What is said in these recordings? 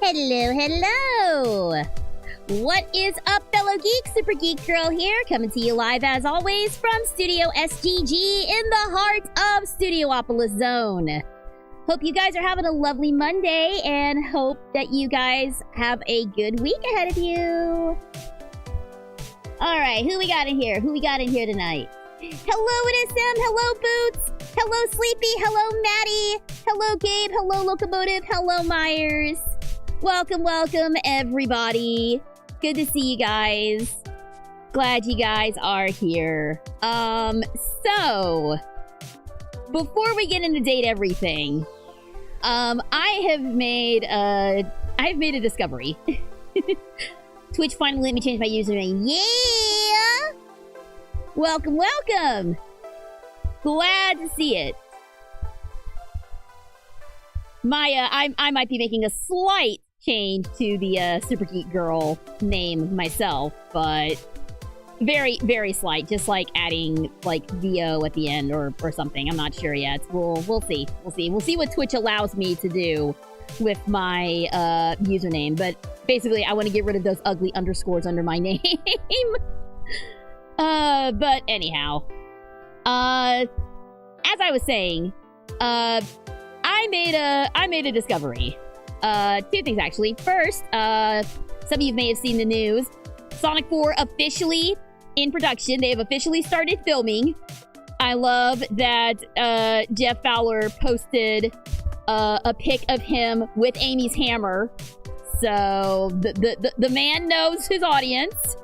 Hello, hello! What is up, fellow geeks? Super Geek Girl here, coming to you live as always from Studio SGG in the heart of Studiopolis Zone. Hope you guys are having a lovely Monday and hope that you guys have a good week ahead of you. Alright, who we got in here? Who we got in here tonight? Hello, it is Sam. Hello, Boots. Hello, Sleepy. Hello, Maddie. Hello, Gabe. Hello, Locomotive. Hello, Myers. Welcome, welcome, everybody. Good to see you guys. Glad you guys are here. So, before we get into date everything, I've made a discovery. Twitch finally let me change my username. Yeah! Welcome, welcome! Glad to see it. I might be making a slight change to the Super Geek Girl name myself, but very, very slight. Just like adding like VO at the end or something. I'm not sure yet. We'll see. We'll see what Twitch allows me to do with my username. But basically, I want to get rid of those ugly underscores under my name. But anyhow, as I was saying, I made a discovery. Two things actually. First, some of you may have seen the news. Sonic 4 officially in production. They have officially started filming. I love that Jeff Fowler posted a pic of him with Amy's hammer. So the man knows his audience.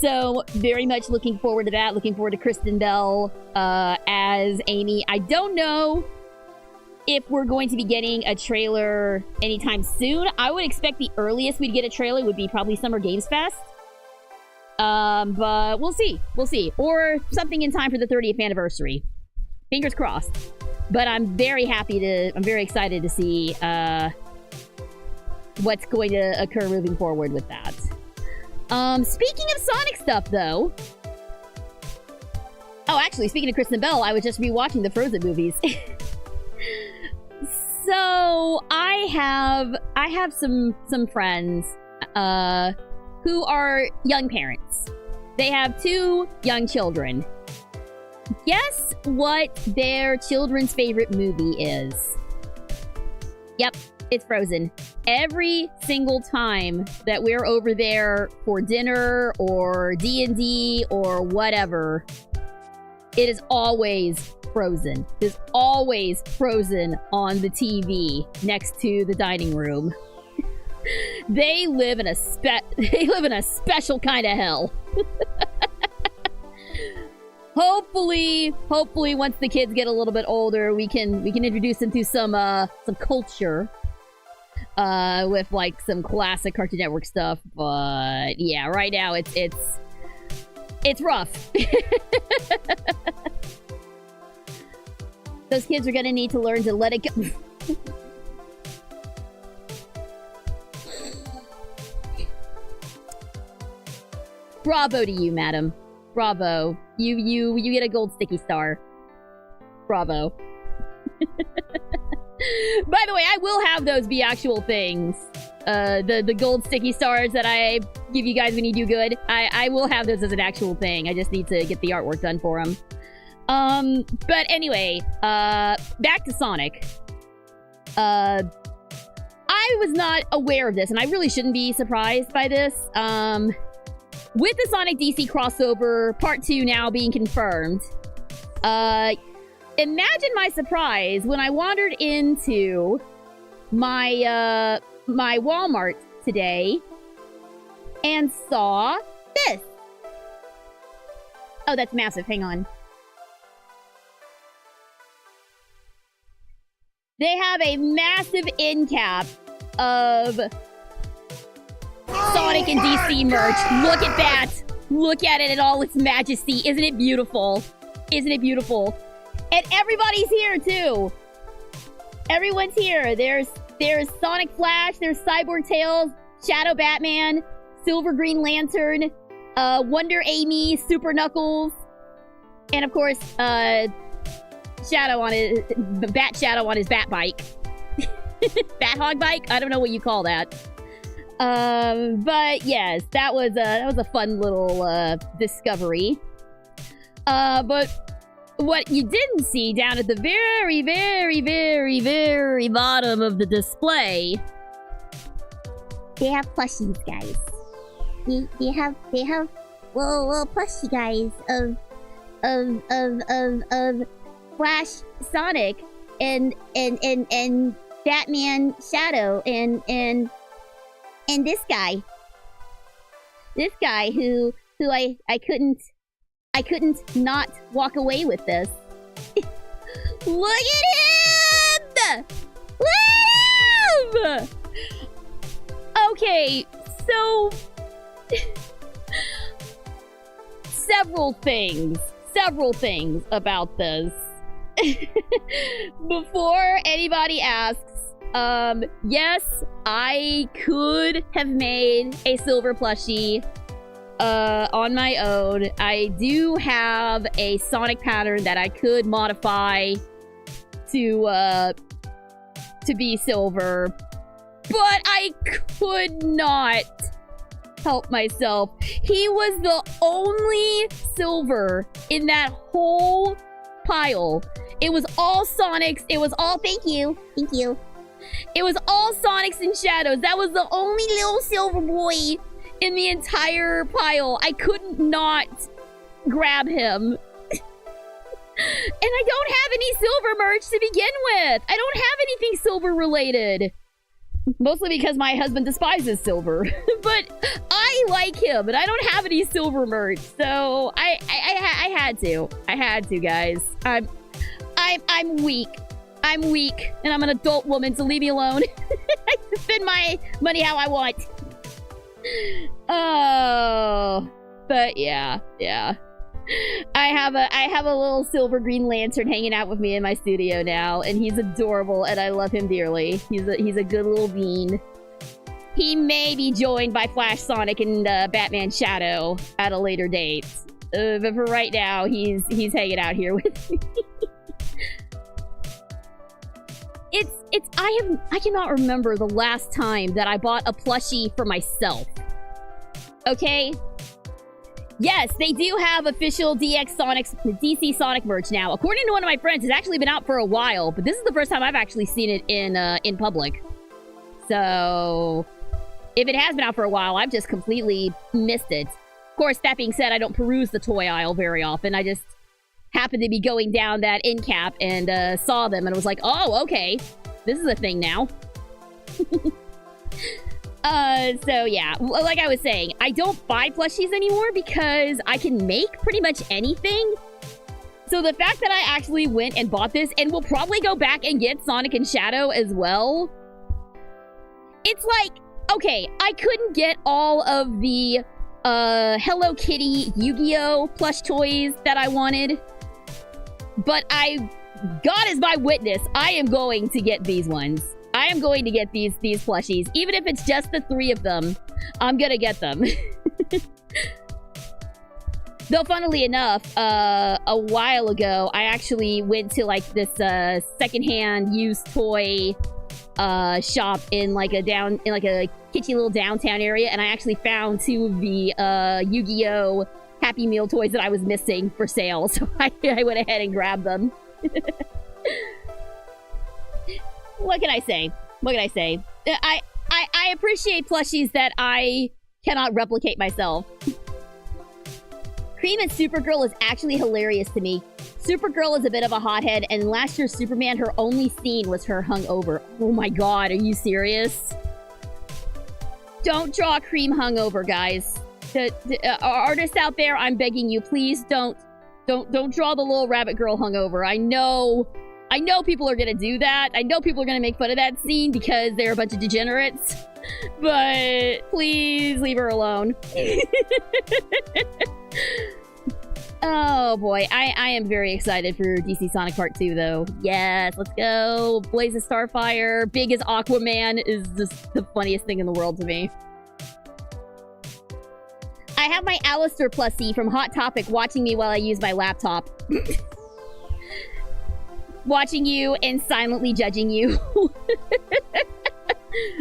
So very much looking forward to that. Looking forward to Kristen Bell as Amy. I don't know if we're going to be getting a trailer anytime soon. I would expect the earliest we'd get a trailer would be probably Summer Games Fest. But we'll see. We'll see. Or something in time for the 30th anniversary. Fingers crossed. But I'm very excited to see what's going to occur moving forward with that. Speaking of Sonic stuff, though. Oh, actually, speaking of Kristen Bell, I was just rewatching the Frozen movies. So I have some friends who are young parents. They have 2 young children. Guess what their children's favorite movie is? Yep, it's Frozen. Every single time that we're over there for dinner or D&D or whatever, it is always Frozen. There's always Frozen on the TV next to the dining room. They live in a special kind of hell. hopefully, once the kids get a little bit older, we can introduce them to some culture. With like some classic Cartoon Network stuff, but yeah, right now it's rough. Those kids are gonna need to learn to let it go. Bravo to you, madam. Bravo. You get a gold sticky star. Bravo. By the way, I will have those be actual things. The gold sticky stars that I give you guys when you do good. I will have those as an actual thing. I just need to get the artwork done for them. But anyway, back to Sonic. I was not aware of this, and I really shouldn't be surprised by this. With the Sonic DC crossover, Part 2 now being confirmed, imagine my surprise when I wandered into my, my Walmart today and saw this. Oh, that's massive. Hang on. They have a massive end cap of Sonic and DC merch. Look at that. Look at it in all its majesty. Isn't it beautiful? Isn't it beautiful? And everybody's here too. Everyone's here. There's Sonic Flash, there's Cyborg Tails, Shadow Batman, Silver Green Lantern, Wonder Amy, Super Knuckles, and of course, Shadow on his Bat Shadow on his Bat bike. Bat Hog bike? I don't know what you call that. But yes, that was a fun little discovery. But what you didn't see down at the very, very, very, very bottom of the display, they have plushies, guys. They have little plushie guys of Flash, Sonic, and Batman, Shadow, and this guy who I couldn't not walk away with this. Look at him! Look at him! Okay, so several things about this. Before anybody asks, yes, I could have made a silver plushie on my own. I do have a Sonic pattern that I could modify to be silver, but I could not help myself. He was the only silver in that whole pile. It was all Sonics. It was all, thank you. It was all Sonics and Shadows. That was the only little silver boy in the entire pile. I couldn't not grab him. And I don't have any silver merch to begin with. I don't have anything silver related. Mostly because my husband despises silver. But I like him, and I don't have any silver merch. So I had to. I had to, guys. I'm weak. I'm weak, and I'm an adult woman, so leave me alone. I can spend my money how I want. Oh, but yeah. I have a little silver Green Lantern hanging out with me in my studio now, and he's adorable, and I love him dearly. He's a good little bean. He may be joined by Flash, Sonic, and Batman Shadow at a later date, but for right now, he's hanging out here with me. I cannot remember the last time that I bought a plushie for myself. Okay? Yes, they do have official DC Sonic merch now. According to one of my friends, it's actually been out for a while, but this is the first time I've actually seen it in public. So, if it has been out for a while, I've just completely missed it. Of course, that being said, I don't peruse the toy aisle very often. I just happened to be going down that end cap and saw them and was like, oh, okay. This is a thing now. So yeah, like I was saying, I don't buy plushies anymore because I can make pretty much anything So the fact that I actually went and bought this, and will probably go back and get Sonic and Shadow as well, it's like, okay, I couldn't get all of the Hello Kitty Yu-Gi-Oh plush toys that I wanted, but God is my witness, I am going to get these ones. I am going to get these plushies. Even if it's just the 3 of them, I'm gonna get them. Though, funnily enough, a while ago, I actually went to, like, this secondhand used toy shop in, like, a kitschy little downtown area, and I actually found 2 of the Yu-Gi-Oh! Happy Meal toys that I was missing for sale, so I went ahead and grabbed them. What can I say? What can I say? I appreciate plushies that I cannot replicate myself. Cream and Supergirl is actually hilarious to me. Supergirl is a bit of a hothead, and last year's Superman, her only scene was her hungover. Oh my god, are you serious? Don't draw Cream hungover, guys. The artists out there, I'm begging you, please don't draw the little rabbit girl hungover. I know people are gonna do that. I know people are gonna make fun of that scene because they're a bunch of degenerates. But please leave her alone. Oh boy, I am very excited for DC Sonic Part 2 though. Yes, let's go. Blaze of Starfire, big as Aquaman is just the funniest thing in the world to me. I have my Alistair plushie from Hot Topic watching me while I use my laptop. Watching you and silently judging you.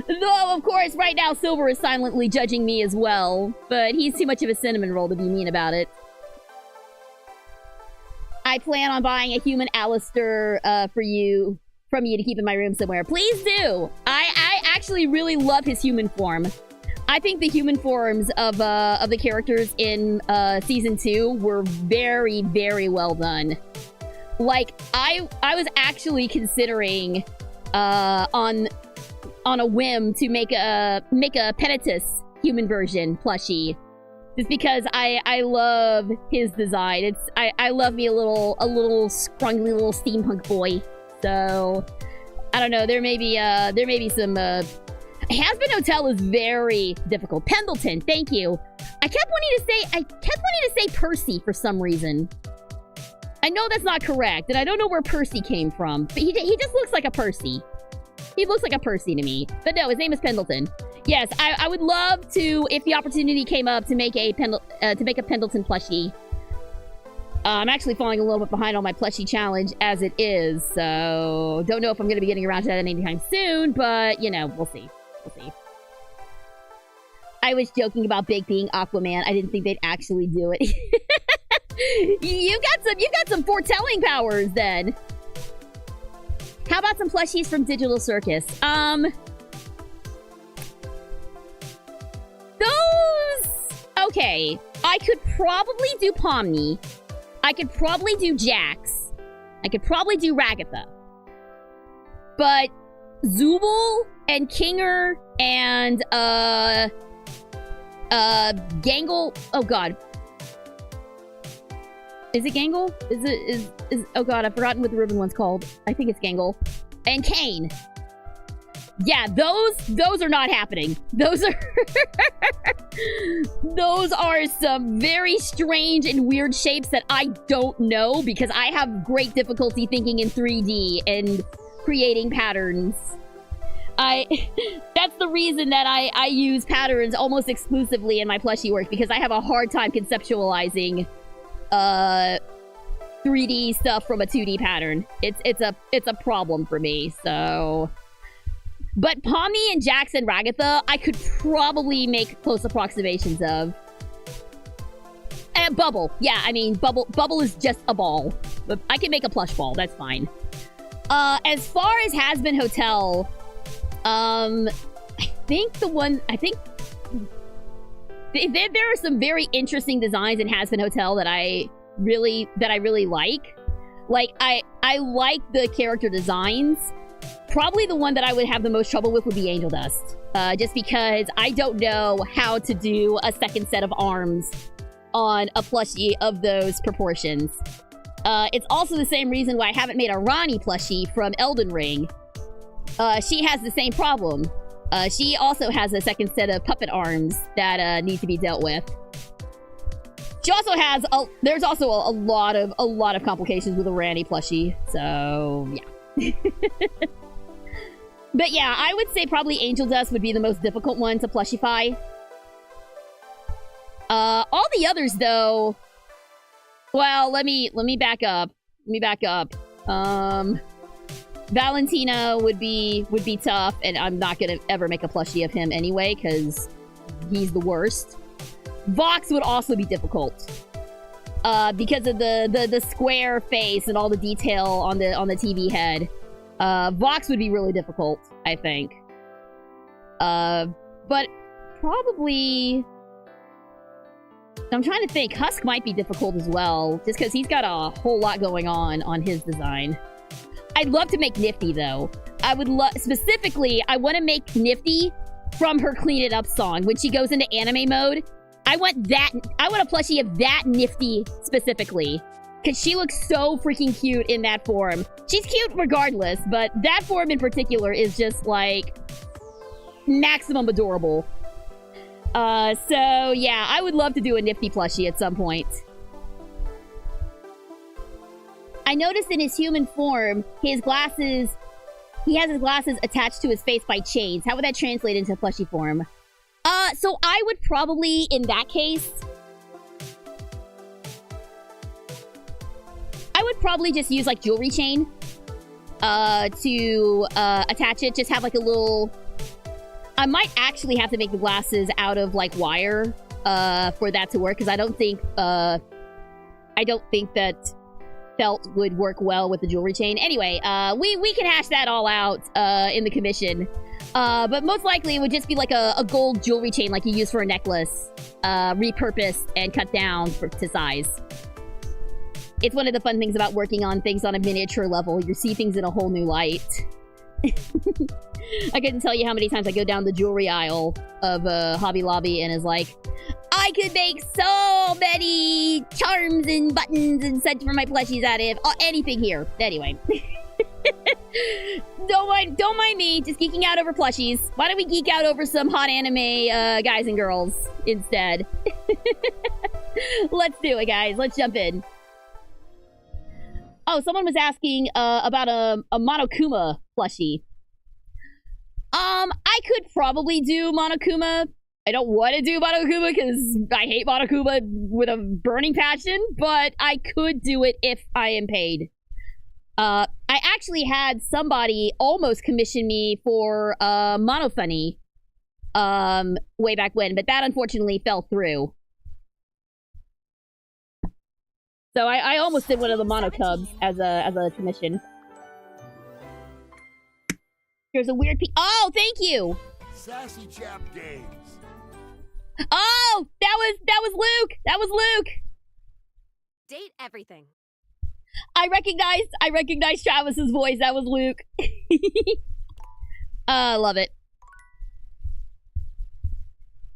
Though, of course, right now Silver is silently judging me as well. But he's too much of a cinnamon roll to be mean about it. I plan on buying a human Alistair from you to keep in my room somewhere. Please do! I actually really love his human form. I think the human forms of the characters in Season 2 were very, very well done. Like, I was actually considering on a whim to make a Penitus human version plushie, just because I love his design. I love me a little scrungly little steampunk boy. So I don't know. There may be some. Has-Been Hotel is very difficult. Pendleton, thank you. I kept wanting to say Percy for some reason. I know that's not correct, and I don't know where Percy came from, but he just looks like a Percy. He looks like a Percy to me. But no, his name is Pendleton. Yes, I would love to, if the opportunity came up, to make a Pendleton plushie. I'm actually falling a little bit behind on my plushie challenge as it is, so don't know if I'm going to be getting around to that anytime soon, but, you know, we'll see. We'll see. I was joking about Big being Aquaman. I didn't think they'd actually do it. You got some foretelling powers then. How about some plushies from Digital Circus? Those... Okay. I could probably do Pomni. I could probably do Jax. I could probably do Ragatha. But Zooble and Kinger and Gangle... Oh god. Is it Gangle? Is oh god, I've forgotten what the ribbon one's called. I think it's Gangle. And Kane. Yeah, those are not happening. Those are some very strange and weird shapes that I don't know, because I have great difficulty thinking in 3D and creating patterns. That's the reason that I use patterns almost exclusively in my plushie work, because I have a hard time conceptualizing 3D stuff from a 2D pattern. It's a problem for me, so... But Pomni and Jax and Ragatha, I could probably make close approximations of. And Bubble. Yeah, I mean, Bubble is just a ball. But I can make a plush ball, that's fine. As far as Has-Been Hotel, I think there are some very interesting designs in Has-Been Hotel that I really like. Like, I like the character designs. Probably the one that I would have the most trouble with would be Angel Dust. Just because I don't know how to do a second set of arms on a plushie of those proportions. It's also the same reason why I haven't made a Ronnie plushie from Elden Ring. She has the same problem. She also has a second set of puppet arms that need to be dealt with. She also has there's also a lot of complications with a Randy plushie. So yeah. But yeah, I would say probably Angel Dust would be the most difficult one to plushify. All the others though. Well, let me back up. Valentina would be tough, and I'm not gonna ever make a plushie of him anyway, because he's the worst. Vox would also be difficult. Because of the square face and all the detail on the TV head. Vox would be really difficult, I think. But probably... I'm trying to think. Husk might be difficult as well, just because he's got a whole lot going on his design. I'd love to make Nifty, though. I would love... Specifically, I want to make Nifty from her Clean It Up song. When she goes into anime mode, I want that... I want a plushie of that Nifty, specifically. Because she looks so freaking cute in that form. She's cute regardless, but that form in particular is just, like, maximum adorable. So, yeah, I would love to do a Nifty plushie at some point. I noticed in his human form, he has his glasses attached to his face by chains. How would that translate into plushie form? So I would probably, in that case... I would probably just use, like, jewelry chain to attach it. Just have, like, a little... I might actually have to make the glasses out of, like, wire for that to work, because I don't think that felt would work well with the jewelry chain. Anyway, we can hash that all out in the commission. But most likely it would just be, like, a gold jewelry chain like you use for a necklace, repurposed and cut down to size. It's one of the fun things about working on things on a miniature level. You see things in a whole new light. I couldn't tell you how many times I go down the jewelry aisle of Hobby Lobby and is like, I could make so many charms and buttons and such for my plushies out of anything here. Anyway. Don't mind me, just geeking out over plushies. Why don't we geek out over some hot anime guys and girls instead? Let's do it, guys. Let's jump in. Oh, someone was asking about a Monokuma plushie. I could probably do Monokuma. I don't want to do Monokuma because I hate Monokuma with a burning passion, but I could do it if I am paid. I actually had somebody almost commission me for Monofunny way back when, but that unfortunately fell through. So I almost did one of the Monocubs as a commission. There's a weird oh, thank you! Sassy Chap Games. Oh! That was Luke! That was Luke! Date everything. I recognized Travis's voice. That was Luke. I love it.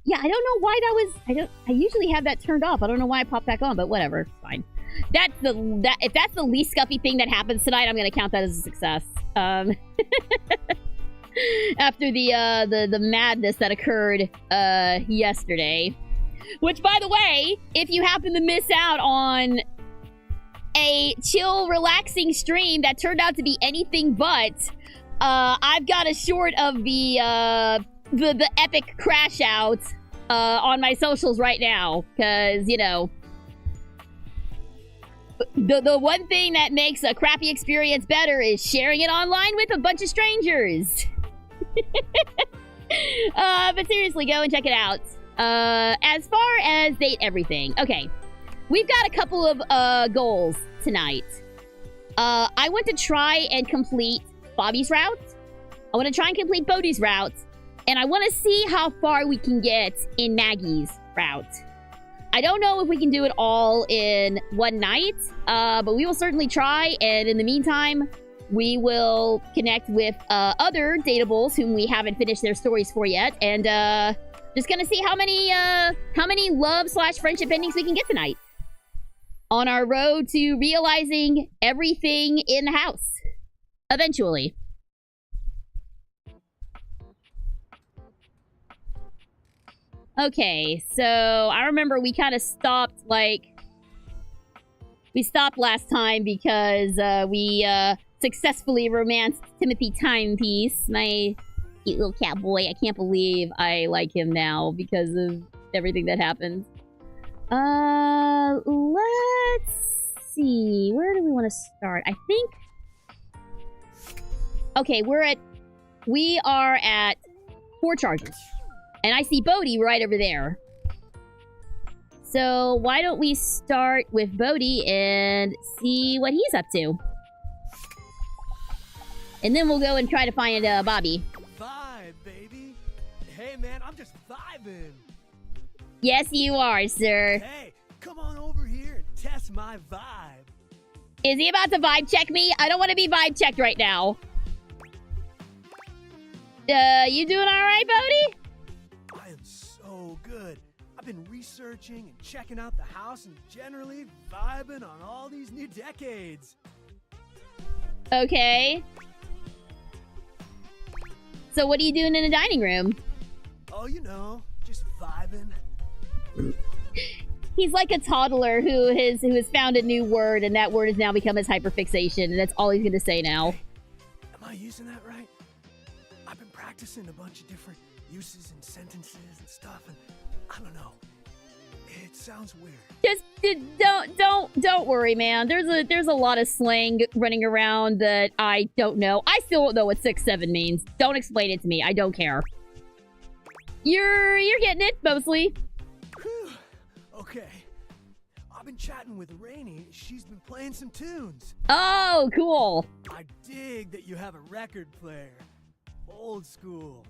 Yeah, I don't know why that was... I usually have that turned off. I don't know why I popped back on, but whatever. It's fine. If that's the least scuffy thing that happens tonight, I'm gonna count that as a success. After the madness that occurred yesterday. Which, by the way, if you happen to miss out on a chill, relaxing stream that turned out to be anything but, I've got a short of the epic crash out on my socials right now, because, you know, the one thing that makes a crappy experience better is sharing it online with a bunch of strangers. But seriously, go and check it out. As far as date everything, okay, we've got a couple of goals tonight. I want to try and complete Bobby's route. I want to try and complete Bodhi's route. And I want to see how far we can get in Maggie's route. I don't know if we can do it all in one night, but we will certainly try. And in the meantime, we will connect with other dateables whom we haven't finished their stories for yet. And just gonna see how many love/friendship endings we can get tonight. on our road to realizing everything in the house. Eventually. Okay, so I remember we kind of stopped, like... We stopped last time because we successfully romanced Timothy Timepiece, my cute little cat boy. I can't believe I like him now because of everything that happened. Let's see. Where do we want to start? I think... Okay, we are at 4 charges. And I see Bodhi right over there. So why don't we start with Bodhi and see what he's up to. And then we'll go and try to find Bobby. Vibe, baby. Hey, man, I'm just vibing. Yes, you are, sir. Hey, come on over here and test my vibe. Is he about to vibe check me? I don't want to be vibe checked right now. You doing all right, Bodhi? I am so good. I've been researching and checking out the house and generally vibing on all these new decades. Okay. So what are you doing in the dining room? Oh, you know, just vibing. He's like a toddler who has found a new word, and that word has now become his hyperfixation, and that's all he's gonna say now. Hey, am I using that right? I've been practicing a bunch of different uses and sentences and stuff, and I don't know. It sounds weird. Just don't worry, man. There's a lot of slang running around that I don't know. I still don't know what 6-7 means. Don't explain it to me. I don't care. You're getting it mostly. Whew. Okay. I've been chatting with Rainey. She's been playing some tunes. Oh, cool. I dig that you have a record player. Old school.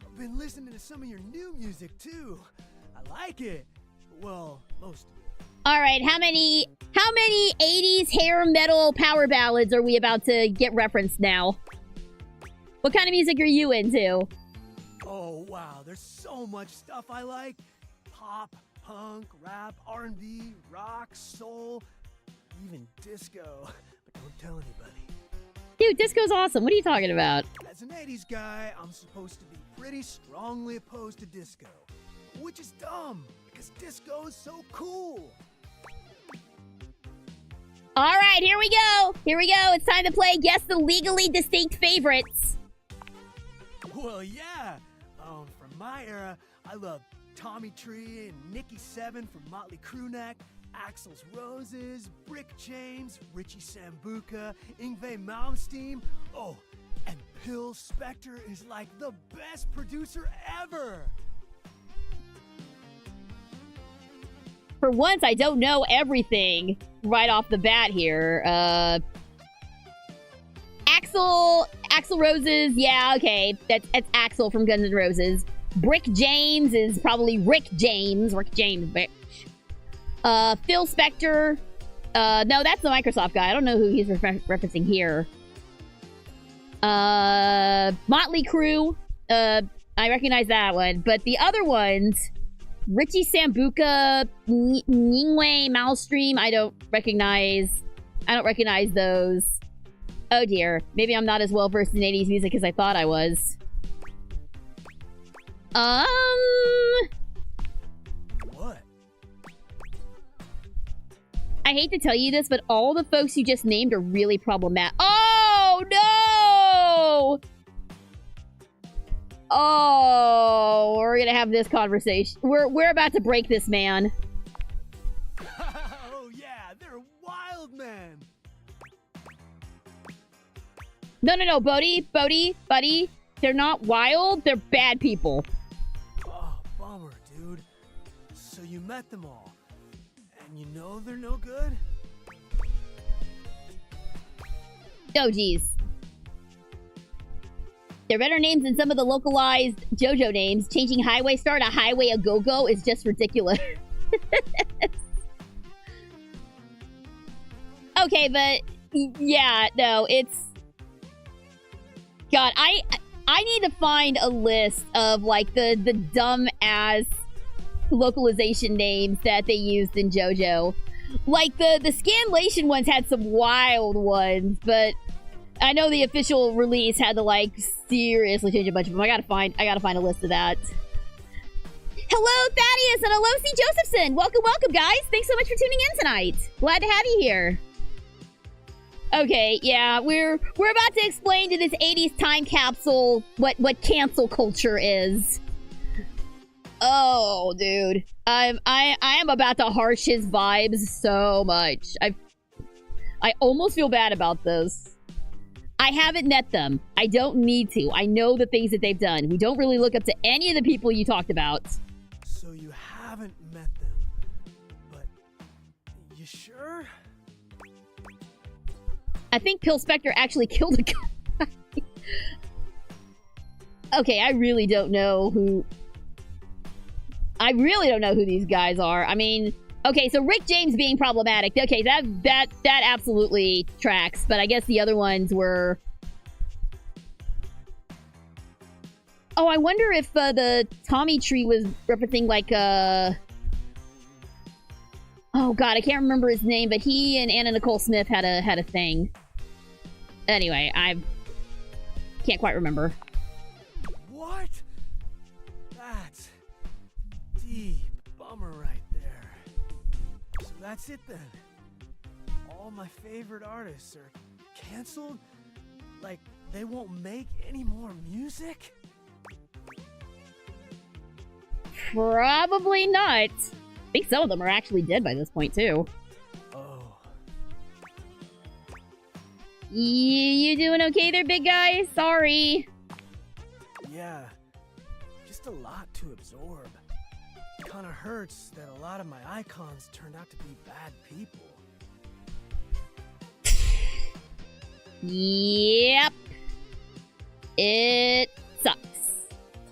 I've been listening to some of your new music too. I like it. Well, most of it. All right, how many 80s hair metal power ballads are we about to get referenced now? What kind of music are you into? Oh, wow. There's so much stuff I like. Pop, punk, rap, R&B, rock, soul, even disco. But don't tell anybody. Dude, disco's awesome. What are you talking about? As an 80s guy, I'm supposed to be pretty strongly opposed to disco. Which is dumb, because disco is so cool. All right, here we go. Here we go. It's time to play Guess the Legally Distinct Favorites. Well, yeah. From my era, I love Tommy Tree and Nikki Seven from Motley Crue Neck, Axl's Roses, Rick James, Richie Sambuca, Yngwie Malmsteen. Oh, and Phil Spector is like the best producer ever. For once, I don't know everything right off the bat here. Axl Roses, yeah, okay. That's Axl from Guns N' Roses. Brick James is probably Rick James, bitch. Phil Spector. No, that's the Microsoft guy. I don't know who he's referencing here. Motley Crue. I recognize that one. But the other ones, Richie Sambuca, Yngwie Malmsteen, I don't recognize those. Oh dear. Maybe I'm not as well versed in 80s music as I thought I was. What? I hate to tell you this, but all the folks you just named are really problematic. Oh, no! Oh, we're gonna have this conversation. We're about to break this man. Oh, yeah, they're wild, man. No, Bodhi, buddy. They're not wild, they're bad people. Oh, bummer, dude. So you met them all, and you know they're no good? Oh, geez. They're better names than some of the localized JoJo names. Changing Highway Star to Highway A Go-Go is just ridiculous. Okay, but yeah, no, it's... God, I need to find a list of, like, the dumb-ass localization names that they used in JoJo. Like, the Scanlation ones had some wild ones, but I know the official release had to, like, seriously change a bunch of them. I gotta find a list of that. Hello, Thaddeus, and hello, C. Josephson. Welcome, guys. Thanks so much for tuning in tonight. Glad to have you here. Okay, yeah, we're about to explain to this 80s time capsule what cancel culture is. Oh, dude. I am about to harsh his vibes so much. I almost feel bad about this. I haven't met them. I don't need to. I know the things that they've done. We don't really look up to any of the people you talked about. So you haven't met them, but you sure? I think Pill Spectre actually killed a guy. Okay, I really don't know who these guys are. I mean, okay, so Rick James being problematic. Okay, that absolutely tracks. But I guess the other ones were... Oh, I wonder if the Tommy Tree was referencing like oh god, I can't remember his name, but he and Anna Nicole Smith had a thing. Anyway, I can't quite remember. What? That's deep bummer right there. So that's it then. All my favorite artists are canceled? Like, they won't make any more music? Probably not. I think some of them are actually dead by this point, too. Oh. You doing okay there, big guy? Sorry. Yeah. Just a lot to absorb. Kinda hurts that a lot of my icons turned out to be bad people. Yep. It sucks.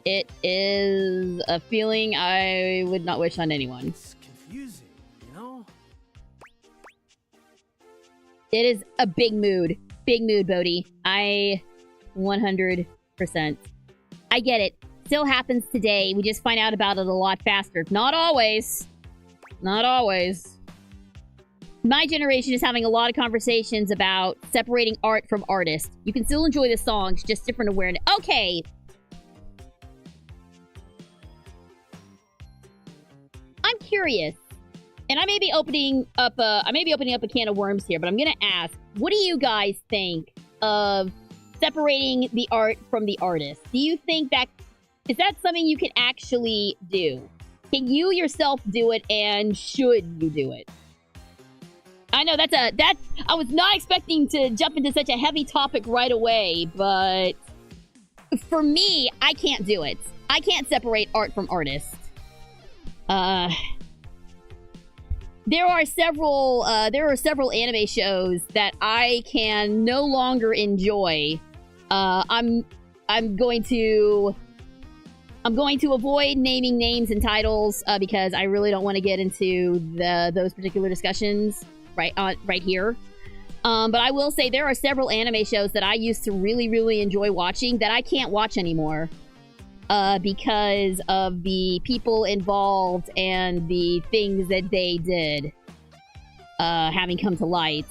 It is a feeling I would not wish on anyone. It's confusing, you know? It is a big mood. Big mood, Bodhi. 100%. I get it. Still happens today. We just find out about it a lot faster. Not always. Not always. My generation is having a lot of conversations about separating art from artist. You can still enjoy the songs, just different awareness. Okay. I'm curious, and I may be opening up a can of worms here, but I'm gonna ask, what do you guys think of separating the art from the artist? Do you think is that something you can actually do? Can you yourself do it, and should you do it? I know I was not expecting to jump into such a heavy topic right away, but for me, I can't do it. I can't separate art from artist. There are several anime shows that I can no longer enjoy. I'm going to avoid naming names and titles because I really don't want to get into those particular discussions right here. But I will say there are several anime shows that I used to really, really enjoy watching that I can't watch anymore. Because of the people involved and the things that they did having come to light.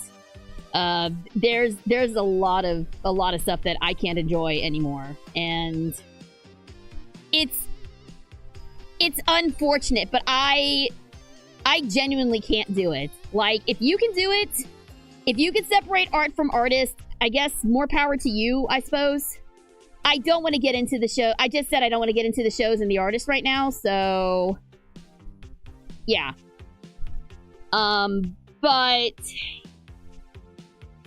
There's a lot of stuff that I can't enjoy anymore, and it's unfortunate, but I genuinely can't do it. Like, if you can do it, if you can separate art from artist, I guess more power to you, I suppose. I don't want to get into the show. I just said I don't want to get into the shows and the artists right now, so... Yeah. But...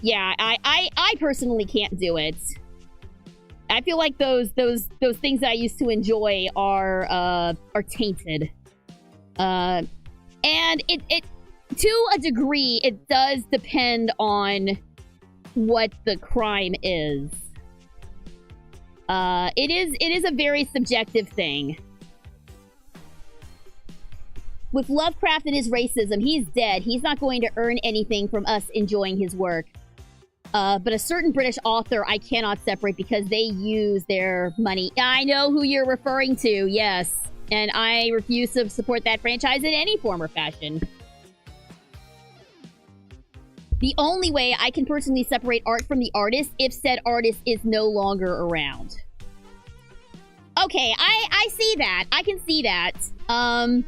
Yeah, I personally can't do it. I feel like those things that I used to enjoy are tainted. And it to a degree, it does depend on what the crime is. It is a very subjective thing. With Lovecraft and his racism, he's dead. He's not going to earn anything from us enjoying his work. But a certain British author I cannot separate because they use their money. I know who you're referring to, yes. And I refuse to support that franchise in any form or fashion. the only way I can personally separate art from the artist if said artist is no longer around. Okay, I see that. I can see that. I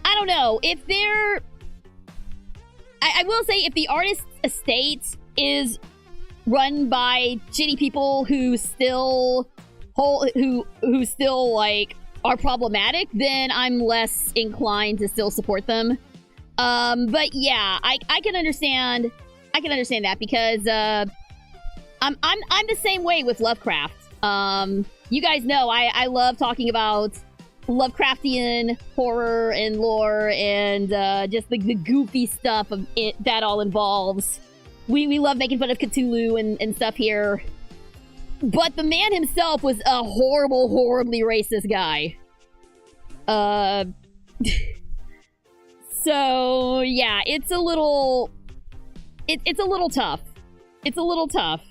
don't know. If they're... I will say, if the artist's estate is run by shitty people who still... who still, like, are problematic, then I'm less inclined to still support them. But yeah, I can understand. I can understand that because I'm the same way with Lovecraft. You guys know I love talking about Lovecraftian horror and lore and just the goofy stuff of it that all involves. We love making fun of Cthulhu and stuff here. But the man himself was a horribly racist guy. So yeah, it's a little tough. It's a little tough.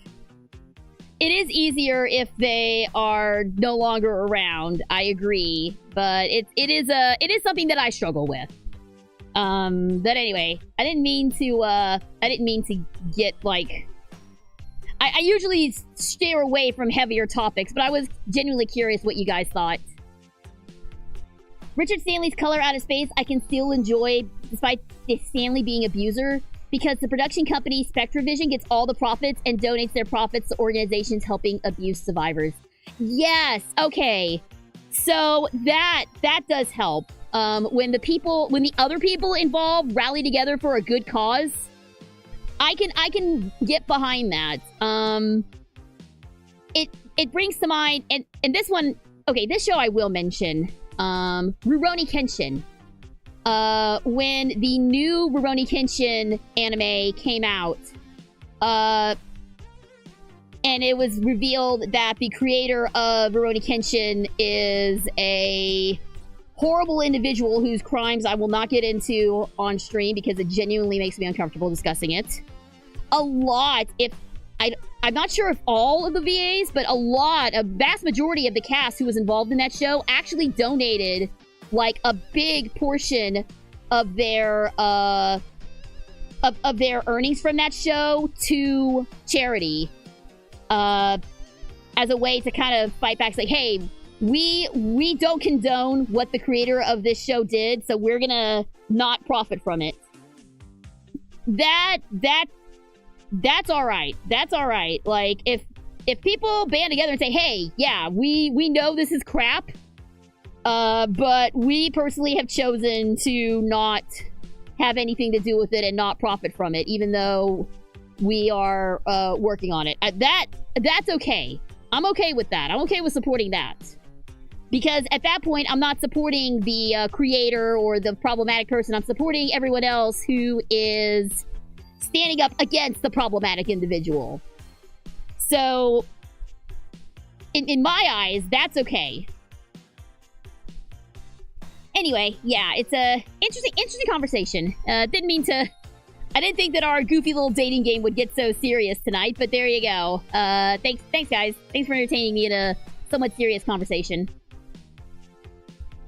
It is easier if they are no longer around. I agree, but it is something that I struggle with. But anyway, I didn't mean to get like. I usually steer away from heavier topics, but I was genuinely curious what you guys thought. Richard Stanley's Color Out of Space I can still enjoy despite Stanley being an abuser because the production company Spectravision gets all the profits and donates their profits to organizations helping abuse survivors. Yes, okay. So that does help. When the other people involved rally together for a good cause, I can get behind that. It brings to mind and this one, okay, this show I will mention. Rurouni Kenshin. When the new Rurouni Kenshin anime came out, and it was revealed that the creator of Rurouni Kenshin is a horrible individual whose crimes I will not get into on stream because it genuinely makes me uncomfortable discussing it. I'm not sure if all of the VAs, but a vast majority of the cast who was involved in that show actually donated like a big portion of their earnings from that show to charity, as a way to kind of fight back. Say, hey, we don't condone what the creator of this show did, so we're gonna not profit from it. That's all right. That's all right. Like, if people band together and say, hey, yeah, we know this is crap, but we personally have chosen to not have anything to do with it and not profit from it, even though we are working on it. That's okay. I'm okay with that. I'm okay with supporting that. Because at that point, I'm not supporting the creator or the problematic person. I'm supporting everyone else who is standing up against the problematic individual. So, in my eyes, that's okay. Anyway, yeah, it's a interesting conversation. I didn't think that our goofy little dating game would get so serious tonight, but there you go. Thanks guys. Thanks for entertaining me in a somewhat serious conversation.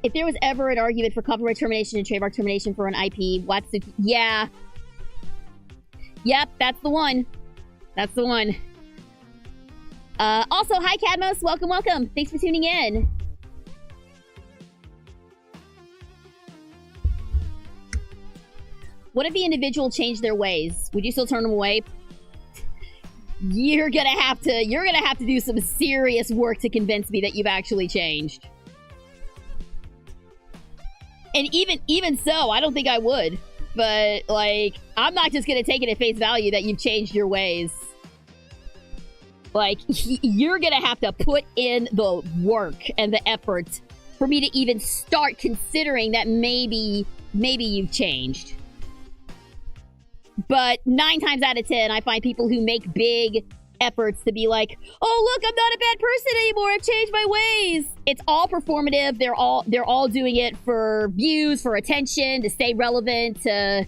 If there was ever an argument for copyright termination and trademark termination for an IP, Watsuki, yeah. Yep, that's the one. That's the one. Also, hi Cadmos, welcome. Thanks for tuning in. What if the individual changed their ways? Would you still turn them away? You're gonna have to do some serious work to convince me that you've actually changed. And even so, I don't think I would. But, like, I'm not just gonna take it at face value that you've changed your ways. Like, you're gonna have to put in the work and the effort for me to even start considering that maybe you've changed. But 9 times out of 10, I find people who make big efforts to be like, oh look, I'm not a bad person anymore, I've changed my ways. It's all performative. They're all doing it for views, for attention, to stay relevant, to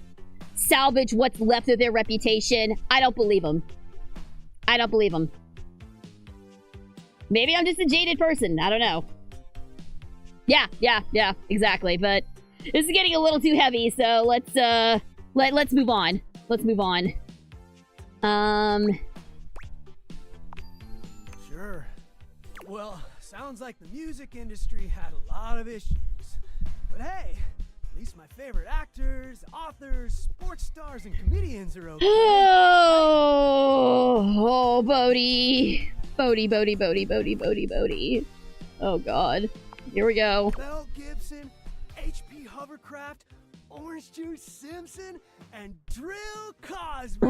salvage what's left of their reputation. I don't believe them. I don't believe them. Maybe I'm just a jaded person. I don't know. Yeah, exactly. But this is getting a little too heavy, so let's move on. Let's move on. Sure. Well, sounds like the music industry had a lot of issues. But hey, at least my favorite actors, authors, sports stars, and comedians are okay. Oh, Bodhi. Bodhi, Bodhi, Bodhi, Bodhi, Bodhi, Bodhi. Oh, God. Here we go. Mel Gibson, HP Hovercraft, Orange Juice Simpson, and Drill Cosby.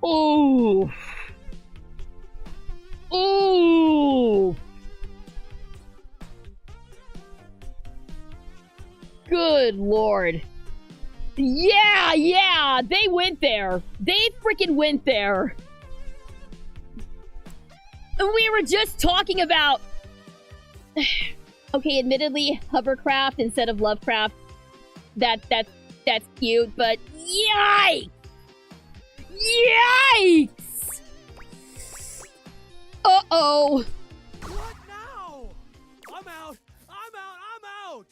Oh. Oh. Good Lord. Yeah, they went there. They freaking went there. We were just talking about... Okay, admittedly, hovercraft instead of Lovecraft. That's cute, but yikes! Yikes! Uh-oh. What now? I'm out.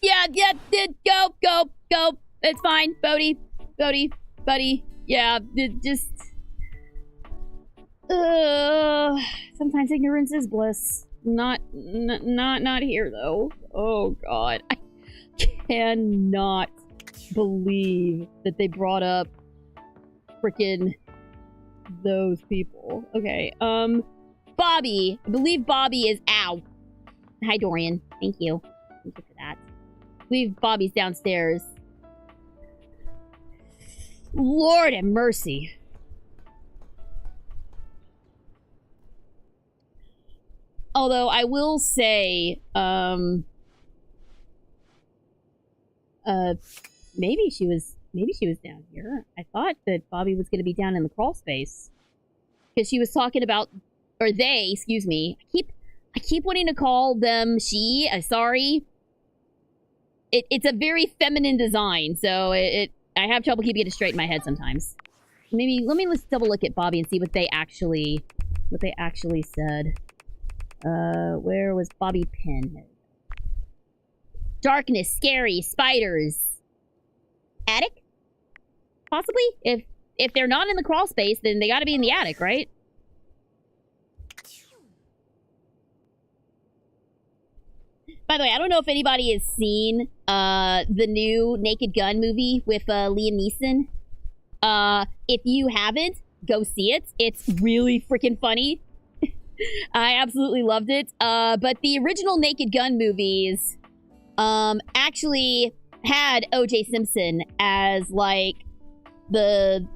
Yeah, go. It's fine, Bodhi, buddy. Yeah, just... sometimes ignorance is bliss. Not here, though. Oh, God. I cannot believe that they brought up frickin' those people. Okay, Bobby. I believe Bobby is out. Hi, Dorian. Thank you. Thank you for that. I believe Bobby's downstairs. Lord have mercy. Although I will say, maybe she was down here. I thought that Bobby was going to be down in the crawl space because she was talking about, or they, excuse me. I keep wanting to call them she. Sorry. It's a very feminine design, so I have trouble keeping it straight in my head sometimes. Maybe let's double look at Bobby and see what they actually said. Where was Bobby Pin? Darkness, scary, spiders. Attic? Possibly? If they're not in the crawl space, then they gotta be in the attic, right? By the way, I don't know if anybody has seen the new Naked Gun movie with Liam Neeson. If you haven't, go see it. It's really freaking funny. I absolutely loved it. But the original Naked Gun movies actually had O.J. Simpson as, like, the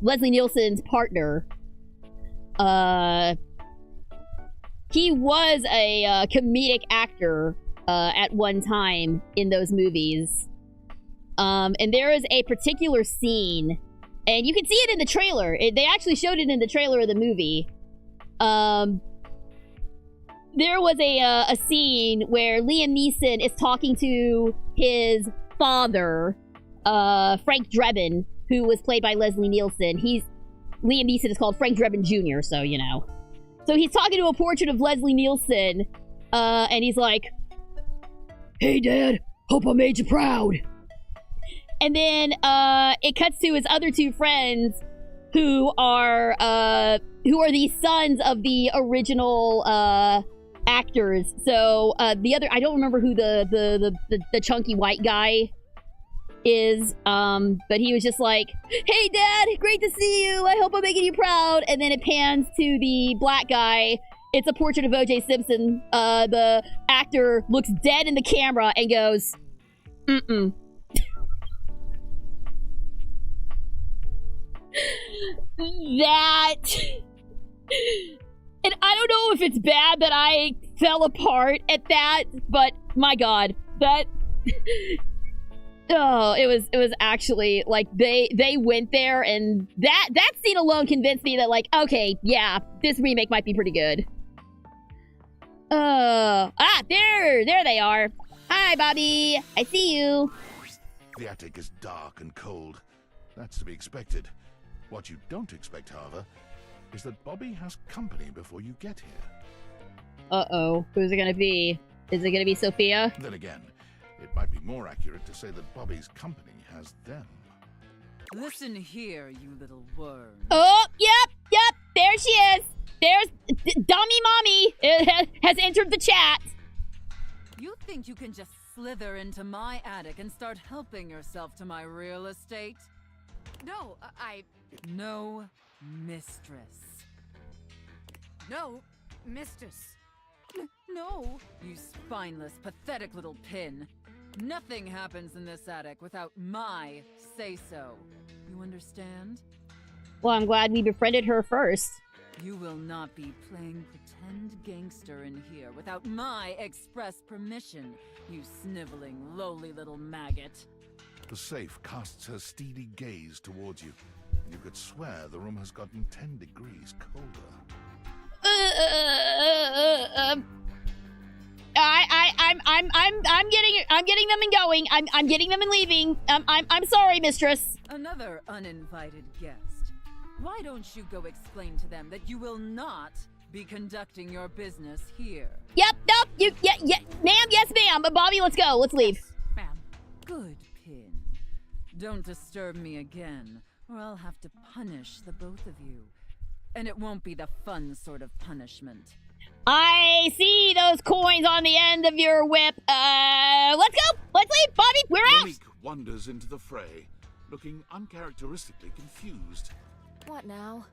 Leslie Nielsen's partner. He was a comedic actor at one time in those movies. And there is a particular scene, and you can see it in the trailer. They actually showed it in the trailer of the movie. There was a scene where Liam Neeson is talking to his father, Frank Drebin, who was played by Leslie Nielsen. Liam Neeson is called Frank Drebin Jr., so you know. So he's talking to a portrait of Leslie Nielsen, and he's like, "Hey, Dad, hope I made you proud." And then it cuts to his other two friends, who are the sons of the original actors. So the other, I don't remember who the chunky white guy is, but he was just like, "Hey, Dad, great to see you. I hope I'm making you proud." And then it pans to the black guy. It's a portrait of O.J. Simpson. The actor looks dead in the camera and goes, "Mm-mm." That... And I don't know if it's bad that I fell apart at that, but my God, that... Oh, it was actually, like, they went there, and that scene alone convinced me that, like, okay, yeah, this remake might be pretty good. There they are. Hi, Bobby. I see you. The attic is dark and cold. That's to be expected. What you don't expect, however, is that Bobby has company before you get here. Uh-oh. Who's it gonna be? Is it gonna be Sophia? Then again, it might be more accurate to say that Bobby's company has them. Listen here, you little worm. Oh, yep. There she is. There's Dummy Mommy has entered the chat. You think you can just slither into my attic and start helping yourself to my real estate? No, No, mistress. No, mistress. No, you spineless, pathetic little pin. Nothing happens in this attic without my say-so. You understand? Well, I'm glad we befriended her first. You will not be playing pretend gangster in here without my express permission, you sniveling, lowly little maggot. The safe casts her steely gaze towards you, and you could swear the room has gotten 10 degrees colder. I'm getting them and going. I'm getting them and leaving. I'm sorry, mistress. Another uninvited guest. Why don't you go explain to them that you will not be conducting your business here? Yep, nope, yeah, ma'am, yes, ma'am. Bobby, let's go. Let's leave. Ma'am. Good, Pin. Don't disturb me again, or I'll have to punish the both of you. And it won't be the fun sort of punishment. I see those coins on the end of your whip. Let's go. Let's leave, Bobby. We're out. Monique wanders into the fray, looking uncharacteristically confused. What now?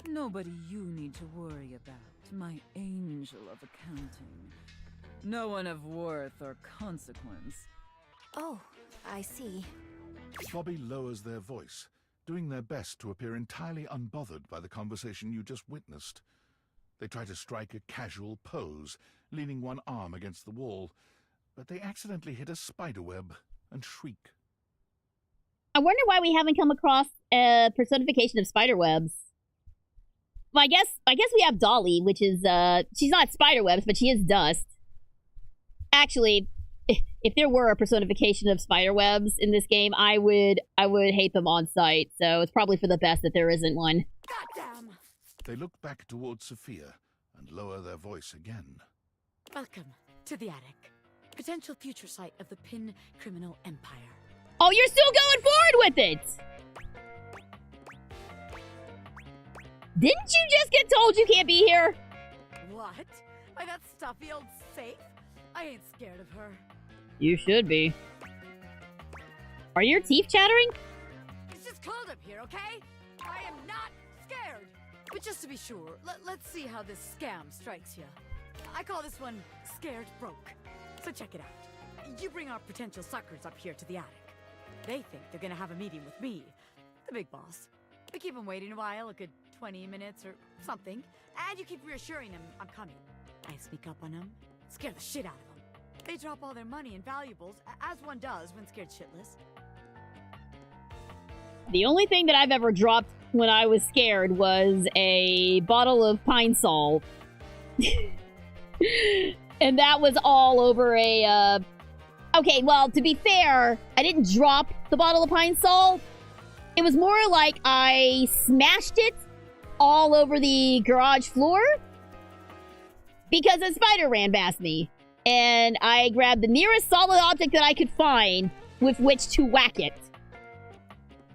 Nobody you need to worry about, my angel of accounting. No one of worth or consequence. Oh, I see. Bobby lowers their voice, doing their best to appear entirely unbothered by the conversation you just witnessed. They try to strike a casual pose, leaning one arm against the wall, but they accidentally hit a spiderweb and shriek. I wonder why we haven't come across a personification of spiderwebs. Well, I guess we have Dolly, which is she's not spiderwebs, but she is dust. Actually, if there were a personification of spiderwebs in this game, I would hate them on sight. So it's probably for the best that there isn't one. Goddamn! They look back towards Sophia and lower their voice again. Welcome to the attic. Potential future site of the Pin criminal empire. Oh, you're still going forward with it! Didn't you just get told you can't be here? What? By that stuffy old safe? I ain't scared of her. You should be. Are your teeth chattering? It's just cold up here, okay? I am not scared. But just to be sure, let's see how this scam strikes you. I call this one Scared Broke. So check it out. You bring our potential suckers up here to the attic. They think they're gonna have a meeting with me, the big boss. We keep them waiting a while, a good 20 minutes or something, and you keep reassuring them I'm coming. I sneak up on them, scare the shit out of them. They drop all their money and valuables, as one does when scared shitless. The only thing that I've ever dropped when I was scared was a bottle of pine sol. And that was all over a, Okay, well, to be fair, I didn't drop the bottle of pine sol. It was more like I smashed it all over the garage floor because a spider ran past me. And I grabbed the nearest solid object that I could find with which to whack it.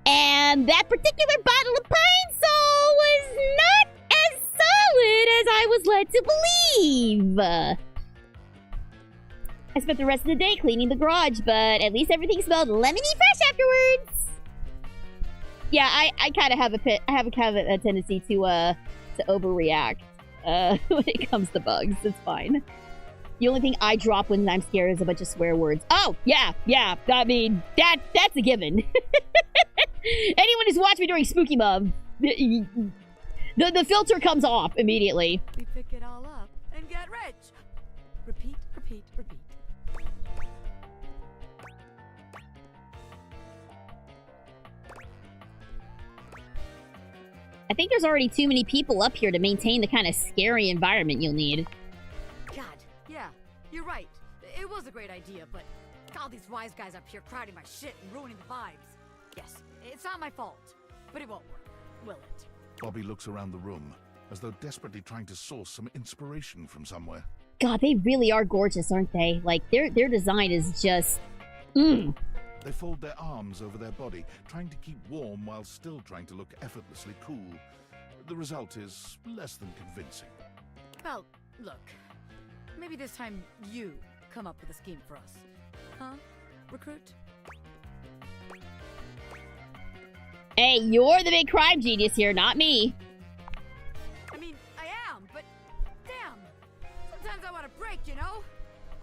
And that particular bottle of pine sol was not as solid as I was led to believe. I spent the rest of the day cleaning the garage, but at least everything smelled lemony fresh afterwards. Yeah, I kind of have a tendency to overreact when it comes to bugs. It's fine. The only thing I drop when I'm scared is a bunch of swear words. Oh, yeah. I mean, that's a given. Anyone who's watched me during Spooky Month, the filter comes off immediately. We pick it all up and get rich. Repeat, repeat, repeat. I think there's already too many people up here to maintain the kind of scary environment you'll need. God, yeah, you're right. It was a great idea, but all these wise guys up here crowding my shit and ruining the vibes. Yes, it's not my fault, but it won't work, will it? Bobby looks around the room, as though desperately trying to source some inspiration from somewhere. God, they really are gorgeous, aren't they? Like, their design is just... Mmm. They fold their arms over their body, trying to keep warm while still trying to look effortlessly cool. The result is less than convincing. Well, look. Maybe this time you come up with a scheme for us. Huh? Recruit? Hey, you're the big crime genius here, not me. I mean, I am, but damn. Sometimes I want to break, you know?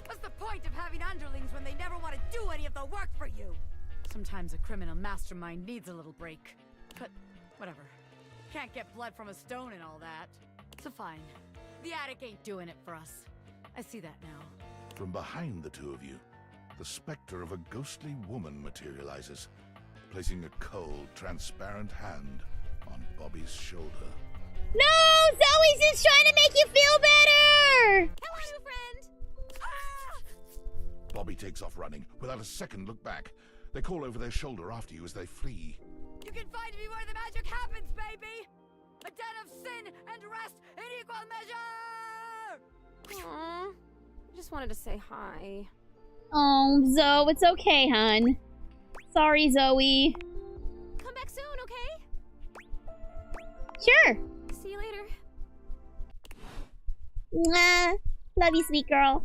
What's the point of having underlings when they never want to do any of the work for you? Sometimes a criminal mastermind needs a little break. But whatever. Can't get blood from a stone and all that. So fine. The attic ain't doing it for us. I see that now. From behind the two of you, the specter of a ghostly woman materializes, placing a cold, transparent hand on Bobby's shoulder. No! Zoe's just trying to make you feel better! Hello, friend! Bobby takes off running, without a second look back. They call over their shoulder after you as they flee. You can find me where the magic happens, baby! A den of sin and rest in equal measure! Aww. I just wanted to say hi. Oh, Zoe, it's okay, hun. Sorry, Zoe. Come back soon, okay? Sure. See you later. Mwah. Love you, sweet girl.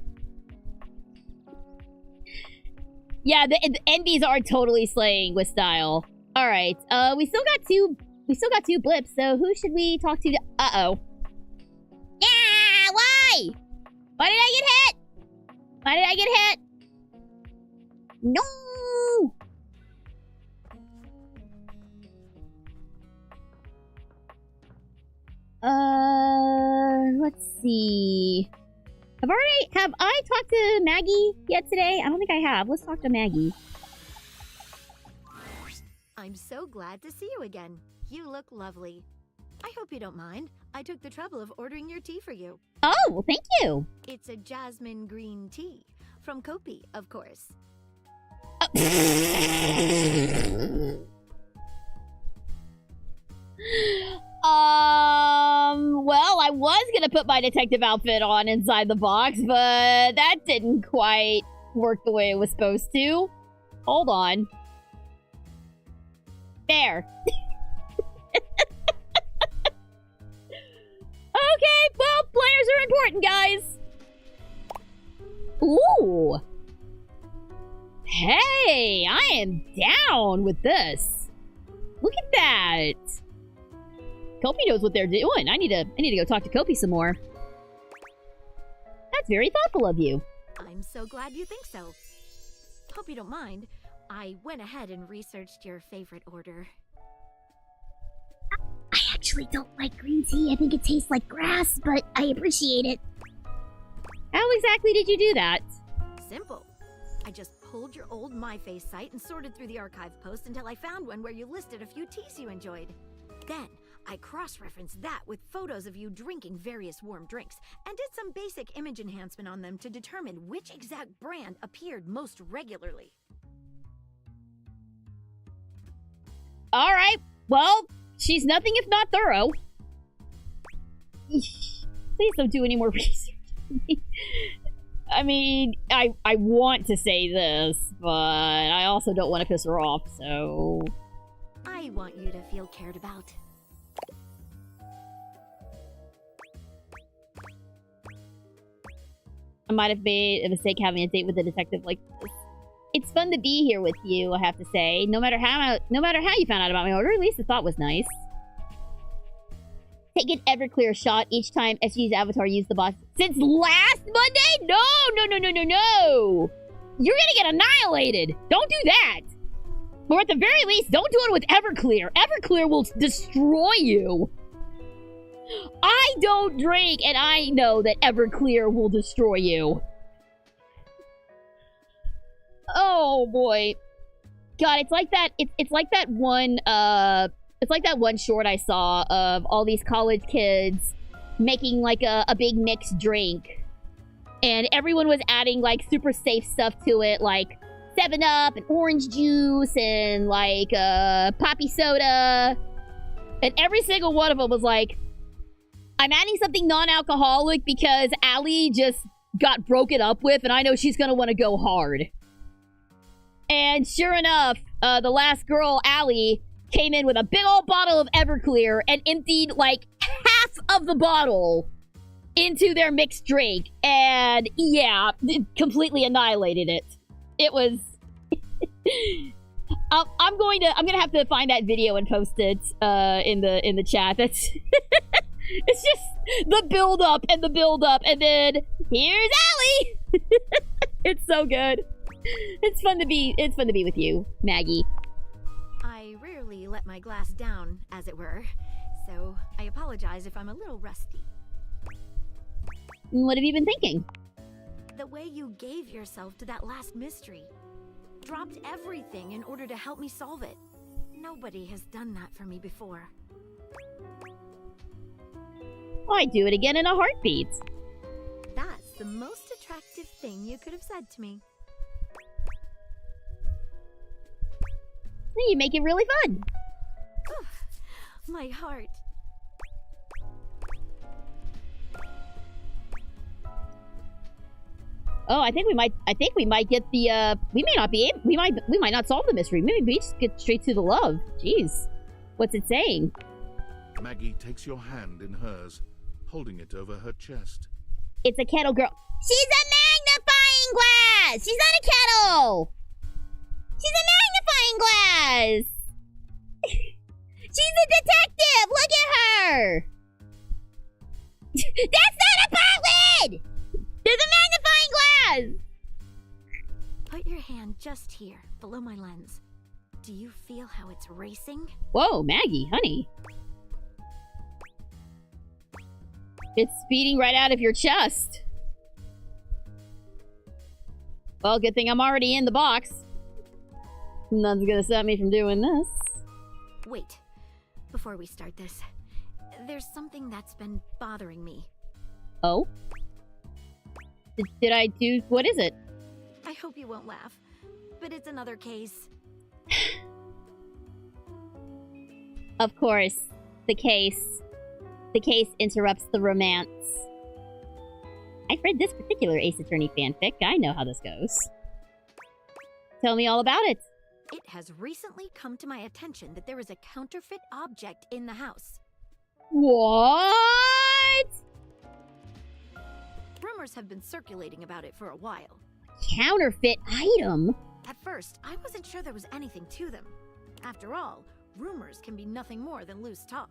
Yeah, the NBs are totally slaying with style. All right, we still got two blips. So who should we talk to? Uh-oh. Yeah, why? Why did I get hit? Why did I get hit? No. Let's see. Have I talked to Maggie yet today? I don't think I have. Let's talk to Maggie. I'm so glad to see you again. You look lovely. I hope you don't mind. I took the trouble of ordering your tea for you. Oh, well, thank you. It's a jasmine green tea. From Kopi, of course. Well, I was gonna put my detective outfit on inside the box, but that didn't quite work the way it was supposed to. Hold on. There. Okay, well, players are important, guys. Ooh. Hey, I am down with this. Look at that. Kopi knows what they're doing. I need to go talk to Kopi some more. That's very thoughtful of you. I'm so glad you think so. Hope you don't mind. I went ahead and researched your favorite order. I actually don't like green tea. I think it tastes like grass, but I appreciate it. How exactly did you do that? Simple. I just pulled your old MyFace site and sorted through the archive posts until I found one where you listed a few teas you enjoyed. Then, I cross-referenced that with photos of you drinking various warm drinks and did some basic image enhancement on them to determine which exact brand appeared most regularly. All right. Well, she's nothing if not thorough. Please don't do any more research. I mean, I want to say this, but I also don't want to piss her off, so... I want you to feel cared about. I might have made a mistake having a date with a detective like this. It's fun to be here with you, I have to say. No matter how you found out about my order, at least the thought was nice. Take an Everclear shot each time SG's avatar used the box. Since last Monday? No! You're gonna get annihilated! Don't do that! Or at the very least, don't do it with Everclear. Everclear will destroy you. I don't drink, and I know that Everclear will destroy you. Oh boy, God, it's like that. It's like that one. It's like that one short I saw of all these college kids making like a big mixed drink, and everyone was adding like super safe stuff to it, like 7-Up and orange juice and like poppy soda, and every single one of them was like, I'm adding something non-alcoholic because Allie just got broken up with, and I know she's gonna want to go hard. And sure enough, the last girl, Allie, came in with a big old bottle of Everclear and emptied, like, half of the bottle into their mixed drink. And, yeah, completely annihilated it. It was... I'm gonna have to find that video and post it in the chat. That's it's just the build up, and then here's Allie. It's so good. It's fun to be with you, Maggie. I rarely let my glass down, as it were, so I apologize if I'm a little rusty. What have you been thinking? The way you gave yourself to that last mystery. Dropped everything in order to help me solve it. Nobody has done that for me before. I'd do it again in a heartbeat. That's the most attractive thing you could have said to me. You make it really fun. My heart. Oh, I think we might get the, we might not solve the mystery. Maybe we just get straight to the love. Jeez. What's it saying? Maggie takes your hand in hers, holding it over her chest. It's a kettle girl. She's a magnifying glass! She's not a kettle! She's a magnifying glass! She's a detective! Look at her! That's not a pot lid! There's a magnifying glass! Put your hand just here, below my lens. Do you feel how it's racing? Whoa, Maggie, honey. It's speeding right out of your chest. Well, good thing I'm already in the box. Nothing's gonna stop me from doing this. Wait, before we start this, there's something that's been bothering me. Oh? Did I do... What is it? I hope you won't laugh, but it's another case. Of course. The case. The case interrupts the romance. I've read this particular Ace Attorney fanfic. I know how this goes. Tell me all about it. It has recently come to my attention that there is a counterfeit object in the house. What? Rumors have been circulating about it for a while. Counterfeit item? At first, I wasn't sure there was anything to them. After all, rumors can be nothing more than loose talk.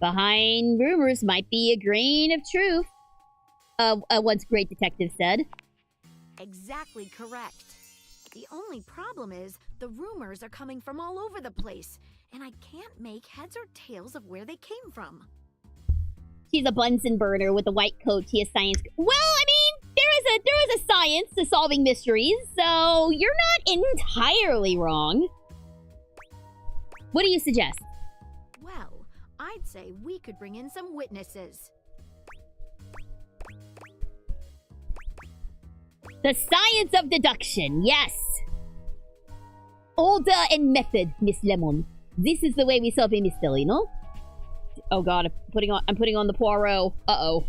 Behind rumors might be a grain of truth. A once great detective said. Exactly correct. The only problem is, the rumors are coming from all over the place, and I can't make heads or tails of where they came from. She's a Bunsen burner with a white coat. She has science. Well, I mean, there is a science to solving mysteries, so you're not entirely wrong. What do you suggest? Well, I'd say we could bring in some witnesses. The science of deduction, yes. Order and method, Miss Lemon. This is the way we solve a mystery, no? Oh god, I'm putting on the Poirot. Uh-oh.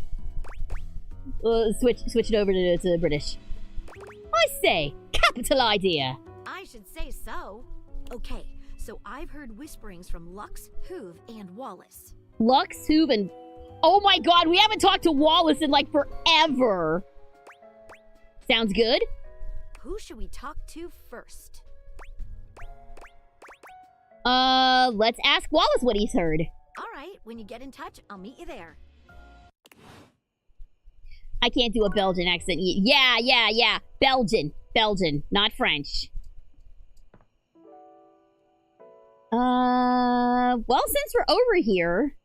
Switch it over to British. I say, capital idea. I should say so. Okay, so I've heard whisperings from Lux, Hoove, and Wallace. Lux, Hoove, and... Oh my god, we haven't talked to Wallace in like forever. Sounds good. Who should we talk to first? Let's ask Wallace what he's heard. Alright, when you get in touch, I'll meet you there. I can't do a Belgian accent. Yeah. Belgian, not French. Well, since we're over here...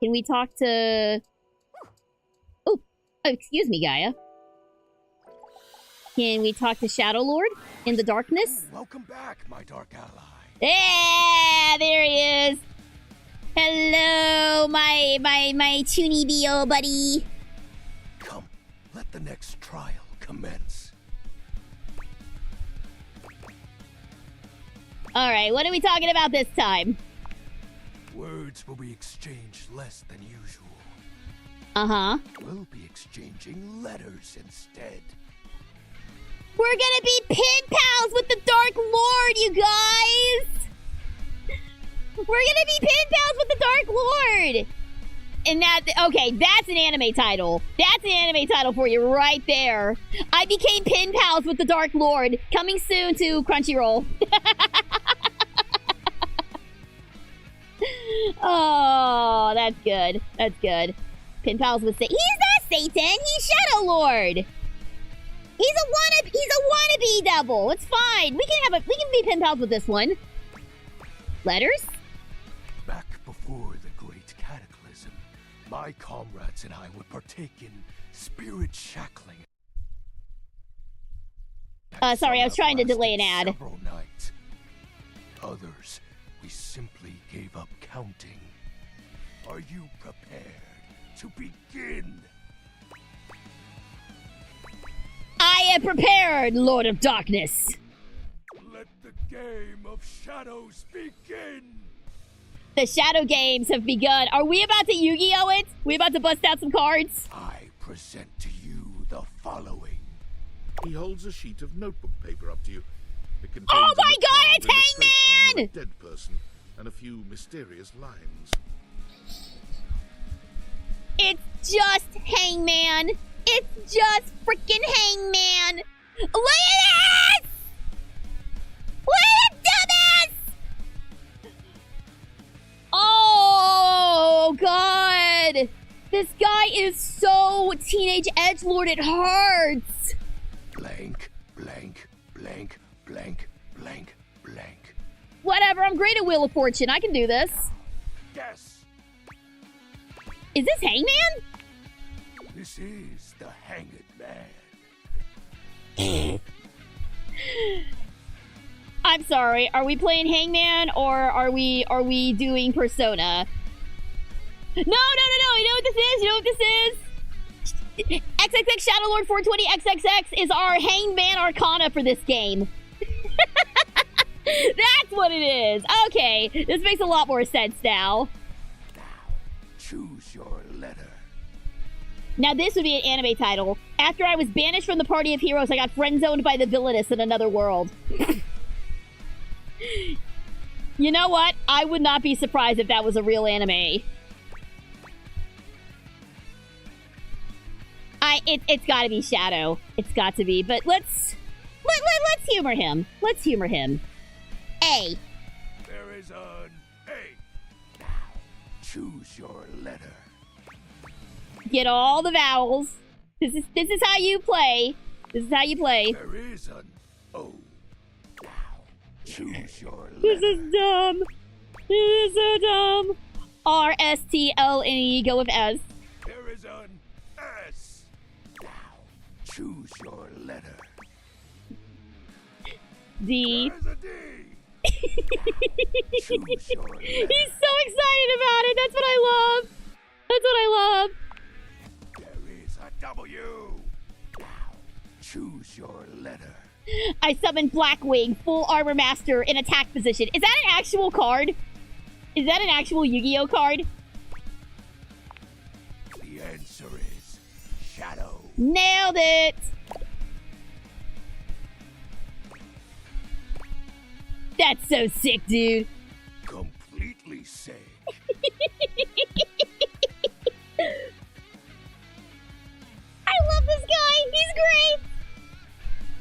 Can we talk to... Oh, excuse me, Gaia. Can we talk to Shadow Lord in the darkness? Welcome back, my dark ally. Yeah, there he is. Hello, my Toonie B.O. buddy. Come, let the next trial commence. All right, what are we talking about this time? Words will be exchanged less than usual. Uh-huh. We'll be exchanging letters instead. We're gonna be pen pals with the Dark Lord, you guys! We're gonna be pen pals with the Dark Lord! And that, okay, that's an anime title. That's an anime title for you right there. I became pen pals with the Dark Lord. Coming soon to Crunchyroll. Oh, that's good. That's good. Pen pals with Satan. He's not Satan. He's Shadow Lord. He's a wannabe devil. It's fine. We can be pen pals with this one. Letters? Back before the Great Cataclysm, my comrades and I would partake in spirit shackling. Sorry, I was trying to delay an ad. Several nights. Others, we simply gave up counting. Are you prepared to begin? I am prepared, Lord of Darkness. Let the game of shadows begin. The Shadow Games have begun. Are we about to Yu-Gi-Oh it? We about to bust out some cards? I present to you the following. He holds a sheet of notebook paper up to you. It contains Oh my a God, macabre it's illustration Hangman! of a dead person and a few mysterious lines. It's just Hangman. It's just freaking Hangman. Look at this! Look at dumbass! Oh, God. This guy is so Teenage Edgelord, it hurts. Blank, blank, blank, blank, blank, blank. Whatever, I'm great at Wheel of Fortune. I can do this. Guess. Is this Hangman? This is the Hanged Man. I'm sorry. Are we playing Hangman or are we doing Persona? No. You know what this is? You know what this is? XXX Shadowlord 420 XXX is our Hangman Arcana for this game. That's what it is. Okay, this makes a lot more sense now. Now, choose your letter. Now this would be an anime title. After I was banished from the party of heroes, I got friend-zoned by the villainous in another world. You know what? I would not be surprised if that was a real anime. It's got to be Shadow. It's got to be. But let's humor him. Let's humor him. A. There is an A. Now, choose your letter. Get all the vowels. This is how you play. This is how you play. There is an O. Now, choose your letter. This is dumb. This is so dumb. R-S-T-L-N-E. Go with S. There is an S. Now, choose your letter. D. There's a D. Choose your letter. He's so excited about it. That's what I love. That's what I love. There is a W. Now, choose your letter. I summoned Blackwing, full armor master, in attack position. Is that an actual card? Is that an actual Yu-Gi-Oh card? The answer is Shadow. Nailed it! That's so sick, dude. Completely sick. I love this guy. He's great.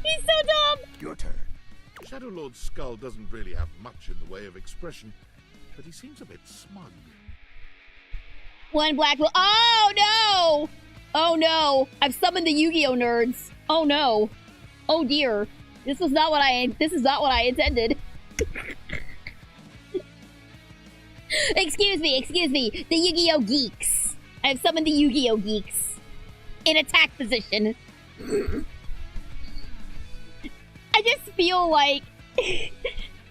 He's so dumb. Your turn. Shadow Lord's skull doesn't really have much in the way of expression, but he seems a bit smug. One black. Oh no! Oh no! I've summoned the Yu-Gi-Oh nerds. Oh no! Oh dear! This is not what I intended. Excuse me. The Yu-Gi-Oh geeks. I've summoned the Yu-Gi-Oh geeks in attack position. I just feel like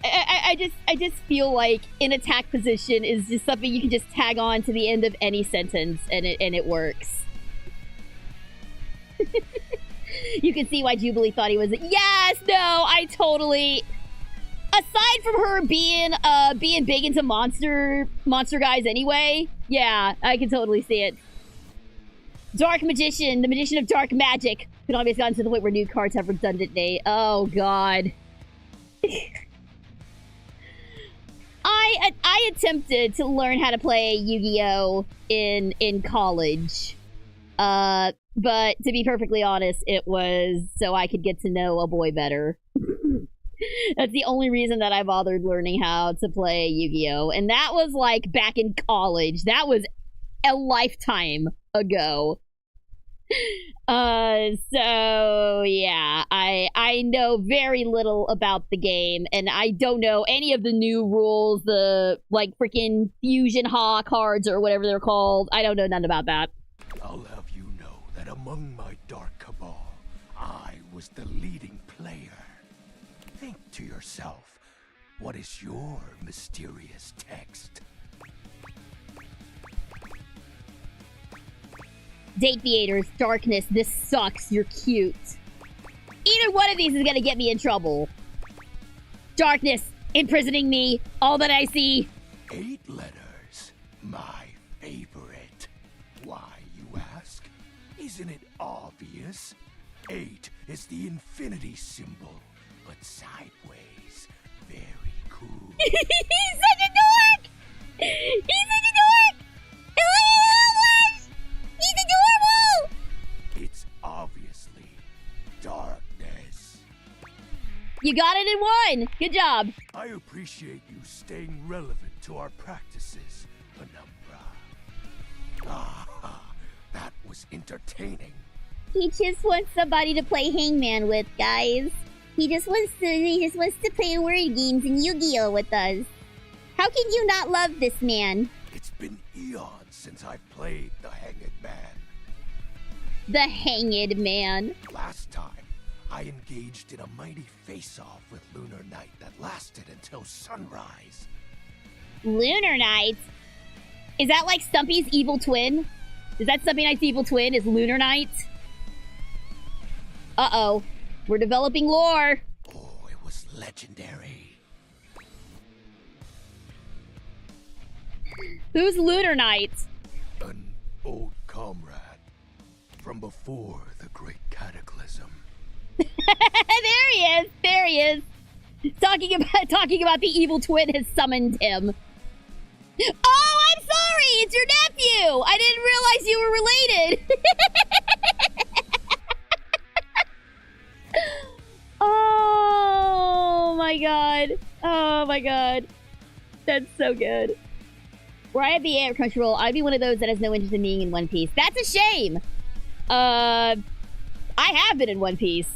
I just feel like in attack position is just something you can just tag on to the end of any sentence and it works. You can see why Jubilee thought he was. Yes, no, I totally. Aside aside from her being big into monster guys anyway, yeah, I can totally see it. Dark Magician, the magician of dark magic. Konami has gotten to the point where new cards have redundant name. Oh god. I attempted to learn how to play Yu-Gi-Oh in college. But to be perfectly honest, it was so I could get to know a boy better. That's the only reason that I bothered learning how to play Yu-Gi-Oh! And that was like back in college. That was a lifetime ago. So yeah, I know very little about the game, and I don't know any of the new rules, the like freaking fusion ha cards or whatever they're called. I don't know none about that. I'll have you know that among my dark cabal, I was the leading player. Think to yourself, what is your mysterious text? Date theaters, darkness, this sucks, you're cute. Either one of these is gonna get me in trouble. Darkness, imprisoning me, all that I see. 8 letters, my favorite. Why, you ask? Isn't it obvious? 8 is the infinity symbol, but sideways. Very cool. He's such a dork! He's such a dork! I love him so much! He's adorable! It's obviously darkness. You got it in one! Good job. I appreciate you staying relevant to our practices, Penumbra. Ah, that was entertaining. He just wants somebody to play hangman with, guys. He just wants to play word games and Yu-Gi-Oh with us. How can you not love this man? It's been eons since I've played the Hanged Man. The Hanged Man. Last time, I engaged in a mighty face-off with Lunar Knight that lasted until sunrise. Lunar Knight? Is that like Stumpy's evil twin? Is that Stumpy Knight's evil twin? Is Lunar Knight? Uh-oh. We're developing lore. Oh, it was legendary. Who's Lunar Knight? An old comrade from before the Great Cataclysm. There he is. There he is. Talking about the evil twin has summoned him. Oh, I'm sorry. It's your nephew. I didn't realize you were related. Oh my god. Oh my god. That's so good. Were I at the Air Crunchyroll, I'd be one of those that has no interest in being in One Piece. That's a shame. I have been in One Piece.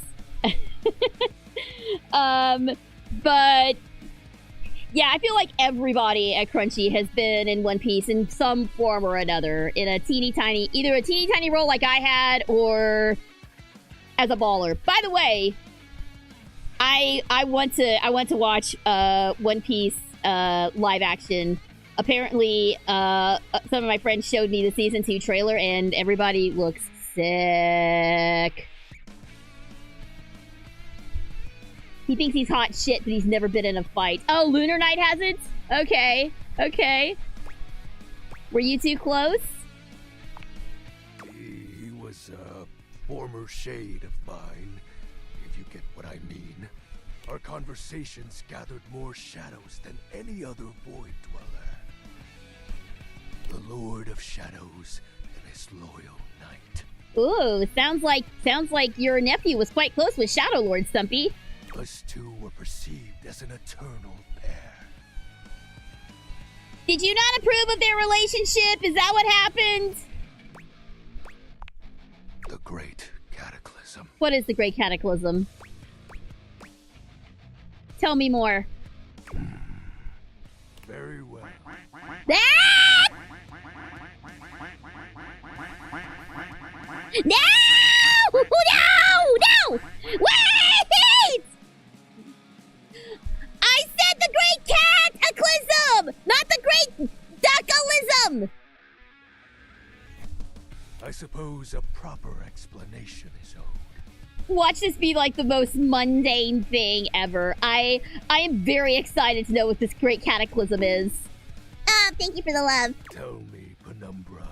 But yeah, I feel like everybody at Crunchy has been in One Piece in some form or another, in a either a teeny tiny role like I had, or as a baller. By the way, I want to watch One Piece live action. Apparently, some of my friends showed me the season 2 trailer, and everybody looks sick. He thinks he's hot shit, but he's never been in a fight. Oh, Lunar Knight hasn't? Okay. Okay. Were you two close? He was a former shade of mine, if you get what I mean. Our conversations gathered more shadows than any other void dweller. The Lord of Shadows and his loyal knight. Ooh, sounds like your nephew was quite close with Shadow Lord, Stumpy. Us two were perceived as an eternal pair. Did you not approve of their relationship? Is that what happened? The Great Cataclysm. What is the Great Cataclysm? Tell me more. Very well. Ah! No! No! No! Wait! I said the Great Cataclysm, not the Great Duckalism. I suppose a proper explanation is owed. watch this be like the most mundane thing ever. I am very excited to know what this great cataclysm is. Thank you for the love. Tell me, Penumbra,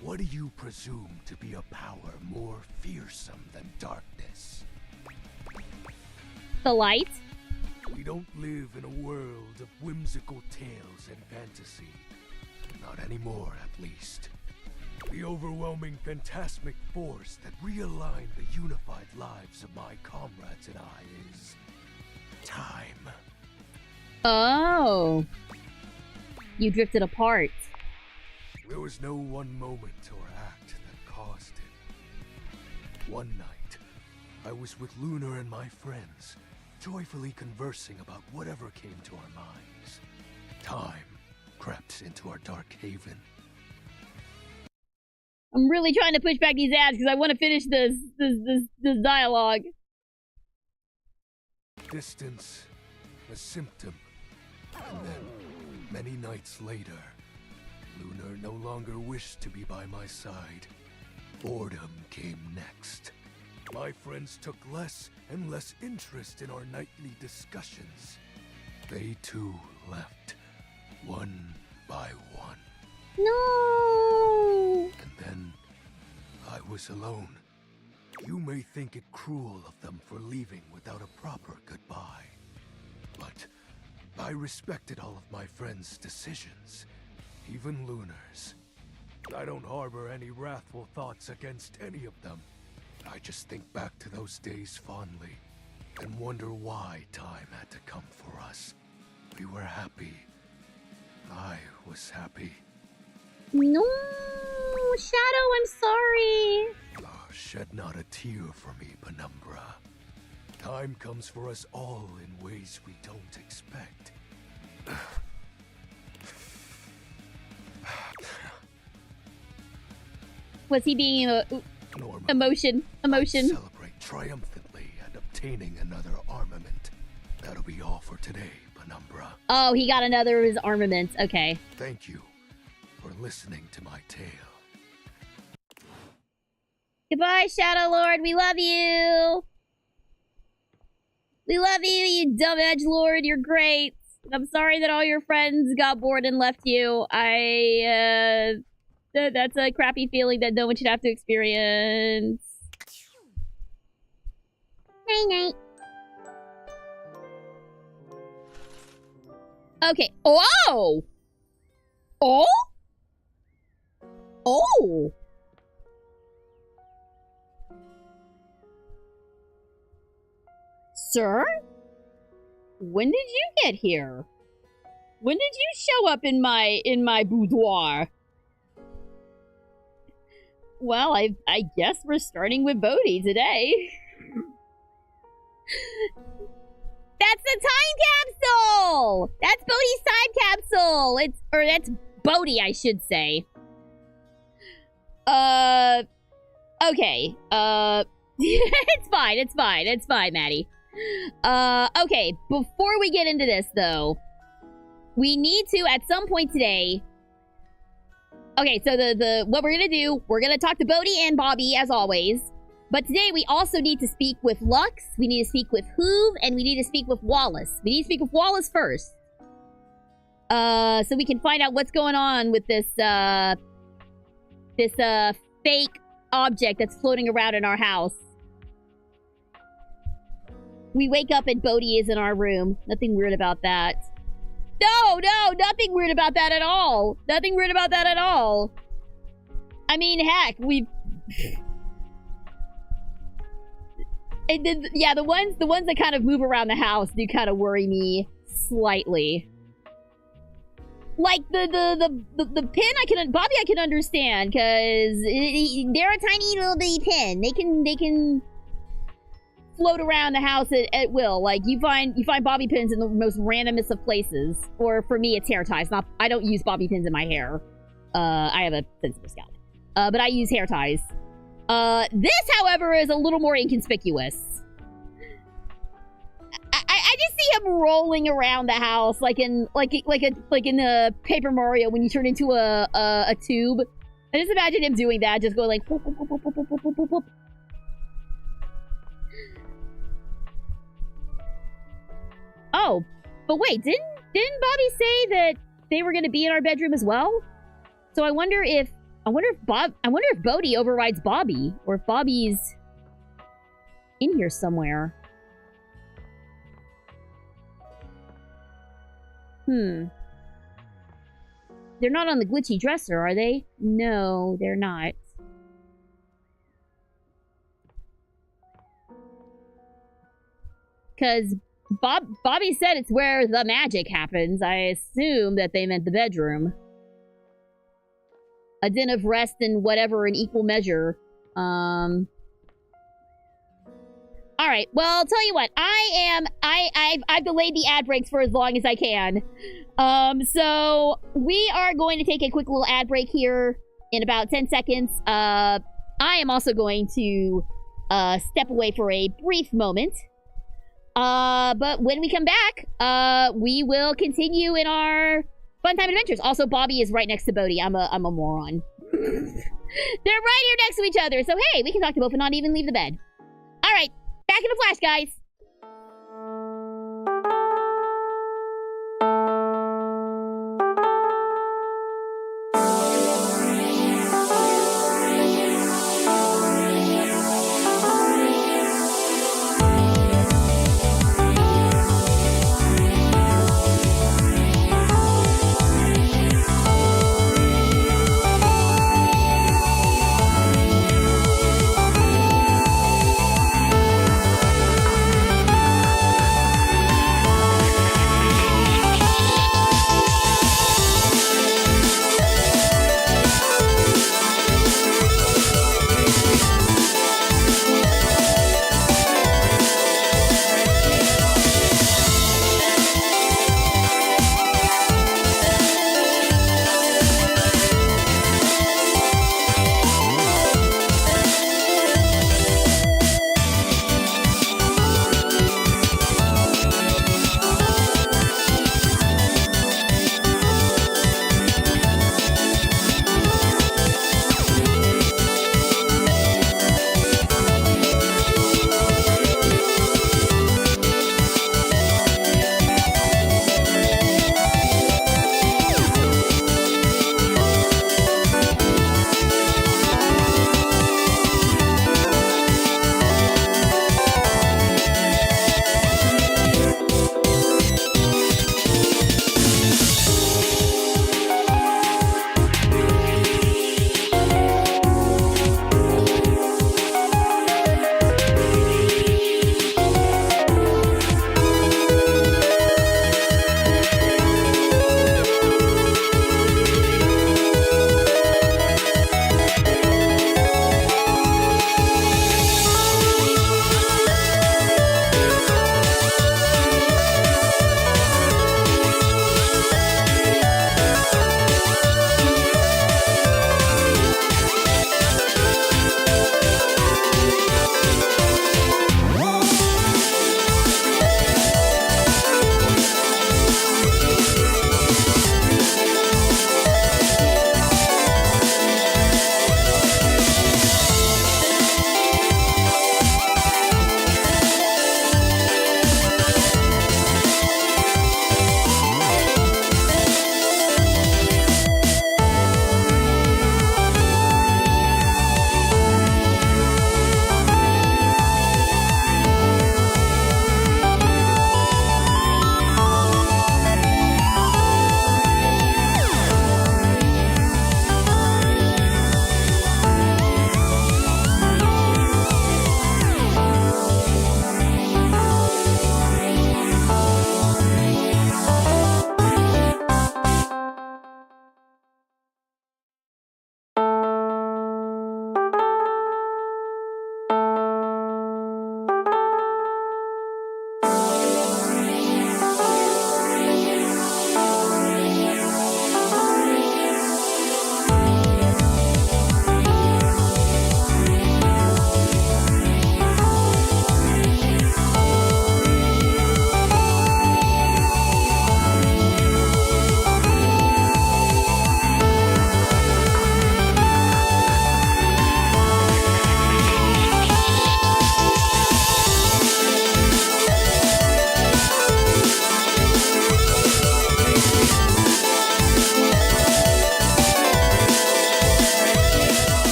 what do you presume to be a power more fearsome than darkness? The light? We don't live in a world of whimsical tales and fantasy. Not anymore, at least. The overwhelming phantasmic force that realigned the unified lives of my comrades and I is... time. Oh. You drifted apart. There was no one moment or act that caused it. One night, I was with Lunar and my friends, joyfully conversing about whatever came to our minds. Time crept into our dark haven. I'm really trying to push back these ads because I want to finish this dialogue. Distance, a symptom. And then, many nights later, Lunar no longer wished to be by my side. Boredom came next. My friends took less and less interest in our nightly discussions. They too left, one by one. No. And then, I was alone. You may think it cruel of them for leaving without a proper goodbye. But I respected all of my friends' decisions, even Lunar's. I don't harbor any wrathful thoughts against any of them. I just think back to those days fondly, and wonder why time had to come for us. We were happy. I was happy. No, Shadow, I'm sorry. Oh, shed not a tear for me, Penumbra. Time comes for us all in ways we don't expect. Was he being Norma, emotion? celebrate triumphantly and obtaining another armament. That'll be all for today, Penumbra. Oh, he got another of his armaments. Okay. Thank you for listening to my tale. Goodbye, Shadow Lord. We love you. We love you, you dumb edgelord. You're great. I'm sorry that all your friends got bored and left you. That's a crappy feeling that no one should have to experience. Night night. Okay. Oh! Oh? Oh! Sir? When did you get here? When did you show up in my boudoir? Well, I guess we're starting with Bodhi today. That's the time capsule! That's Bodhi's time capsule! That's Bodhi, I should say. Okay. It's fine, Maddie. Okay, before we get into this, though, we need to, at some point today... Okay, so what we're gonna do, we're gonna talk to Bodhi and Bobby, as always. But today, we also need to speak with Lux, we need to speak with Hoove, and we need to speak with Wallace. We need to speak with Wallace first. So we can find out what's going on with this fake object that's floating around in our house. We wake up and Bodhi is in our room. Nothing weird about that. No, nothing weird about that at all. Nothing weird about that at all. I mean, heck, yeah, the ones that kind of move around the house do kind of worry me slightly. Like the pin, Bobby I can understand, because they're a tiny little bitty pin. They can float around the house at will. Like, you find bobby pins in the most randomest of places. Or for me, it's hair ties. I don't use bobby pins in my hair. I have a sensitive scalp. But I use hair ties. This, however, is a little more inconspicuous. I just see him rolling around the house like in Paper Mario when you turn into a tube. I just imagine him doing that, just going like whoop, whoop, whoop, whoop, whoop, whoop, whoop. Oh, but wait, didn't Bobby say that they were going to be in our bedroom as well? So I wonder if Bodhi overrides Bobby, or if Bobby's in here somewhere. They're not on the glitchy dresser, are they? No, they're not. Because Bobby said it's where the magic happens. I assume that they meant the bedroom. A den of rest and whatever in equal measure. Alright, well, I'll tell you what. I've delayed the ad breaks for as long as I can. So we are going to take a quick little ad break here in about 10 seconds. I am also going to step away for a brief moment. But when we come back, we will continue in our fun time adventures. Also, Bobby is right next to Bodhi. I'm a moron. They're right here next to each other. So, hey, we can talk to both and not even leave the bed. All right, back in a flash, guys.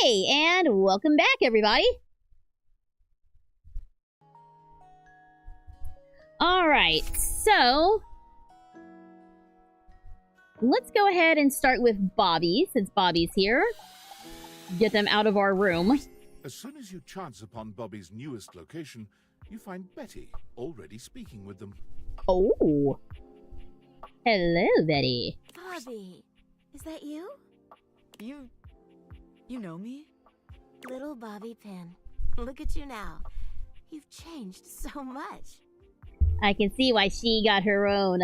Hey, and welcome back, everybody. Alright, so let's go ahead and start with Bobby, since Bobby's here. Get them out of our room. As soon as you chance upon Bobby's newest location, you find Betty already speaking with them. Oh. Hello, Betty. Bobby, is that you? You know me? Little Bobby Pin. Look at you now. You've changed so much. I can see why she got her own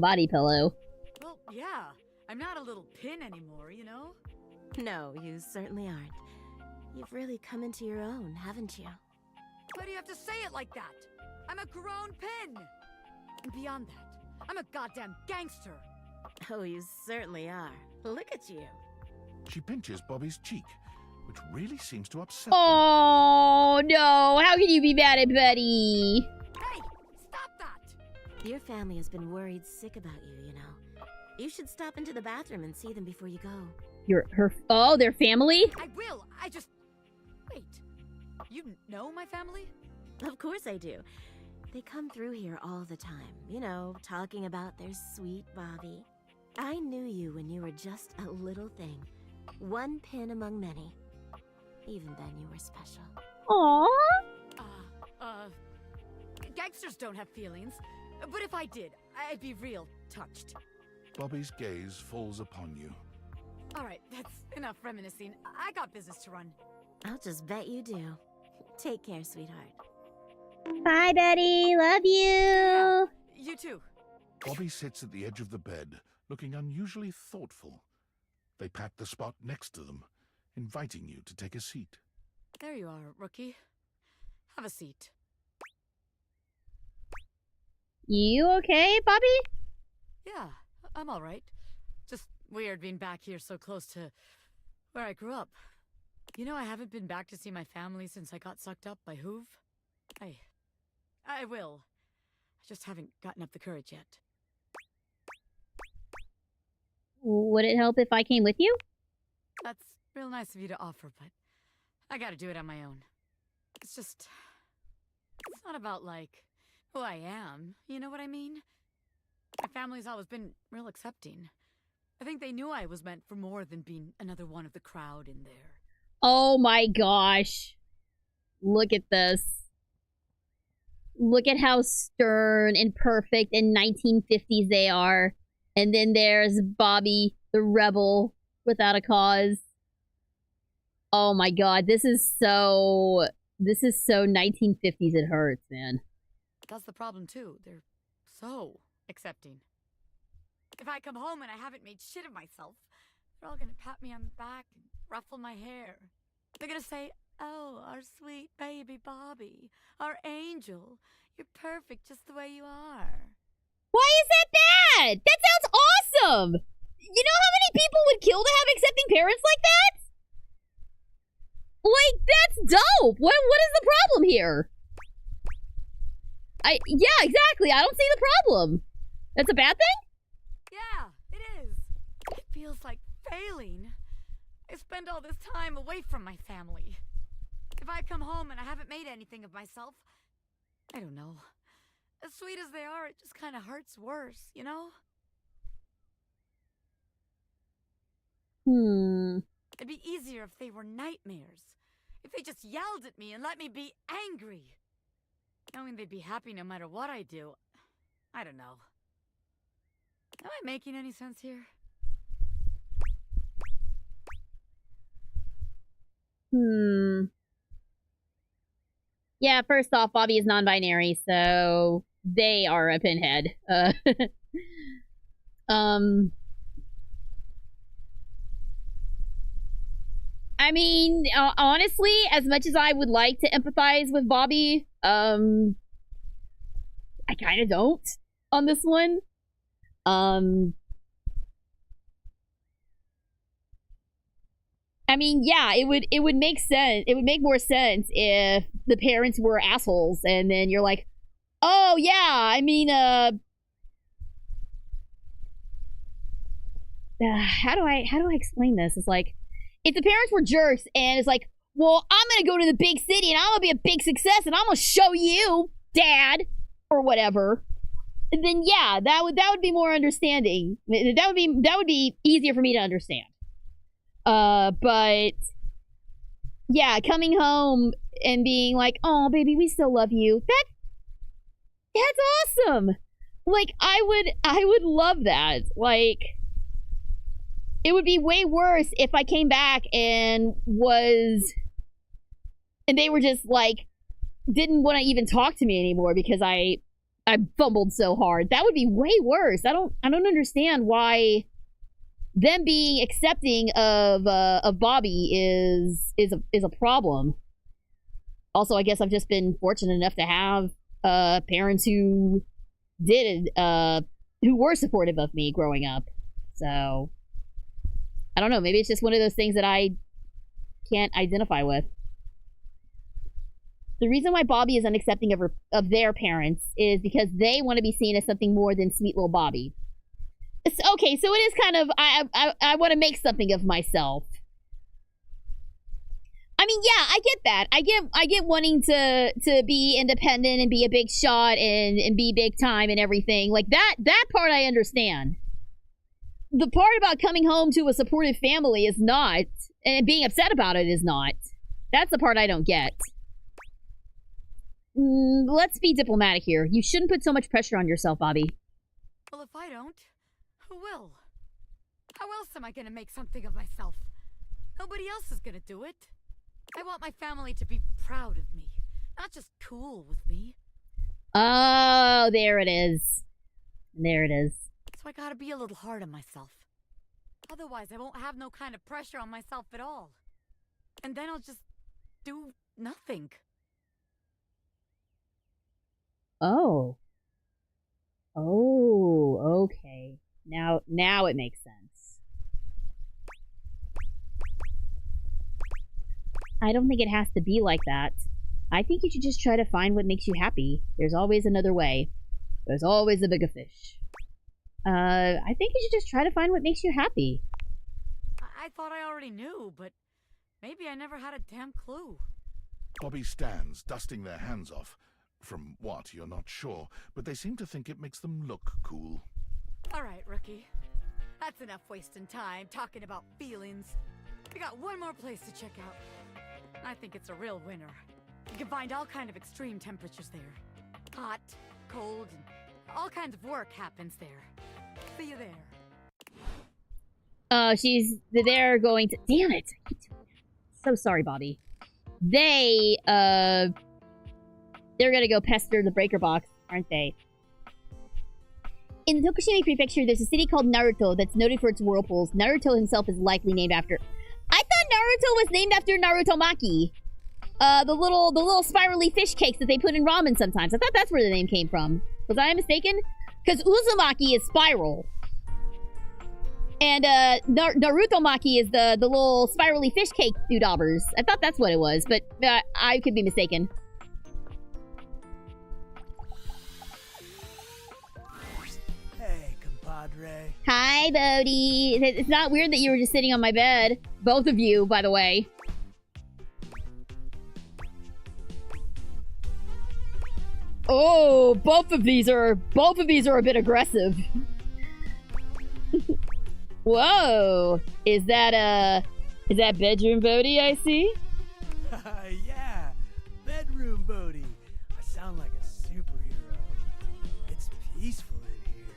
body pillow. Well, yeah. I'm not a little pin anymore, you know? No, you certainly aren't. You've really come into your own, haven't you? Why do you have to say it like that? I'm a grown pin! And beyond that, I'm a goddamn gangster! Oh, you certainly are. Look at you. She pinches Bobby's cheek, which really seems to upset Oh, no. How can you be mad at Betty? Hey! Stop that! Your family has been worried sick about you, you know. You should stop into the bathroom and see them before you go. Their family? I will! Wait. You know my family? Of course I do. They come through here all the time, you know, talking about their sweet Bobby. I knew you when you were just a little thing. One pin among many. Even then you were special. Aww. Gangsters don't have feelings. But if I did, I'd be real touched. Bobby's gaze falls upon you. Alright, that's enough reminiscing. I got business to run. I'll just bet you do. Take care, sweetheart. Bye, Betty. Love you. Yeah, you too. Bobby sits at the edge of the bed, looking unusually thoughtful. They pat the spot next to them, inviting you to take a seat. There you are, rookie. Have a seat. You okay, Bobby? Yeah, I'm alright. Just weird being back here so close to where I grew up. You know, I haven't been back to see my family since I got sucked up by Hoove. I will. I just haven't gotten up the courage yet. Would it help if I came with you? That's real nice of you to offer, but I gotta do it on my own. It's not about, like, who I am, you know what I mean? My family's always been real accepting. I think they knew I was meant for more than being another one of the crowd in there. Oh my gosh. Look at this. Look at how stern and perfect and 1950s they are. And then there's Bobby, the rebel, without a cause. Oh my god, this is so 1950s it hurts, man. That's the problem too. They're so accepting. If I come home and I haven't made shit of myself, they're all gonna pat me on the back and ruffle my hair. They're gonna say, "Oh, our sweet baby Bobby, our angel, you're perfect just the way you are." Why is that bad? That sounds awesome! You know how many people would kill to have accepting parents like that? Like, that's dope! What is the problem here? Yeah, exactly, I don't see the problem. That's a bad thing? Yeah, it is. It feels like failing. I spend all this time away from my family. If I come home and I haven't made anything of myself, I don't know. As sweet as they are, it just kind of hurts worse, you know? It'd be easier if they were nightmares. If they just yelled at me and let me be angry. Knowing they'd be happy no matter what I do. I don't know. Am I making any sense here? Yeah, first off, Bobby is non-binary, so they are a pinhead. I mean, honestly, as much as I would like to empathize with Bobby, I kind of don't on this one. I mean, yeah, it would make sense. It would make more sense if the parents were assholes, and then you're like, oh yeah, I mean, how do I explain this? It's like, if the parents were jerks and it's like, well, I'm gonna go to the big city and I'm gonna be a big success and I'm gonna show you, Dad, or whatever, then yeah, that would be more understanding. That would be easier for me to understand. But yeah, coming home and being like, oh baby, we still love you. That's awesome. Like, I would love that. Like, it would be way worse if I came back and they were just like, didn't want to even talk to me anymore because I fumbled so hard. That would be way worse. I don't understand why them being accepting of Bobby is a problem. Also, I guess I've just been fortunate enough to have parents who were supportive of me growing up. So I don't know, maybe it's just one of those things that I can't identify with. The reason why Bobby is unaccepting of their parents is because they want to be seen as something more than sweet little Bobby. Okay, so it is kind of, I want to make something of myself. I mean, yeah, I get that. I get wanting to be independent and be a big shot and be big time and everything. Like, that part I understand. The part about coming home to a supportive family is not, and being upset about it is not. That's the part I don't get. Let's be diplomatic here. You shouldn't put so much pressure on yourself, Bobby. Well, if I don't, who will? How else am I gonna make something of myself? Nobody else is gonna do it. I want my family to be proud of me, not just cool with me. Oh, there it is. There it is. So I gotta be a little hard on myself. Otherwise, I won't have no kind of pressure on myself at all. And then I'll just do nothing. Oh. Oh, okay. Now it makes sense. I don't think it has to be like that. I think you should just try to find what makes you happy. There's always another way. There's always a bigger fish. I think you should just try to find what makes you happy. I thought I already knew, but maybe I never had a damn clue. Bobby stands, dusting their hands off. From what, you're not sure, but they seem to think it makes them look cool. All right, rookie. That's enough wasting time talking about feelings. We got one more place to check out. I think it's a real winner. You can find all kind of extreme temperatures there. Hot, cold, and all kinds of work happens there. See you there. They're going to, damn it. So sorry, Bobby. They're gonna go pester the breaker box, aren't they? In the Tokushima Prefecture, there's a city called Naruto that's noted for its whirlpools. Naruto himself is likely named after... I thought Naruto was named after Naruto Maki. The little spirally fish cakes that they put in ramen sometimes. I thought that's where the name came from. Was I mistaken? Because Uzumaki is spiral. And Naruto Maki is the little spirally fish cake doodabbers. I thought that's what it was, but I could be mistaken. Hey, compadre. Hi, Bodhi. It's not weird that you were just sitting on my bed. Both of you, by the way. Oh, both of these are a bit aggressive. Whoa. Is that bedroom Bodhi I see? Yeah, bedroom Bodhi. I sound like a superhero. It's peaceful in here.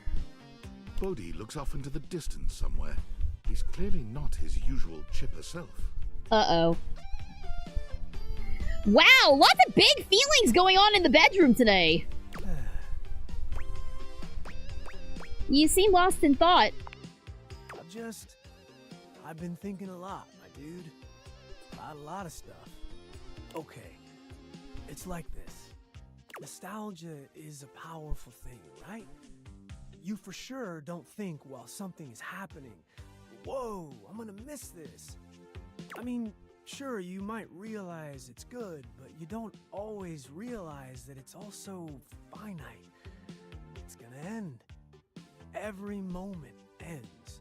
Bodhi looks off into the distance somewhere. He's clearly not his usual chipper self. Uh-oh. Wow, lots of big feelings going on in the bedroom today. You seem lost in thought. I've been thinking a lot, my dude. About a lot of stuff. Okay, it's like this. Nostalgia is a powerful thing, right? You for sure don't think while something is happening, whoa, I'm gonna miss this. I mean, sure, you might realize it's good, but you don't always realize that it's also finite. It's gonna end. Every moment ends.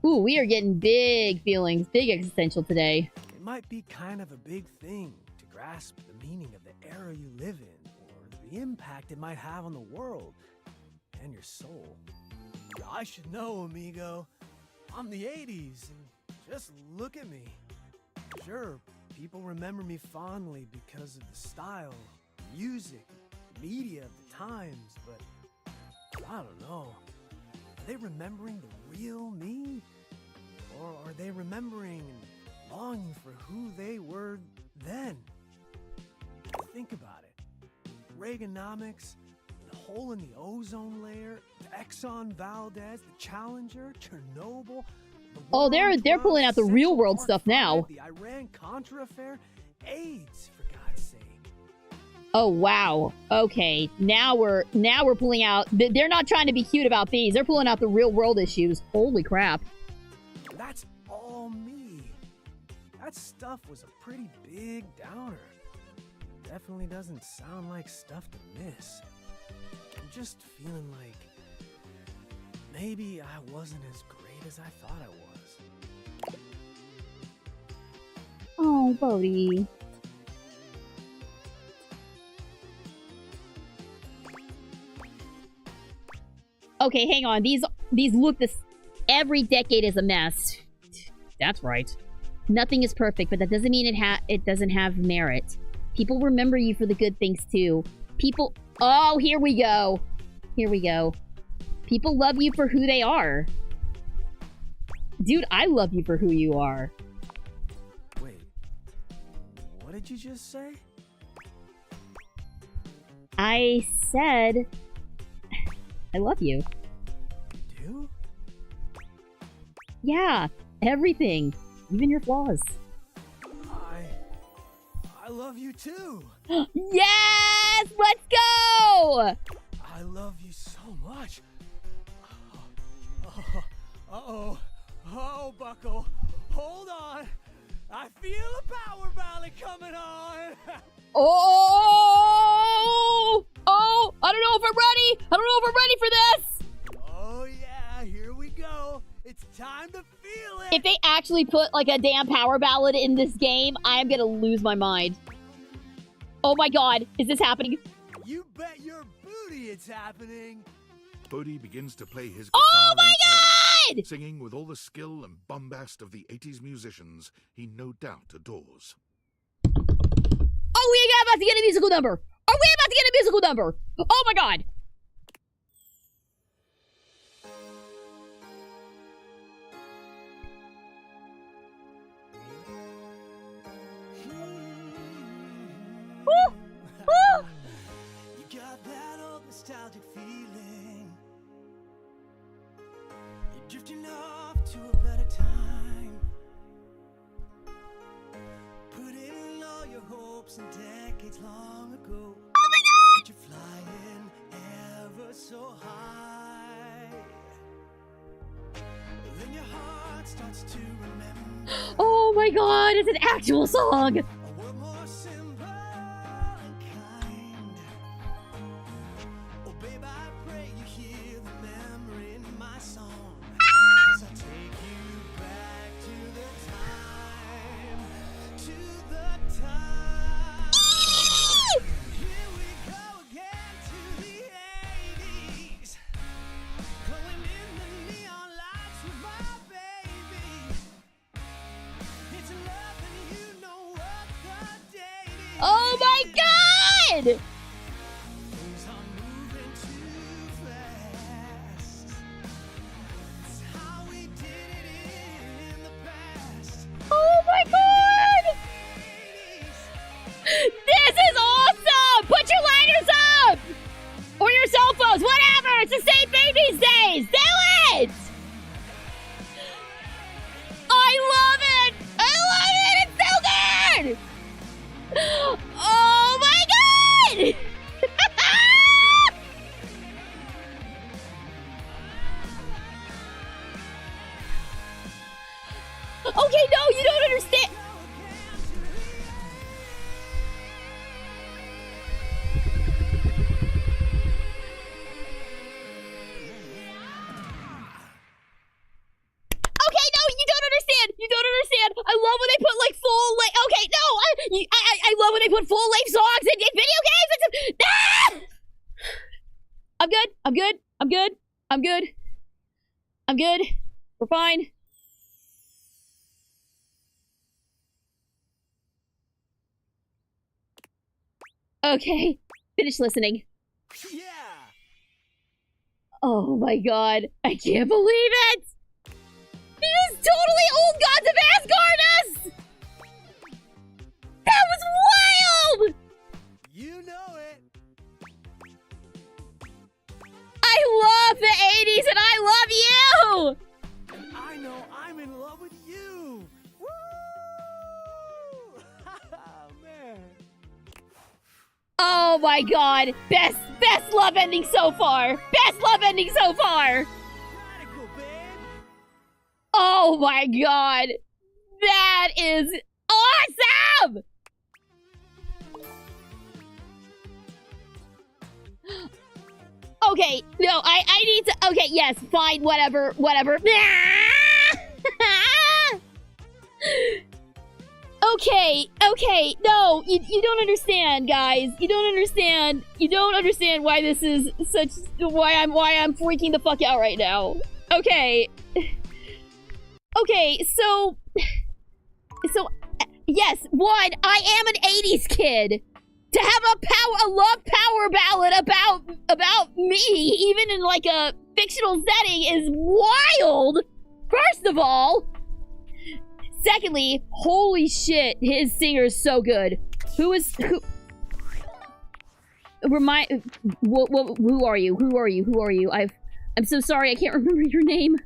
Ooh, we are getting big feelings, big existential today. It might be kind of a big thing to grasp the meaning of the era you live in, or the impact it might have on the world and your soul. I should know, amigo. I'm the 80s, and just look at me. Sure, people remember me fondly because of the style, music, media of the times, but I don't know. Are they remembering the real me? Or are they remembering and longing for who they were then? Think about it. Reaganomics, the hole in the ozone layer, Exxon Valdez, the Challenger, Chernobyl. Oh, they're pulling out the real world stuff now. The Iran-Contra affair, AIDS, for God's sake. Oh wow. Okay, now we're pulling out. They're not trying to be cute about these. They're pulling out the real world issues. Holy crap. That's all me. That stuff was a pretty big downer. Definitely doesn't sound like stuff to miss. I'm just feeling like maybe I wasn't as great as I thought I was. Oh, Bodhi. Okay, hang on. These look this. Every decade is a mess. That's right. Nothing is perfect, but that doesn't mean it doesn't have merit. People remember you for the good things too. People. Oh, here we go. Here we go. People love you for who they are. Dude, I love you for who you are. Wait. What did you just say? I said I love you. You do? Yeah, everything. Even your flaws. I love you too. Yes! Let's go! I love you so much. Oh, Buckle. Hold on. I feel a power ballad coming on. Oh! Oh! I don't know if I'm ready. I don't know if I'm ready for this. Oh yeah, here we go. It's time to feel it. If they actually put like a damn power ballad in this game, I am gonna lose my mind. Oh my god, is this happening? You bet your booty it's happening. Bodhi begins to play his guitar Oh my in god! singing with all the skill and bombast of the 80s musicians he no doubt adores. Oh, we are about to get a musical number. Are we about to get a musical number? Oh my god. Woo! Woo! You got that old nostalgic feeling. You're drifting off to a better time. Put in all your hopes and decades long ago. Oh my god! But you're flying ever so high. Then your heart starts to remember Oh my god, it's an actual song! a world more simple and kind. Oh babe, I pray you hear the memory in my song. As I take you back to the time. Here we go again to the 80s. Glowing in the neon lights with my baby. It's love and you know what the date is. Oh my god! Things are moving too fast. It's how we did it in the past. Oh my god! 80s. This is awesome! Put your lighters up! Or your cell phones, whatever! It's the same thing these days! Do it! I love it! I love it! It's so good! Oh my god! good? We're fine? Okay. Finish listening. Yeah! Oh my god. I can't believe it! This is totally Old Gods of Asgard-us! That was wild! You know it! I love the 80s and I love you! And I know I'm in love with you! Woo! Man. Oh my god. Best love ending so far! Best love ending so far! Radical, babe! Oh my god. That is awesome! Okay, no, I need to, okay, yes, fine, whatever. Okay, no, you don't understand, guys. You don't understand why this is such, why I'm freaking the fuck out right now. Okay, so, yes, one, I am an 80s kid. To have a love power ballad about me, even in like a fictional setting, is wild. First of all. Secondly, holy shit, his singer is so good. Who? Remind. Who are you? Who are you? I'm so sorry, I can't remember your name.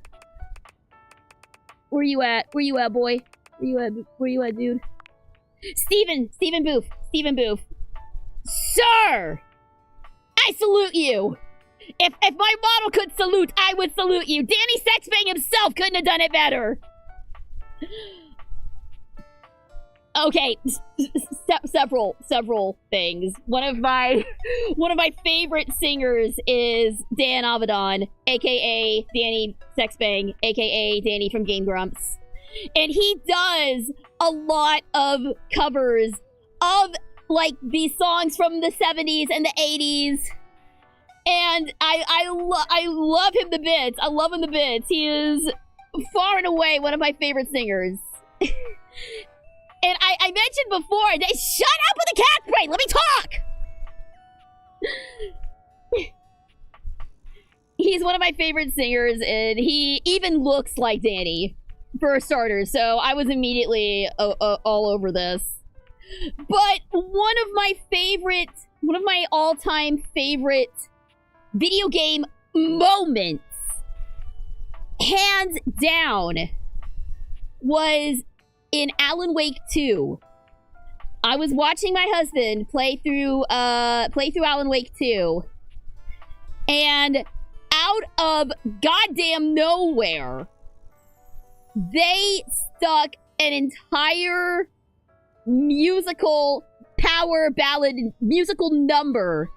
Where you at? Where you at, boy? Where you at, dude? Stephen Booth. Sir! I salute you! If my model could salute, I would salute you. Danny Sexbang himself couldn't have done it better. Okay, several things. One of my favorite singers is Dan Avedon, aka Danny Sexbang, aka Danny from Game Grumps. And he does a lot of covers of like these songs from the 70s and the 80s. And I love him to bits. I love him to bits. He is far and away one of my favorite singers. And I mentioned before, shut up with the cat brain! Let me talk! He's one of my favorite singers, and he even looks like Danny, for starters, so I was immediately all over this. But one of my all-time favorite video game moments, hands down, was in Alan Wake 2. I was watching my husband play through Alan Wake 2, and out of goddamn nowhere, they stuck an entire musical power ballad musical number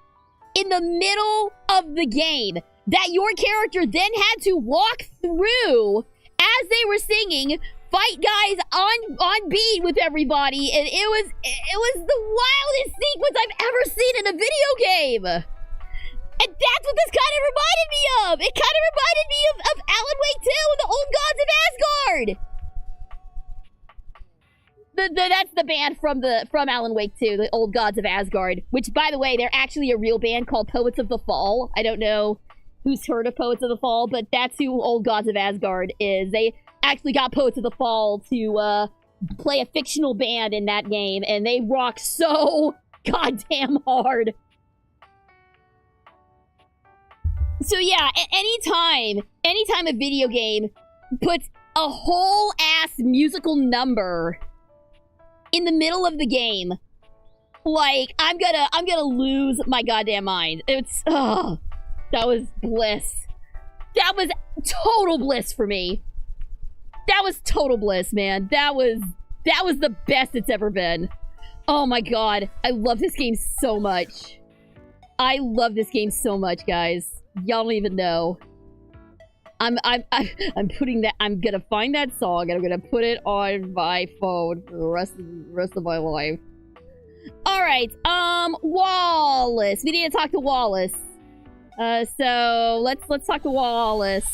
in the middle of the game that your character then had to walk through as they were singing, fight guys on beat with everybody, and it was the wildest sequence I've ever seen in a video game. And that's what this kind of reminded me of. It kind of reminded me of Alan Wake 2 and the Old Gods of Asgard. That's the band from Alan Wake 2, the Old Gods of Asgard, which, by the way, they're actually a real band called Poets of the Fall. I don't know who's heard of Poets of the Fall, but that's who Old Gods of Asgard is. They actually got Poets of the Fall to play a fictional band in that game, and they rock so goddamn hard. So yeah, anytime a video game puts a whole ass musical number in the middle of the game, like, I'm gonna lose my goddamn mind. It's, that was bliss. That was total bliss for me. That was total bliss, man. That was the best it's ever been. Oh my god, I love this game so much. I love this game so much, guys. Y'all don't even know. I'm putting that. I'm gonna find that song and I'm gonna put it on my phone for the rest of my life. All right, Wallace. We need to talk to Wallace. So let's talk to Wallace.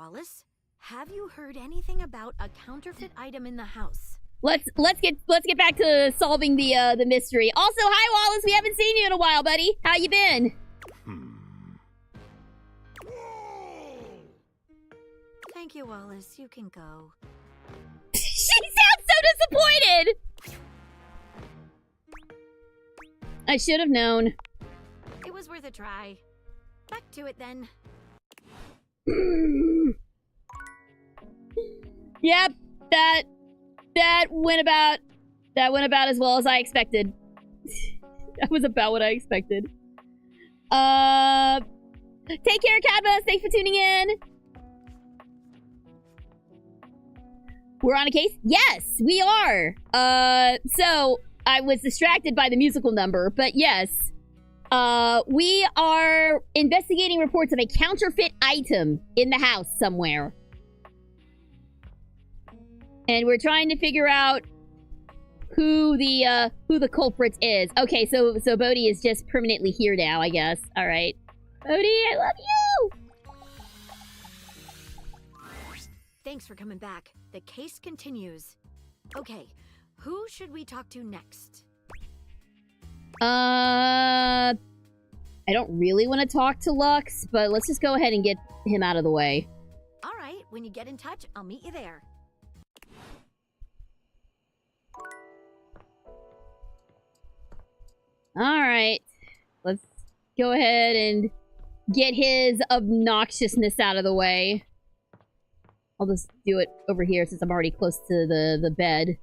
Wallace. Have you heard anything about a counterfeit item in the house? Let's get back to solving the mystery. Also, hi Wallace, we haven't seen you in a while, buddy. How you been? Thank you, Wallace. You can go. She sounds so disappointed! I should have known. It was worth a try. Back to it then. Yep, that went about as well as I expected. That was about what I expected. Take care, Cadmus. Thanks for tuning in. We're on a case? Yes, we are. So I was distracted by the musical number, but yes. We are investigating reports of a counterfeit item in the house somewhere. And we're trying to figure out who the culprit is. Okay, so Bodhi is just permanently here now, I guess. All right. Bodhi, I love you! Thanks for coming back. The case continues. Okay, who should we talk to next? I don't really want to talk to Lux, but let's just go ahead and get him out of the way. All right, when you get in touch, I'll meet you there. All right, let's go ahead and get his obnoxiousness out of the way. I'll just do it over here since I'm already close to the bed.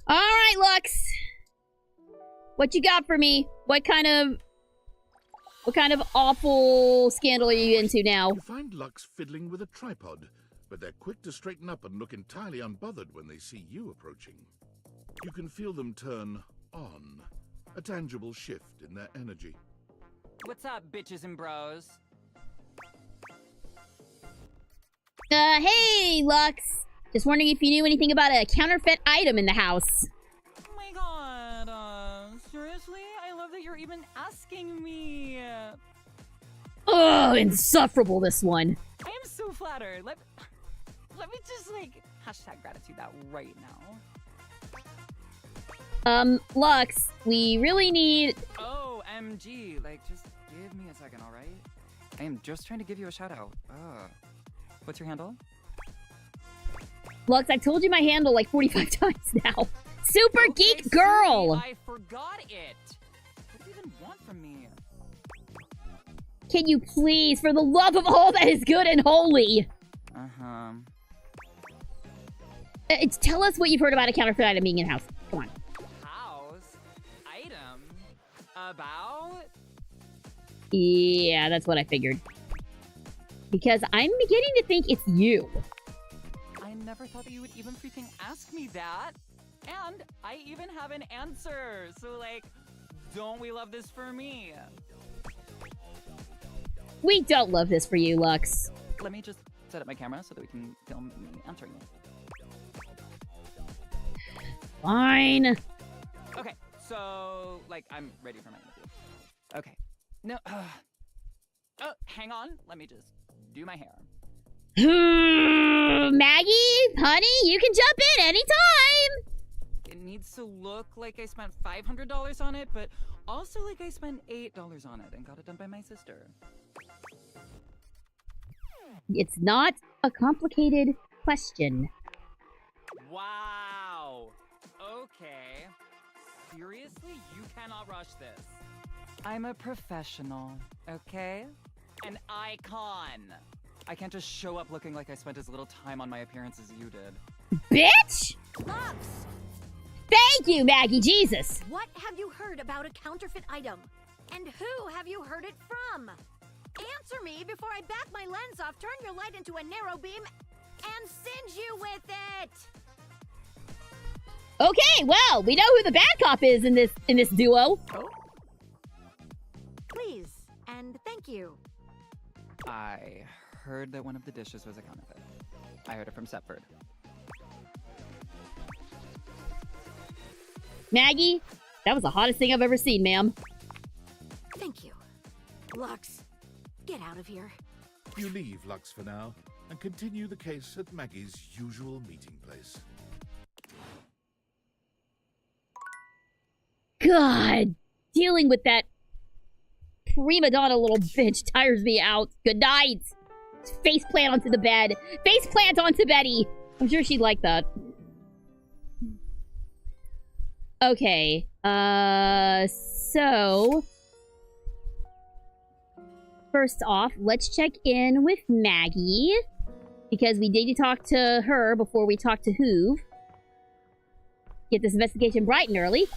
All right, Lux. What you got for me? What kind of awful scandal are you into now? You find Lux fiddling with a tripod, but they're quick to straighten up and look entirely unbothered when they see you approaching. You can feel them turn on, a tangible shift in their energy. What's up, bitches and bros? Hey, Lux. Just wondering if you knew anything about a counterfeit item in the house. Oh my god, seriously? I love that you're even asking me. Ugh, insufferable, this one. I am so flattered. Let me just, like, hashtag gratitude that right now. Lux, we really need... OMG, like, just give me a second, alright? I am just trying to give you a shout out. What's your handle? Lux, I've told you my handle like 45 times now. Super Geek Girl! I forgot it! What do you even want from me? Can you please, for the love of all that is good and holy... Uh-huh. Tell us what you've heard about a counterfeit item being in house. Come on. House? Item? About? Yeah, that's what I figured. Because I'm beginning to think it's you. I never thought that you would even freaking ask me that. And I even have an answer. So, like, don't we love this for me? We don't love this for you, Lux. Let me just set up my camera so that we can film me answering it. Fine. Okay, so, like, I'm ready for my interview. Okay. No, oh, hang on. Let me just do my hair. Maggie, honey, you can jump in anytime. It needs to look like I spent $500 on it, but also like I spent $8 on it and got it done by my sister. It's not a complicated question. Wow. Okay. Seriously, you cannot rush this. I'm a professional, okay? An icon. I can't just show up looking like I spent as little time on my appearance as you did. Bitch! Lux! Thank you, Maggie, Jesus! What have you heard about a counterfeit item? And who have you heard it from? Answer me before I back my lens off, turn your light into a narrow beam, and singe you with it! Okay, well, we know who the bad cop is in this duo. Oh? Please, and thank you. I heard that one of the dishes was a counterfeit. I heard it from Sepford. Maggie, that was the hottest thing I've ever seen, ma'am. Thank you. Lux, get out of here. You leave Lux for now, and continue the case at Maggie's usual meeting place. God, dealing with that prima donna little bitch tires me out. Good night. Face plant onto the bed. Face plant onto Betty. I'm sure she'd like that. Okay. So first off, let's check in with Maggie, because we need to talk to her before we talk to Hoove. Get this investigation bright and early.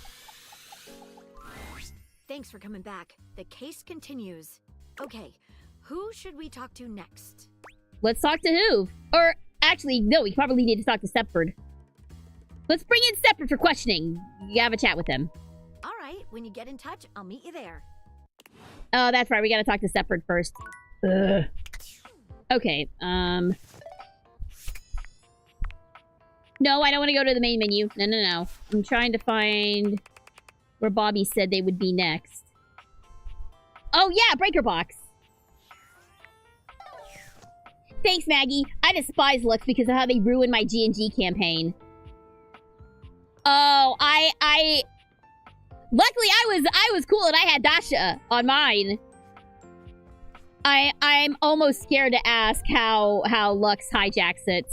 Thanks for coming back. The case continues. Okay, who should we talk to next? Let's talk to Hoove. Or, actually, no, we probably need to talk to Stepford. Let's bring in Stepford for questioning. You have a chat with him. All right, when you get in touch, I'll meet you there. Oh, that's right. We gotta talk to Stepford first. Ugh. Okay, No, I don't want to go to the main menu. No. I'm trying to find where Bobby said they would be next. Oh, yeah, Breaker Box. Thanks, Maggie. I despise Lux because of how they ruined my G&G campaign. Oh, luckily, I was cool and I had Dasha on mine. I'm almost scared to ask how Lux hijacks it.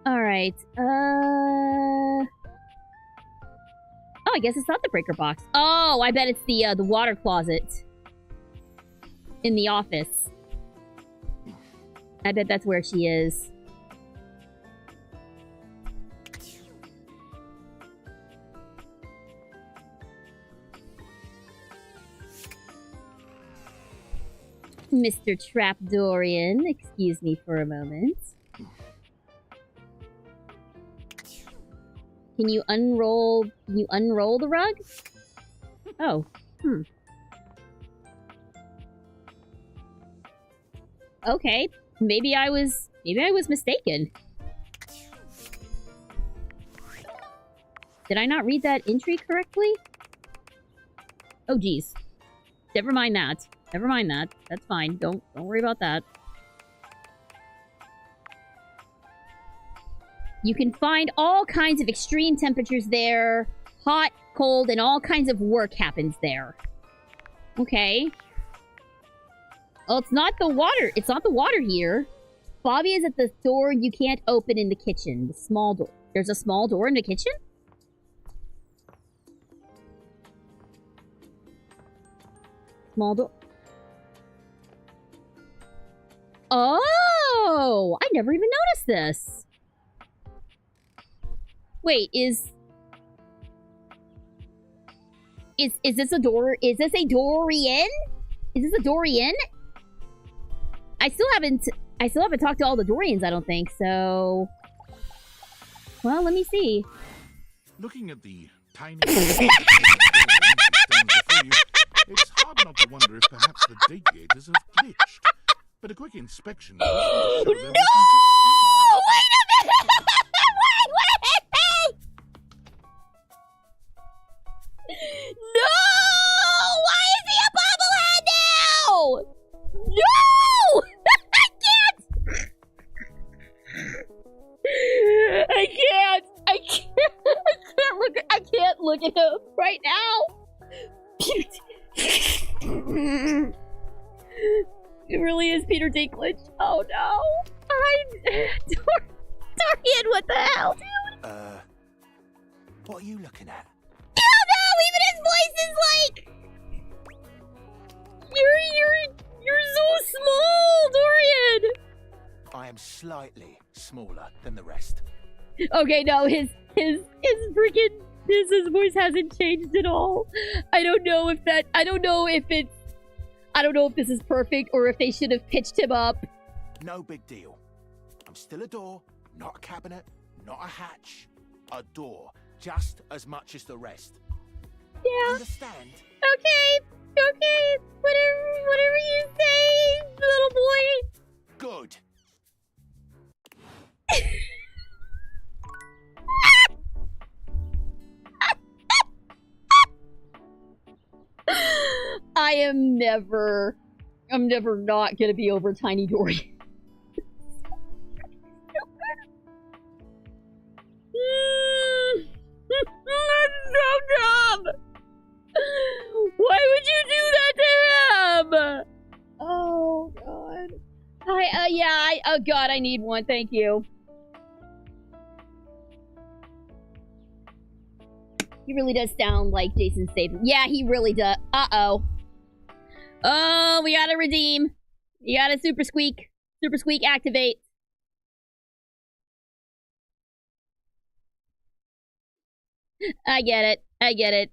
All right. Oh, I guess it's not the breaker box. Oh, I bet it's the water closet in the office. I bet that's where she is. Mr. Trapdorian, excuse me for a moment. Can you unroll the rug? Oh. Okay. Maybe I was mistaken. Did I not read that entry correctly? Oh geez. Never mind that. Never mind that. That's fine. Don't worry about that. You can find all kinds of extreme temperatures there. Hot, cold, and all kinds of work happens there. Okay. Well, it's not the water. It's not the water here. Bobby is at the door you can't open in the kitchen. The small door. There's a small door in the kitchen? Small door. Oh! I never even noticed this. Wait, is this a door? Is this a Dorian? Is this a Dorian? I still haven't talked to all the Dorians, I don't think, so... Well, let me see. Looking at the tiny... standing before you, it's hard not to wonder if perhaps the date gators have glitched. But a quick inspection... No! Wait a minute! Wait! No! Why is he a bobblehead now? No! I can't look at him right now. It really is Peter Dinklage. Oh no. Dorian, what the hell, dude? What are you looking at? Oh no, even his voice is like... You're so small, Dorian! I am slightly smaller than the rest. Okay, no, his freaking... His voice hasn't changed at all. I don't know if this is perfect or if they should have pitched him up. No big deal. I'm still a door, not a cabinet, not a hatch. A door, just as much as the rest. Yeah. Understand? Okay. Whatever you say, little boy. Good. I'm never not gonna be over Tiny Dory. That's so dumb! Why would you do that to him? Oh, God. Oh, God, I need one. Thank you. He really does sound like Jason Statham. Yeah, he really does. Uh-oh. Oh, we gotta redeem. You gotta super squeak. Super squeak activate. I get it. I get it.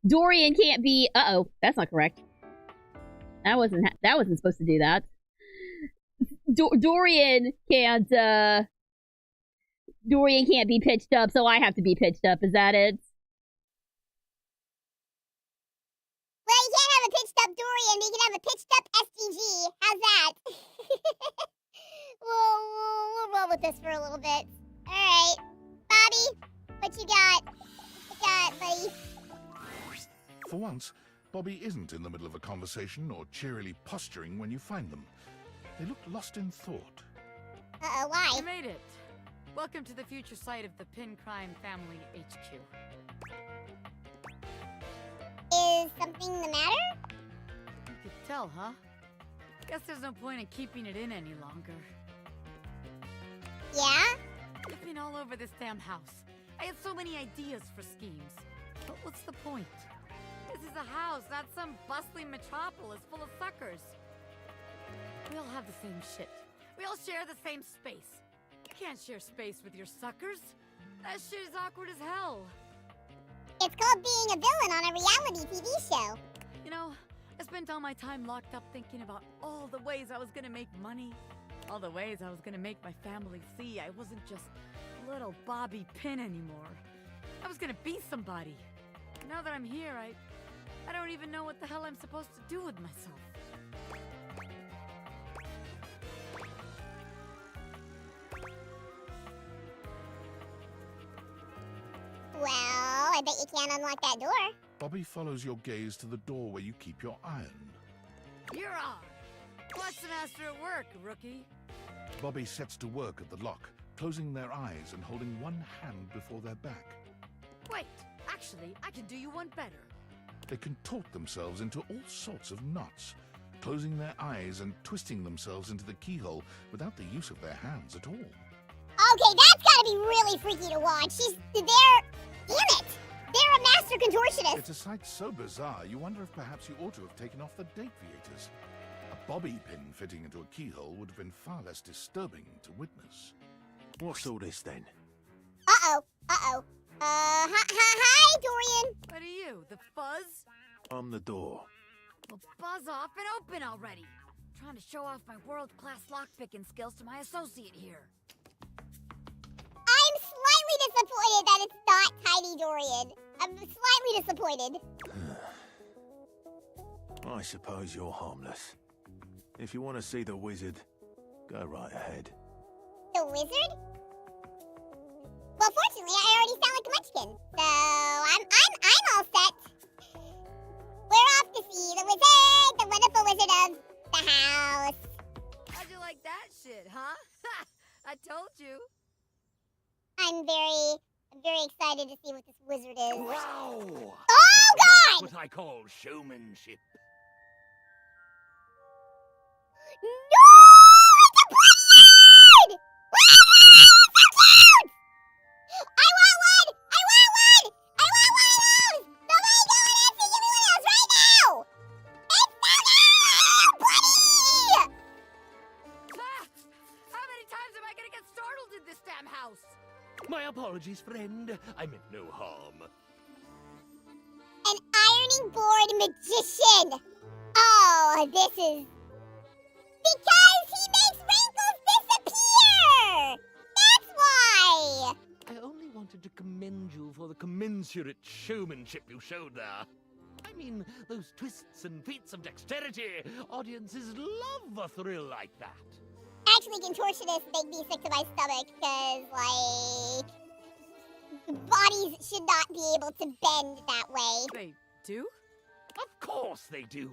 Dorian can't be... Uh-oh. That's not correct. That wasn't supposed to do that. Dorian can't be pitched up, so I have to be pitched up. Is that it? Well, you can't have a pitched up Dorian, but you can have a pitched up SDG. How's that? we'll roll with this for a little bit. Alright. Bobby, what you got? What you got, buddy? For once, Bobby isn't in the middle of a conversation or cheerily posturing when you find them. They look lost in thought. Uh-oh, why? You made it. Welcome to the future site of the Pin Crime Family HQ. Is something the matter? You could tell, huh? Guess there's no point in keeping it in any longer. Yeah? You've been all over this damn house. I had so many ideas for schemes. But what's the point? This is a house, not some bustling metropolis full of suckers. We all have the same shit. We all share the same space. You can't share space with your suckers. That shit is awkward as hell. It's called being a villain on a reality TV show. You know, I spent all my time locked up thinking about all the ways I was gonna make money. All the ways I was gonna make my family see I wasn't just little Bobby Pin anymore. I was gonna be somebody. Now that I'm here, I don't even know what the hell I'm supposed to do with myself. Well, I bet you can't unlock that door. Bobby follows your gaze to the door where you keep your iron. You're on! Watch the master at work, rookie. Bobby sets to work at the lock, closing their eyes and holding one hand before their back. Wait, actually, I can do you one better. They contort themselves into all sorts of knots, closing their eyes and twisting themselves into the keyhole without the use of their hands at all. Okay, that's gotta be really freaky to watch. Damn it! They're a master contortionist. It's a sight so bizarre, you wonder if perhaps you ought to have taken off the date viators. A bobby pin fitting into a keyhole would have been far less disturbing to witness. What's all this then? Uh-oh. Hi, Dorian. What are you, the fuzz? I'm the door. Well, buzz off and open already. I'm trying to show off my world-class lockpicking skills to my associate here. I'm slightly disappointed that it's not Tiny Dorian. I'm slightly disappointed. I suppose you're harmless. If you want to see the wizard, go right ahead. The wizard? Well, fortunately, I already sound like a munchkin, so I'm all set. We're off to see the wizard, the wonderful wizard of the house. How'd you like that shit, huh? Ha! I told you. I'm very excited to see what this wizard is. Wow! Oh, God! That's what I call showmanship. No! It's a blizzard! Wow, so cute! I want one! I want one! I want one of those! Somebody go and ask me, give me one of those right now! It's so cute! Buddy! Ah! How many times am I gonna get startled in this damn house? My apologies, friend. I meant no harm. An ironing board magician! Oh, this is... Because he makes wrinkles disappear! That's why! I only wanted to commend you for the commensurate showmanship you showed there. I mean, those twists and feats of dexterity. Audiences love a thrill like that. Actually, contortionists make me sick to my stomach because, bodies should not be able to bend that way. They do? Of course they do.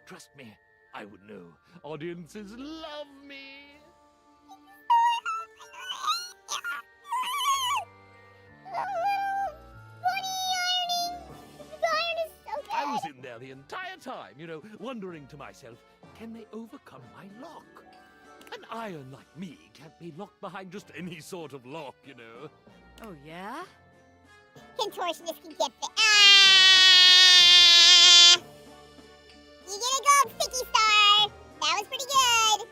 Trust me, I would know. Audiences love me. I was in there the entire time, wondering to myself, can they overcome my lock? An iron like me can't be locked behind just any sort of lock, Oh, yeah? Contortionist can get the. Ah! You get a gold sticky star. That was pretty good.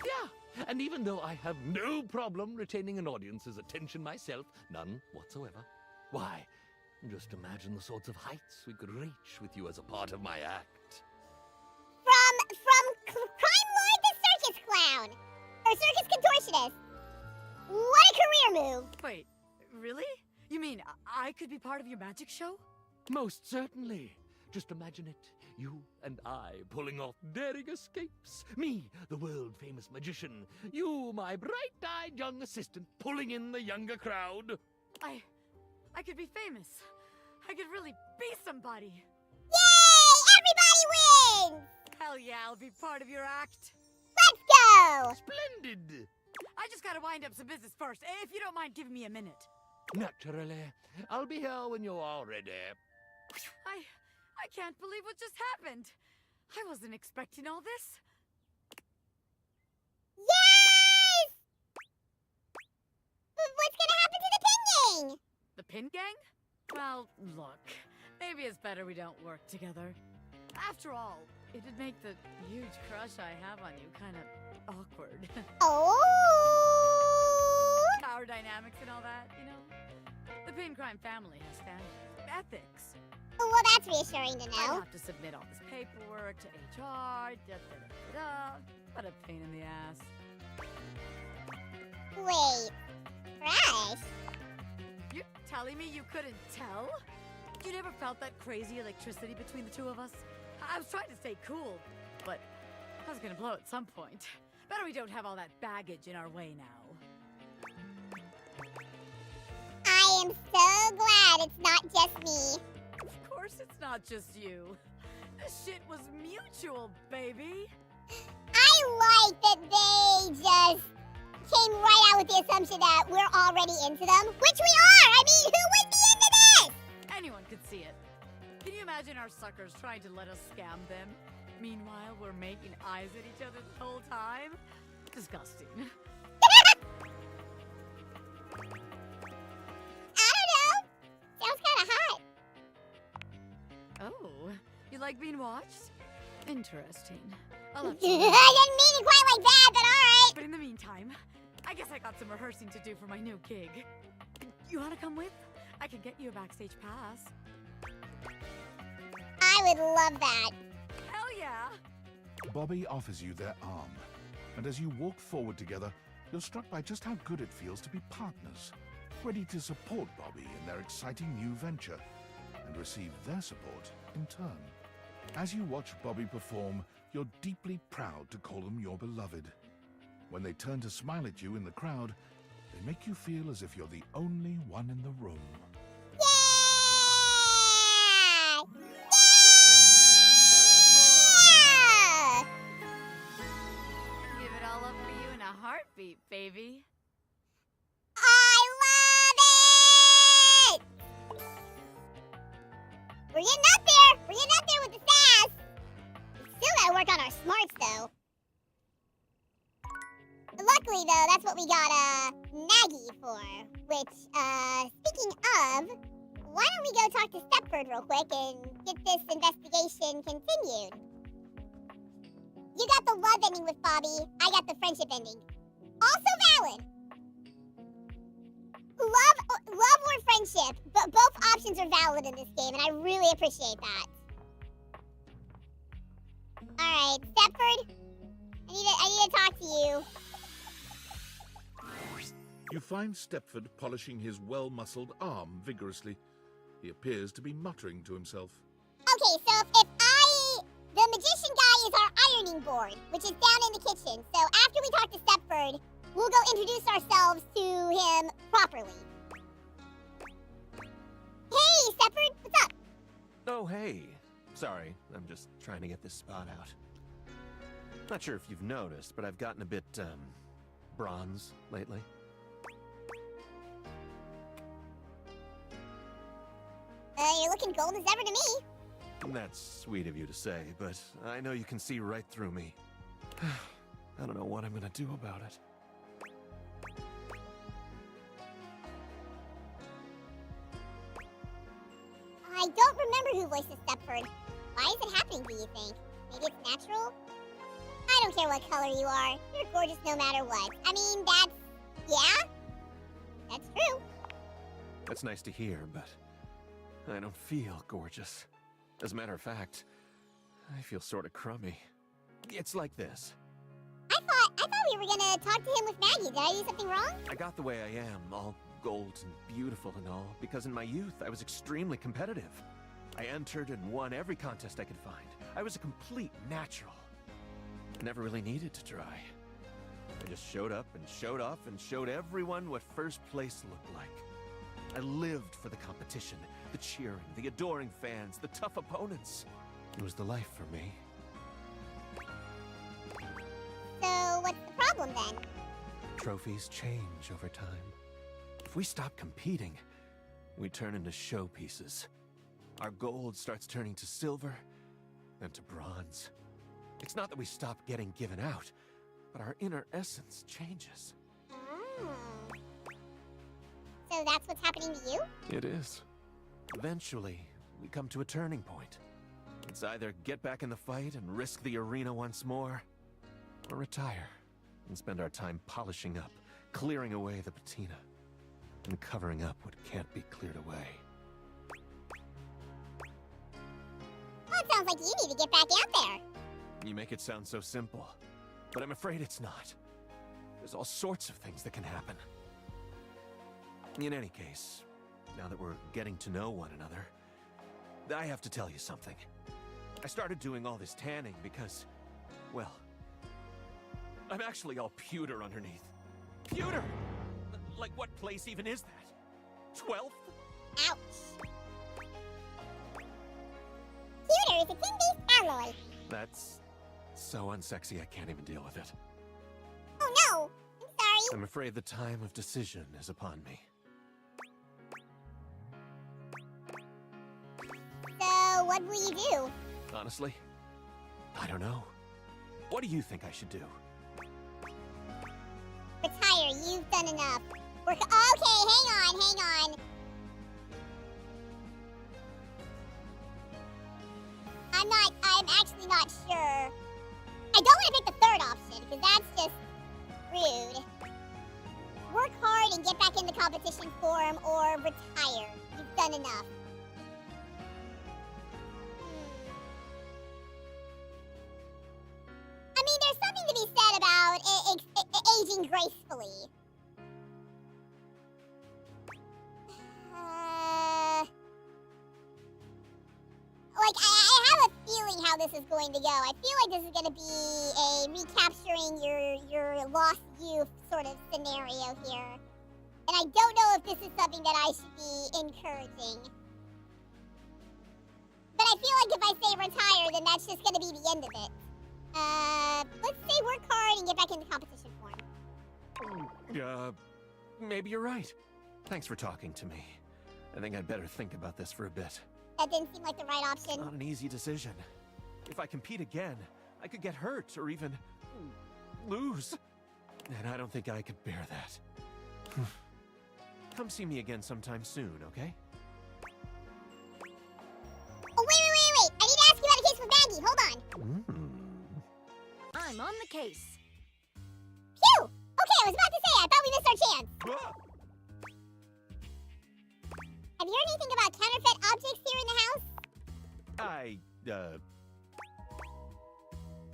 Yeah, and even though I have no problem retaining an audience's attention myself, none whatsoever, why, just imagine the sorts of heights we could reach with you as a part of my act. From crime lord to circus clown, or circus contortionist. What a career move! Wait, really? You mean I could be part of your magic show? Most certainly. Just imagine it. You and I pulling off daring escapes. Me, the world-famous magician. You, my bright-eyed young assistant, pulling in the younger crowd. I could be famous. I could really be somebody. Yay! Everybody wins! Hell yeah, I'll be part of your act. Let's go! Splendid! I just gotta wind up some business first, if you don't mind giving me a minute. Naturally. I'll be here when you're all ready. I can't believe what just happened. I wasn't expecting all this. Yes! But what's gonna happen to the pin gang? The Pin Gang? Well, look, maybe it's better we don't work together. After all, it'd make the huge crush I have on you kind of awkward. Oh! Power dynamics and all that, The Pin Crime family has standards, ethics. Well, that's reassuring to I know. have to submit all this paperwork to HR, What a pain in the ass. Wait, Crash? You're telling me you couldn't tell? You never felt that crazy electricity between the two of us? I was trying to stay cool, but I was gonna blow at some point. Better we don't have all that baggage in our way now. I am so glad it's not just me. Of course it's not just you. This shit was mutual, baby. I like that they just came right out with the assumption that we're already into them, which we are! I mean, who would be into this? Anyone could see it. Can you imagine our suckers trying to let us scam them? Meanwhile, we're making eyes at each other the whole time? Disgusting. I don't know. Sounds kind of hot. Oh, you like being watched? Interesting. I'll I have didn't to mean it quite like that, but alright. But in the meantime, I guess I got some rehearsing to do for my new gig. You wanna come with? I can get you a backstage pass. I would love that. Hell yeah! Bobby offers you their arm, and as you walk forward together, you're struck by just how good it feels to be partners, ready to support Bobby in their exciting new venture, and receive their support in turn. As you watch Bobby perform, you're deeply proud to call them your beloved. When they turn to smile at you in the crowd, they make you feel as if you're the only one in the room. Yeah! Yeah! Give it all up for you in a heartbeat, baby. I love it! We're getting up there! We're getting up there with the sass! We still gotta work on our smarts, though. Luckily, though, that's what we got, Maggie for. Which, speaking of, why don't we go talk to Stepford real quick and get this investigation continued? You got the love ending with Bobby, I got the friendship ending. Also valid. Love or friendship, but both options are valid in this game, and I really appreciate that. Alright, Stepford, I need to talk to you. You find Stepford polishing his well-muscled arm vigorously. He appears to be muttering to himself. Okay, so the magician guy is our ironing board, which is down in the kitchen. So after we talk to Stepford, we'll go introduce ourselves to him properly. Hey, Stepford, what's up? Oh, hey. Sorry, I'm just trying to get this spot out. Not sure if you've noticed, but I've gotten a bit, bronze lately. You're looking gold as ever to me. That's sweet of you to say, but I know you can see right through me. I don't know what I'm gonna do about it. I don't remember who voices Stepford. Why is it happening, do you think? Maybe it's natural? I don't care what color you are. You're gorgeous no matter what. I mean, yeah? That's true. That's nice to hear, but I don't feel gorgeous. As a matter of fact, I feel sort of crummy. It's like this. I thought we were gonna talk to him with Maggie. Did I do something wrong? I got the way I am, all gold and beautiful and all, because in my youth I was extremely competitive. I entered and won every contest I could find. I was a complete natural. I never really needed to try. I just showed up and showed off and showed everyone what first place looked like. I lived for the competition, the cheering, the adoring fans, the tough opponents. It was the life for me. So, what's the problem then? Trophies change over time. If we stop competing, we turn into showpieces. Our gold starts turning to silver, then to bronze. It's not that we stop getting given out, but our inner essence changes. So that's what's happening to you? It is. Eventually, we come to a turning point. It's either get back in the fight and risk the arena once more, or retire and spend our time polishing up, clearing away the patina, and covering up what can't be cleared away. Well, it sounds like you need to get back out there. You make it sound so simple, but I'm afraid it's not. There's all sorts of things that can happen. In any case, now that we're getting to know one another, I have to tell you something. I started doing all this tanning because, well, I'm actually all pewter underneath. Pewter! Like, what place even is that? 12th? Ouch. Pewter is a tin-based alloy. That's so unsexy I can't even deal with it. Oh no! I'm sorry. I'm afraid the time of decision is upon me. So, what will you do? Honestly, I don't know. What do you think I should do? Retire, you've done enough. Okay, hang on. I'm actually not sure. I don't want to pick the third option, because that's just rude. Work hard and get back in the competition form, or retire. You've done enough. I mean, there's something to be said about aging gracefully. I have a feeling how this is going to go. I feel like this is going to be a recapturing your lost youth sort of scenario here. And I don't know if this is something that I should be encouraging. But I feel like if I say retire, then that's just going to be the end of it. Let's say work hard and get back into competition form. Maybe you're right. Thanks for talking to me. I think I'd better think about this for a bit. That didn't seem like the right option. Not an easy decision. If I compete again, I could get hurt or even lose. And I don't think I could bear that. Come see me again sometime soon, okay? Oh, wait. I need to ask you about a case with Maggie. Hold on. I'm on the case. Phew! Okay, I was about to say, I thought we missed our chance. Ah! Have you heard anything about counterfeit objects here in the house?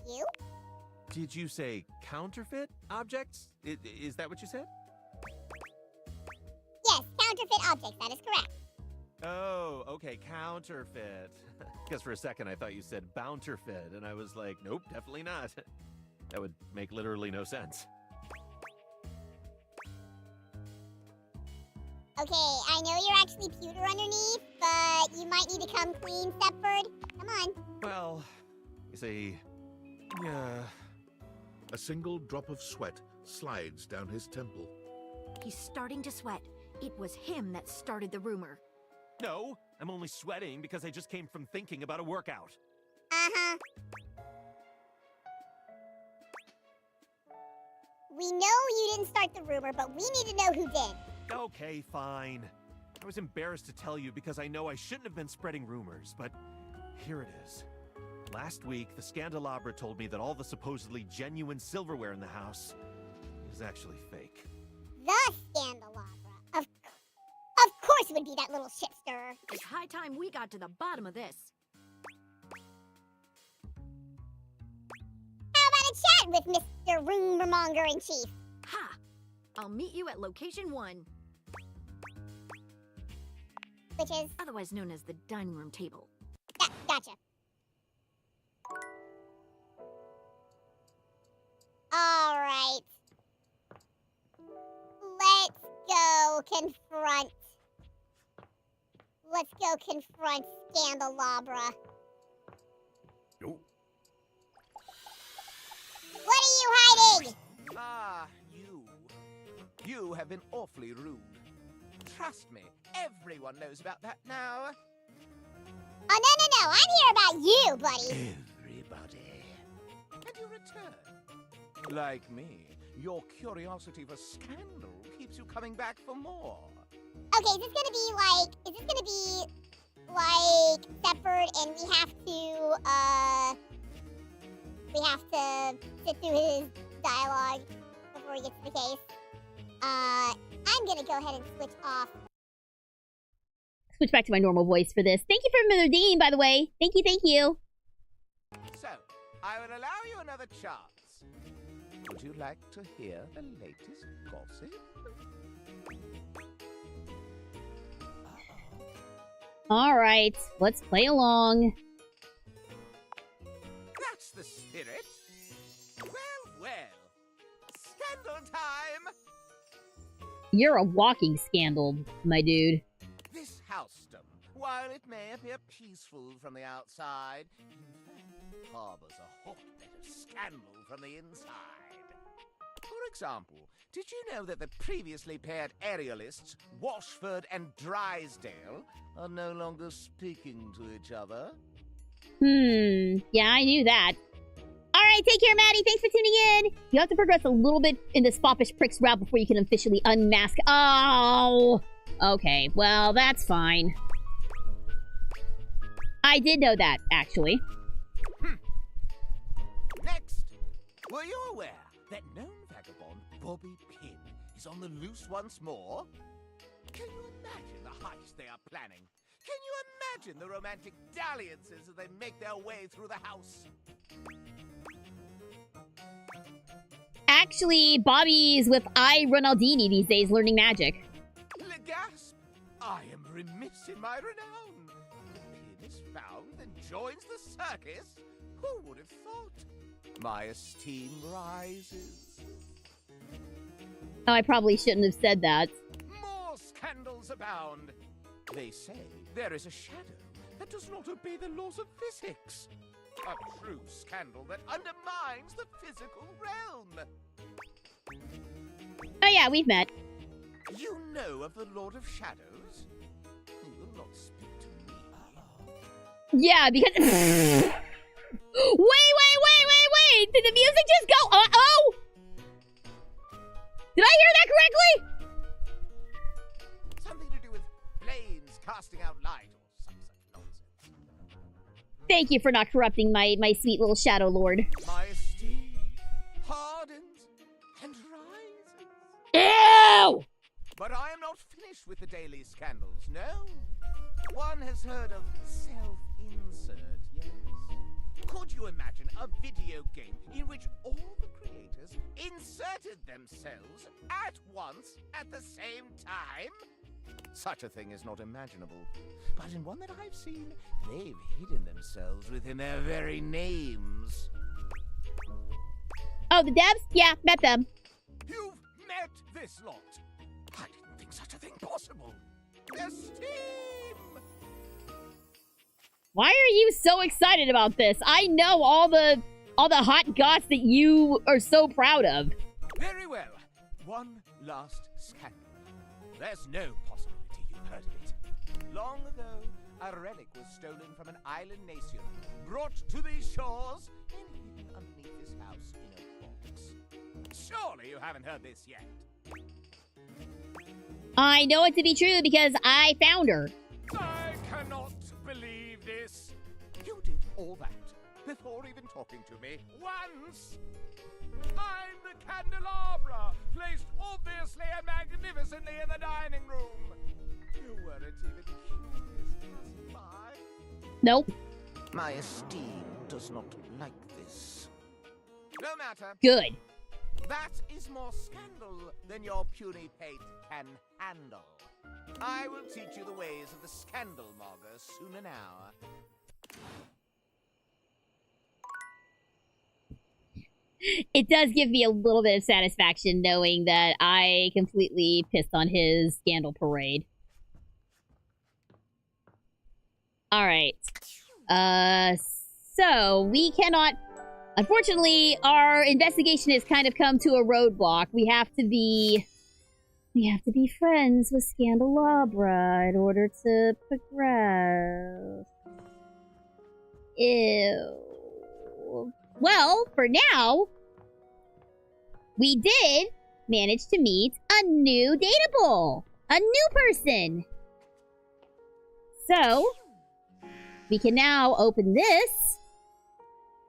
You? Did you say counterfeit objects? Is that what you said? Yes, counterfeit objects, that is correct. Oh, okay, counterfeit. Because for a second I thought you said bounterfeit, and I was like, nope, definitely not. That would make literally no sense. Okay, I know you're actually pewter underneath, but you might need to come clean, Stepford. Am Come on. Well, you see, yeah. A single drop of sweat slides down his temple. He's starting to sweat. It was him that started the rumor. No, I'm only sweating because I just came from thinking about a workout. Uh-huh. We know you didn't start the rumor, but we need to know who did. Okay, fine. I was embarrassed to tell you because I know I shouldn't have been spreading rumors, but here it is. Last week, the Scandelabra told me that all the supposedly genuine silverware in the house is actually fake. The Scandelabra. Of course it would be that little shit stirrer. It's high time we got to the bottom of this. How about a chat with Mr. Rumormonger in Chief? Ha! I'll meet you at location 1. Which is? Otherwise known as the dining room table. Gotcha. Alright. Let's go confront Scandelabra. Oh. What are you hiding? Ah, you have been awfully rude. Trust me, everyone knows about that now. Oh, no. I'm here about you, buddy. Everybody. And you return. Like me, your curiosity for scandal keeps you coming back for more. Okay, is this gonna be Shepard and we have to sit through his dialogue before we get to the case? I'm gonna go ahead and Switch back to my normal voice for this. Thank you for the redeem, by the way. Thank you. So, I will allow you another chance. Would you like to hear the latest gossip? Alright, let's play along. That's the spirit. Well. Scandal time! You're a walking scandal, my dude. This housedom, while it may appear peaceful from the outside, in fact harbors a hotbed of scandal from the inside. For example, did you know that the previously paired aerialists, Washford and Drysdale, are no longer speaking to each other? Yeah, I knew that. Alright, take care, Maddie. Thanks for tuning in. You have to progress a little bit in this foppish prick's route before you can officially unmask. Oh! Okay, well, that's fine. I did know that, actually. Next, were you aware that known vagabond Bobby Pin is on the loose once more? Can you imagine the heist they are planning? Can you imagine the romantic dalliances as they make their way through the house? Actually, Bobby's with Ronaldini these days learning magic. Legasp! I am remiss in my renown. The pin is found and joins the circus. Who would have thought? My esteem rises. Oh, I probably shouldn't have said that. More scandals abound. They say there is a shadow that does not obey the laws of physics. A true scandal that undermines the physical realm. Oh yeah, we've met. You know of the Lord of Shadows? He will not speak to me. Yeah, because... Wait! Did the music just go? Uh-oh! Did I hear that correctly? Something to do with flames casting out light or some such nonsense. Thank you for not corrupting my sweet little Shadow Lord. My esteem hardens and rises. Ew! But I am not finished with the daily scandals, no. One has heard of self-insert, yes? Could you imagine a video game in which all the creators inserted themselves at once at the same time? Such a thing is not imaginable. But in one that I've seen, they've hidden themselves within their very names. Oh, the devs? Yeah, met them. You've met this lot. I didn't think such a thing possible. Esteem! Why are you so excited about this? I know all the hot goss that you are so proud of. Very well. One last scandal. There's no possibility you've heard of it. Long ago, a relic was stolen from an island nation, brought to these shores, and hidden underneath this house in a box. Surely you haven't heard this yet. I know it to be true because I found her. I cannot believe this. You did all that before even talking to me once. I'm the candelabra, placed obviously and magnificently in the dining room. You weren't even curious to spy. Nope. My esteem does not like this. No matter. Good. That is more scandal than your puny pate can handle. I will teach you the ways of the scandal monger soon enow. It does give me a little bit of satisfaction knowing that I completely pissed on his scandal parade. Alright. So we cannot... Unfortunately, our investigation has kind of come to a roadblock. We have to be friends with Scandelabra in order to progress. Ew. Well, for now, we did manage to meet a new dateable. A new person. So, we can now open this,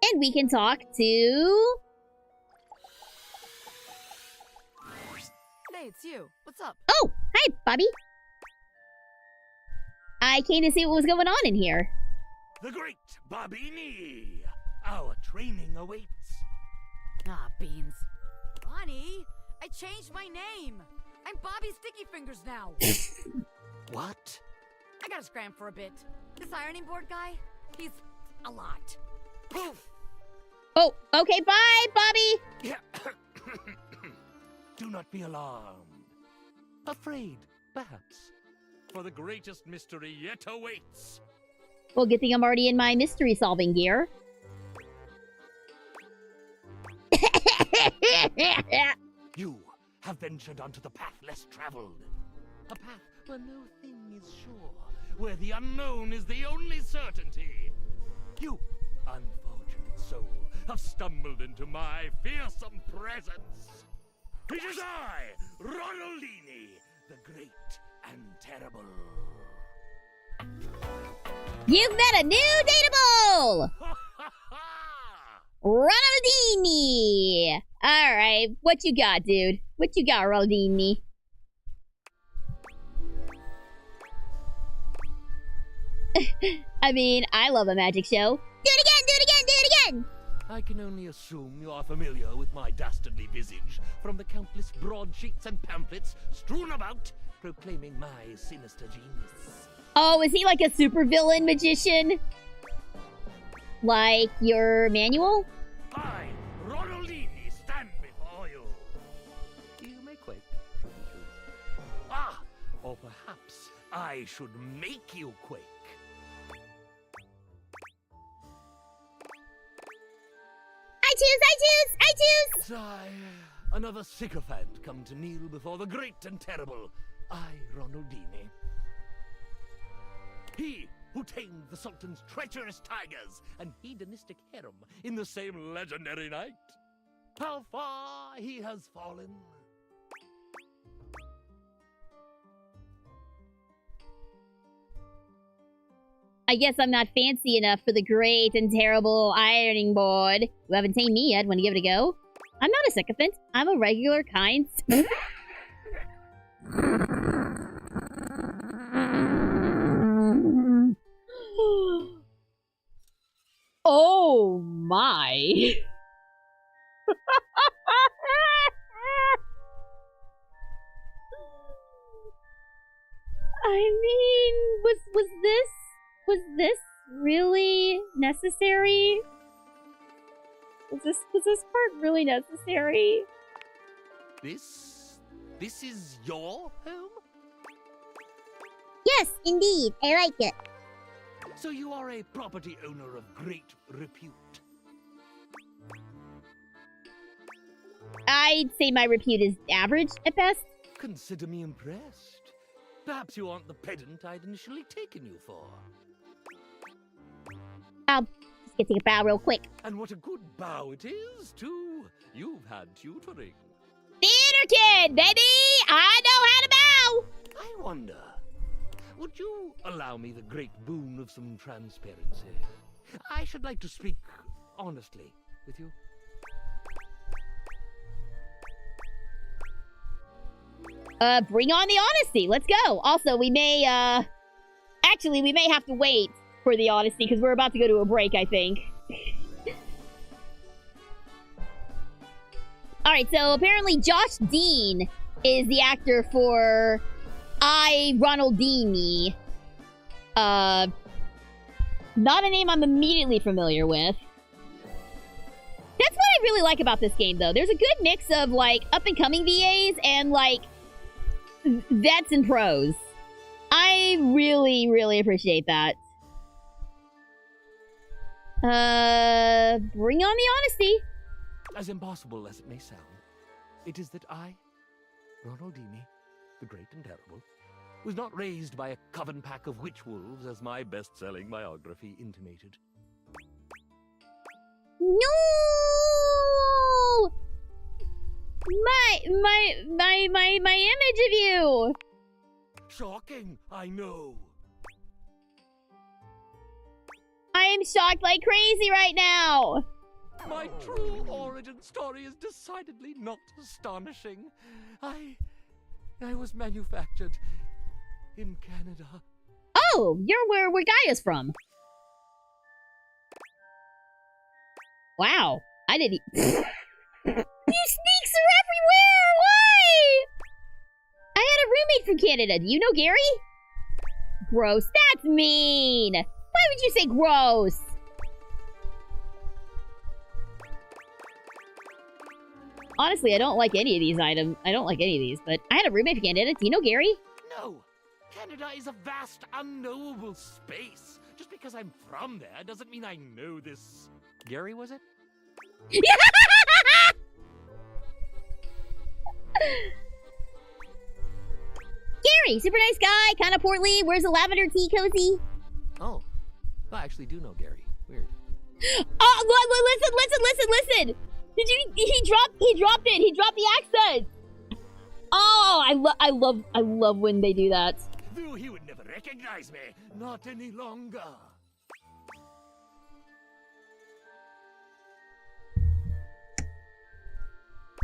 and we can talk to... Hey, it's you. What's up? Oh, hi, Bobby. I came to see what was going on in here. The great Bobini! Our training awaits. Ah, beans. Bonnie, I changed my name. I'm Bobby Sticky Fingers now. What? I gotta scram for a bit. This ironing board guy, he's a lot. Poof! Oh, okay, bye, Bobby. Yeah. Do not be alarmed. Afraid, perhaps. For the greatest mystery yet awaits. Well, good thing I'm already in my mystery-solving gear. You have ventured onto the path less traveled. A path where no thing is sure, where the unknown is the only certainty. You, unfortunate soul, have stumbled into my fearsome presence. It is I, Ronaldini, the great and terrible. You've met a new dateable! Ronaldini! Alright, what you got, dude? What you got, Ronaldini? I mean, I love a magic show. Do it again, do it again, do it again! I can only assume you are familiar with my dastardly visage from the countless broadsheets and pamphlets strewn about, proclaiming my sinister genius. Oh, is he like a supervillain magician? Like your manual? I, Ronaldini, stand before you. You may quake, or perhaps I should make you quake. I choose! Sigh, another sycophant come to kneel before the great and terrible, I, Ronaldini. He who tamed the Sultan's treacherous tigers and hedonistic harem in the same legendary night. How far he has fallen. I guess I'm not fancy enough for the great and terrible ironing board. You haven't tamed me yet. Want to give it a go? I'm not a sycophant. I'm a regular kind... Oh my. I mean, was this really necessary? Was this part really necessary? This is your home? Yes, indeed. I like it. So you are a property owner of great repute. I'd say my repute is average at best. Consider me impressed. Perhaps you aren't the pedant I'd initially taken you for. I'll just get to take a bow real quick. And what a good bow it is, too. You've had tutoring. Theater kid, baby! I know how to bow! I wonder, would you allow me the great boon of some transparency? I should like to speak honestly with you. Bring on the honesty. Let's go. Also, we may, actually, we may have to wait for the honesty because we're about to go to a break, I think. Alright, so apparently Josh Dean is the actor for Ronald D. Me. Not a name I'm immediately familiar with. That's what I really like about this game, though. There's a good mix of, like, up-and-coming VAs and, like, vets and pros. I really, really appreciate that. Bring on the honesty. As impossible as it may sound, it is that I, Ronald D. Me, the great and terrible, was not raised by a coven pack of witch wolves as my best-selling biography intimated. No! My image of you! Shocking, I know. I am shocked like crazy right now! My true origin story is decidedly not astonishing. I was manufactured in Canada. Oh, you're where Gaia's from. Wow. I didn't... You sneaks are everywhere! Why? I had a roommate from Canada. Do you know Gary? Gross. That's mean. Why would you say gross? Honestly, I don't like any of these items. I don't like any of these, but I had a roommate from Canada. Do you know Gary? No. Canada is a vast, unknowable space. Just because I'm from there doesn't mean I know this. Gary, was it? Gary, super nice guy, kind of portly, wears a lavender tea cozy. Oh, I actually do know Gary. Weird. Oh, listen! Did you? He dropped it. He dropped the accent. Oh, I love when they do that. Though he would never recognize me, not any longer.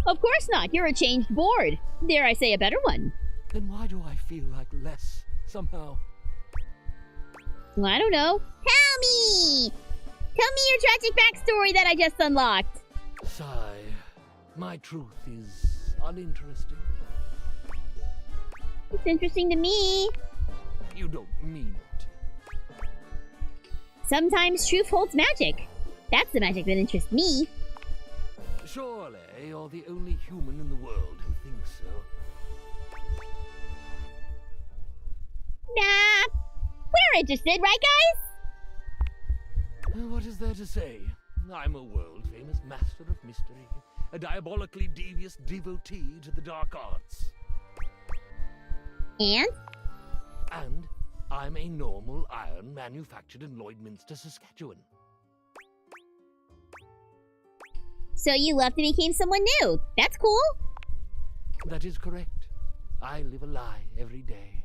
Of course not. You're a changed board. Dare I say a better one. Then why do I feel like less, somehow? Well, I don't know. Tell me your tragic backstory that I just unlocked. Sigh. My truth is uninteresting. It's interesting to me. You don't mean it. Sometimes truth holds magic. That's the magic that interests me. Surely you're the only human in the world who thinks so. Nah. We're interested, right, guys? What is there to say? I'm a world-famous master of mystery, a diabolically devious devotee to the dark arts. And? And I'm a normal iron manufactured in Lloydminster, Saskatchewan. So you left and became someone new. That's cool. That is correct. I live a lie every day.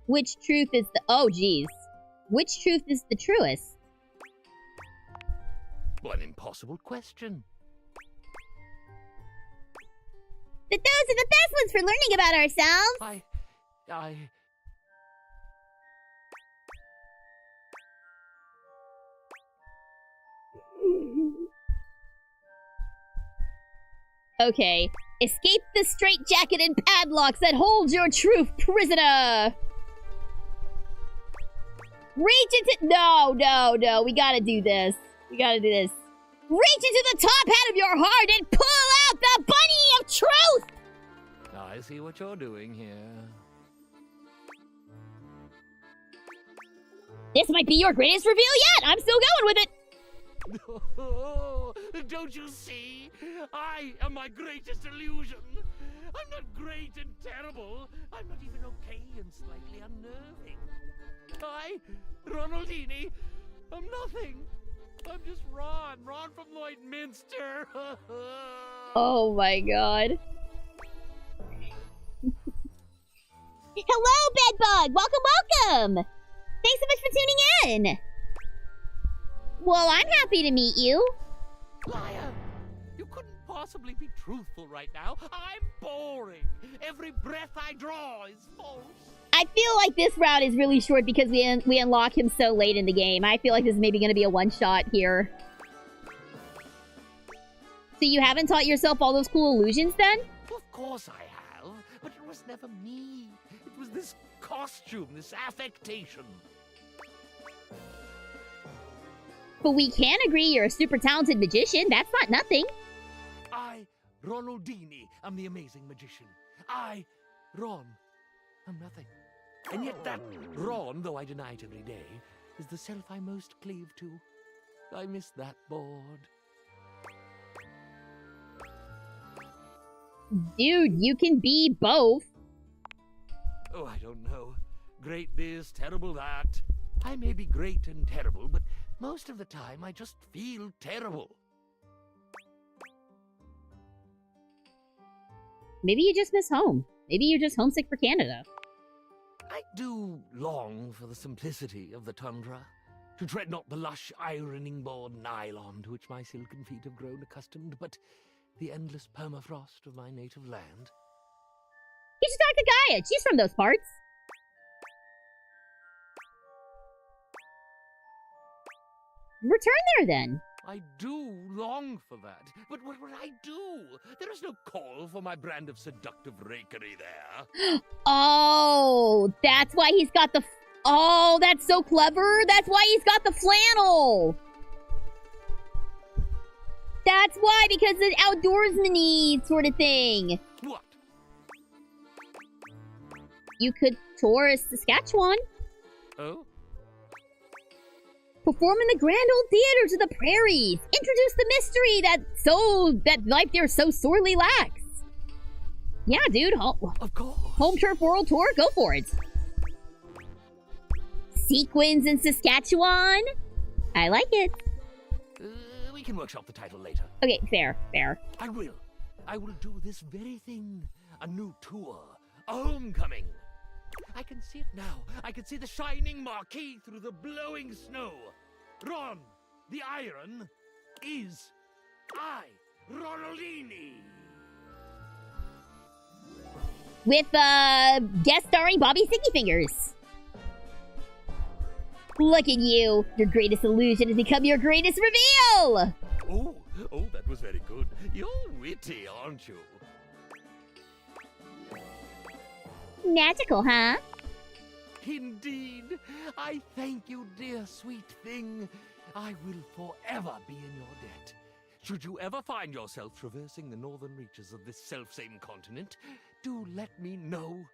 Which truth is the... Oh, geez. Which truth is the truest? What an impossible question. But those are the best ones for learning about ourselves. Okay. Escape the straitjacket and padlocks that hold your truth prisoner. Reach into... No. We gotta do this. Reach into the top hat of your heart and pull out the bunny of truth! I see what you're doing here. This might be your greatest reveal yet! I'm still going with it! Oh, don't you see? I am my greatest illusion. I'm not great and terrible. I'm not even okay and slightly unnerving. I, Ronaldini, I'm nothing. I'm just Ron from Lloydminster. Oh my god. Hello, Bedbug! Welcome! Thanks so much for tuning in! Well, I'm happy to meet you. Liar! You couldn't possibly be truthful right now. I'm boring. Every breath I draw is false. I feel like this route is really short because we unlock him so late in the game. I feel like this is maybe going to be a one-shot here. So you haven't taught yourself all those cool illusions then? Of course I have, but it was never me. It was this costume, this affectation. But we can agree you're a super talented magician. That's not nothing. I, Ronaldini, am the amazing magician. I, Ron, am nothing. And yet that Ron, though I deny it every day, is the self I most cleave to. I miss that board. Dude, you can be both. Oh, I don't know. Great this, terrible that. I may be great and terrible, but most of the time I just feel terrible. Maybe you just miss home. Maybe you're just homesick for Canada. I do long for the simplicity of the tundra, to tread not the lush ironing board nylon to which my silken feet have grown accustomed, but the endless permafrost of my native land. You should talk to Gaia. She's from those parts. Return there, then. I do long for that, but what would I do? There is no call for my brand of seductive rakery there. Oh, that's why he's got the... Oh, that's so clever. That's why he's got the flannel. That's why, because it's outdoorsman-y sort of thing. What? You could tour Saskatchewan. Oh? Perform in the grand old theaters of the prairies. Introduce the mystery that life there so sorely lacks. Yeah, dude. Of course. Home turf world tour. Go for it. Sequins in Saskatchewan. I like it. We can workshop the title later. Okay, fair. I will do this very thing. A new tour. A homecoming. I can see it now. I can see the shining marquee through the blowing snow. Ron, the Iron, is I, Ronaldini. With, guest starring Bobby Sticky Fingers. Look at you. Your greatest illusion has become your greatest reveal. Oh, that was very good. You're witty, aren't you? Magical, huh? Indeed. I thank you, dear sweet thing. I will forever be in your debt. Should you ever find yourself traversing the northern reaches of this selfsame continent, do let me know.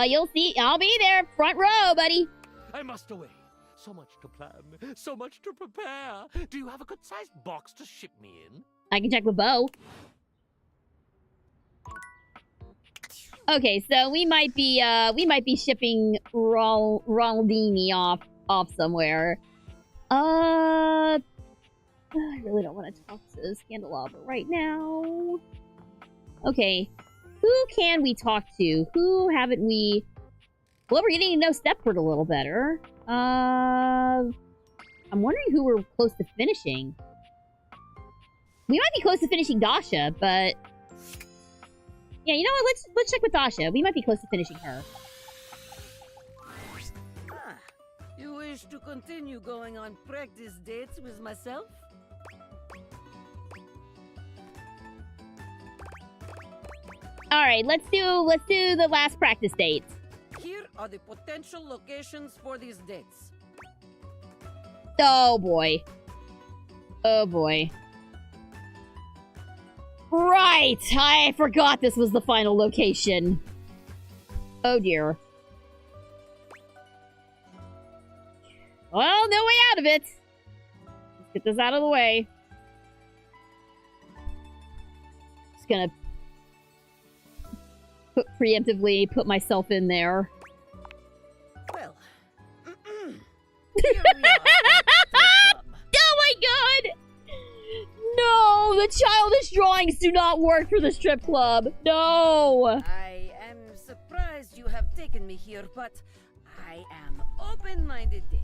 You'll see. I'll be there. Front row, buddy. I must away. So much to plan. So much to prepare. Do you have a good-sized box to ship me in? I can check with Bo. Okay, so we might be shipping Ronaldini off somewhere. I really don't want to talk to Scandalava right now. Okay, who can we talk to? Who haven't we? Well, we're getting to know Stepford a little better. I'm wondering who we're close to finishing. We might be close to finishing Dasha, but yeah, you know what? Let's check with Dasha. We might be close to finishing her. You wish to continue going on practice dates with myself? All right, let's do the last practice date. Here are the potential locations for these dates. Oh boy. Oh boy. Right! I forgot this was the final location. Oh dear. Well, no way out of it. Let's get this out of the way. Just gonna preemptively put myself in there. Well, Oh my god! No! The childish drawings do not work for the strip club. No! I am surprised you have taken me here, but I am open-minded date.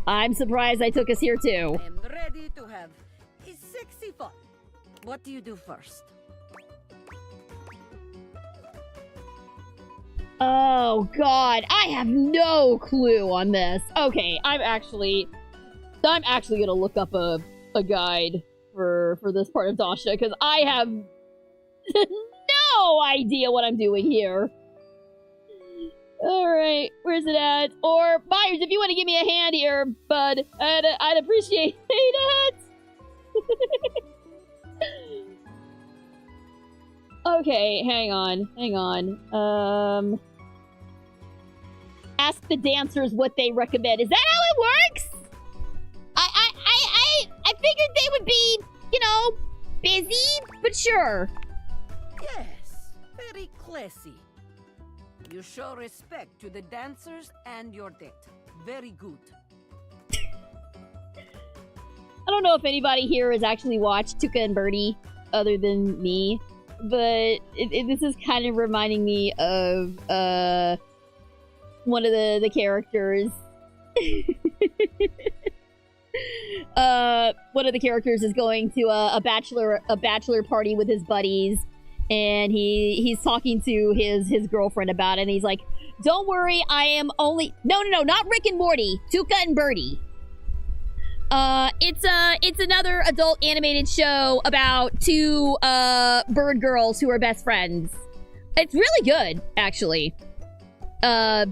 I'm surprised I took us here too. I am ready to have a sexy fun. What do you do first? Oh god, I have no clue on this. Okay, I'm actually gonna look up a guide for this part of Dasha, because I have no idea what I'm doing here. Alright, where's it at? Or, Myers, if you want to give me a hand here, bud, I'd appreciate it. Okay, hang on. Ask the dancers what they recommend. Is that how it works? I figured they would be, you know, busy, but sure. Yes, very classy. You show respect to the dancers and your date. Very good. I don't know if anybody here has actually watched Tuca and Birdie other than me, but this is kind of reminding me of one of the characters. One of the characters is going to a bachelor party with his buddies, and he's talking to his girlfriend about it, and he's like, "Don't worry, I am only..." No, not Rick and Morty. Tuca and Birdie. It's another adult animated show about two bird girls who are best friends. It's really good, actually. But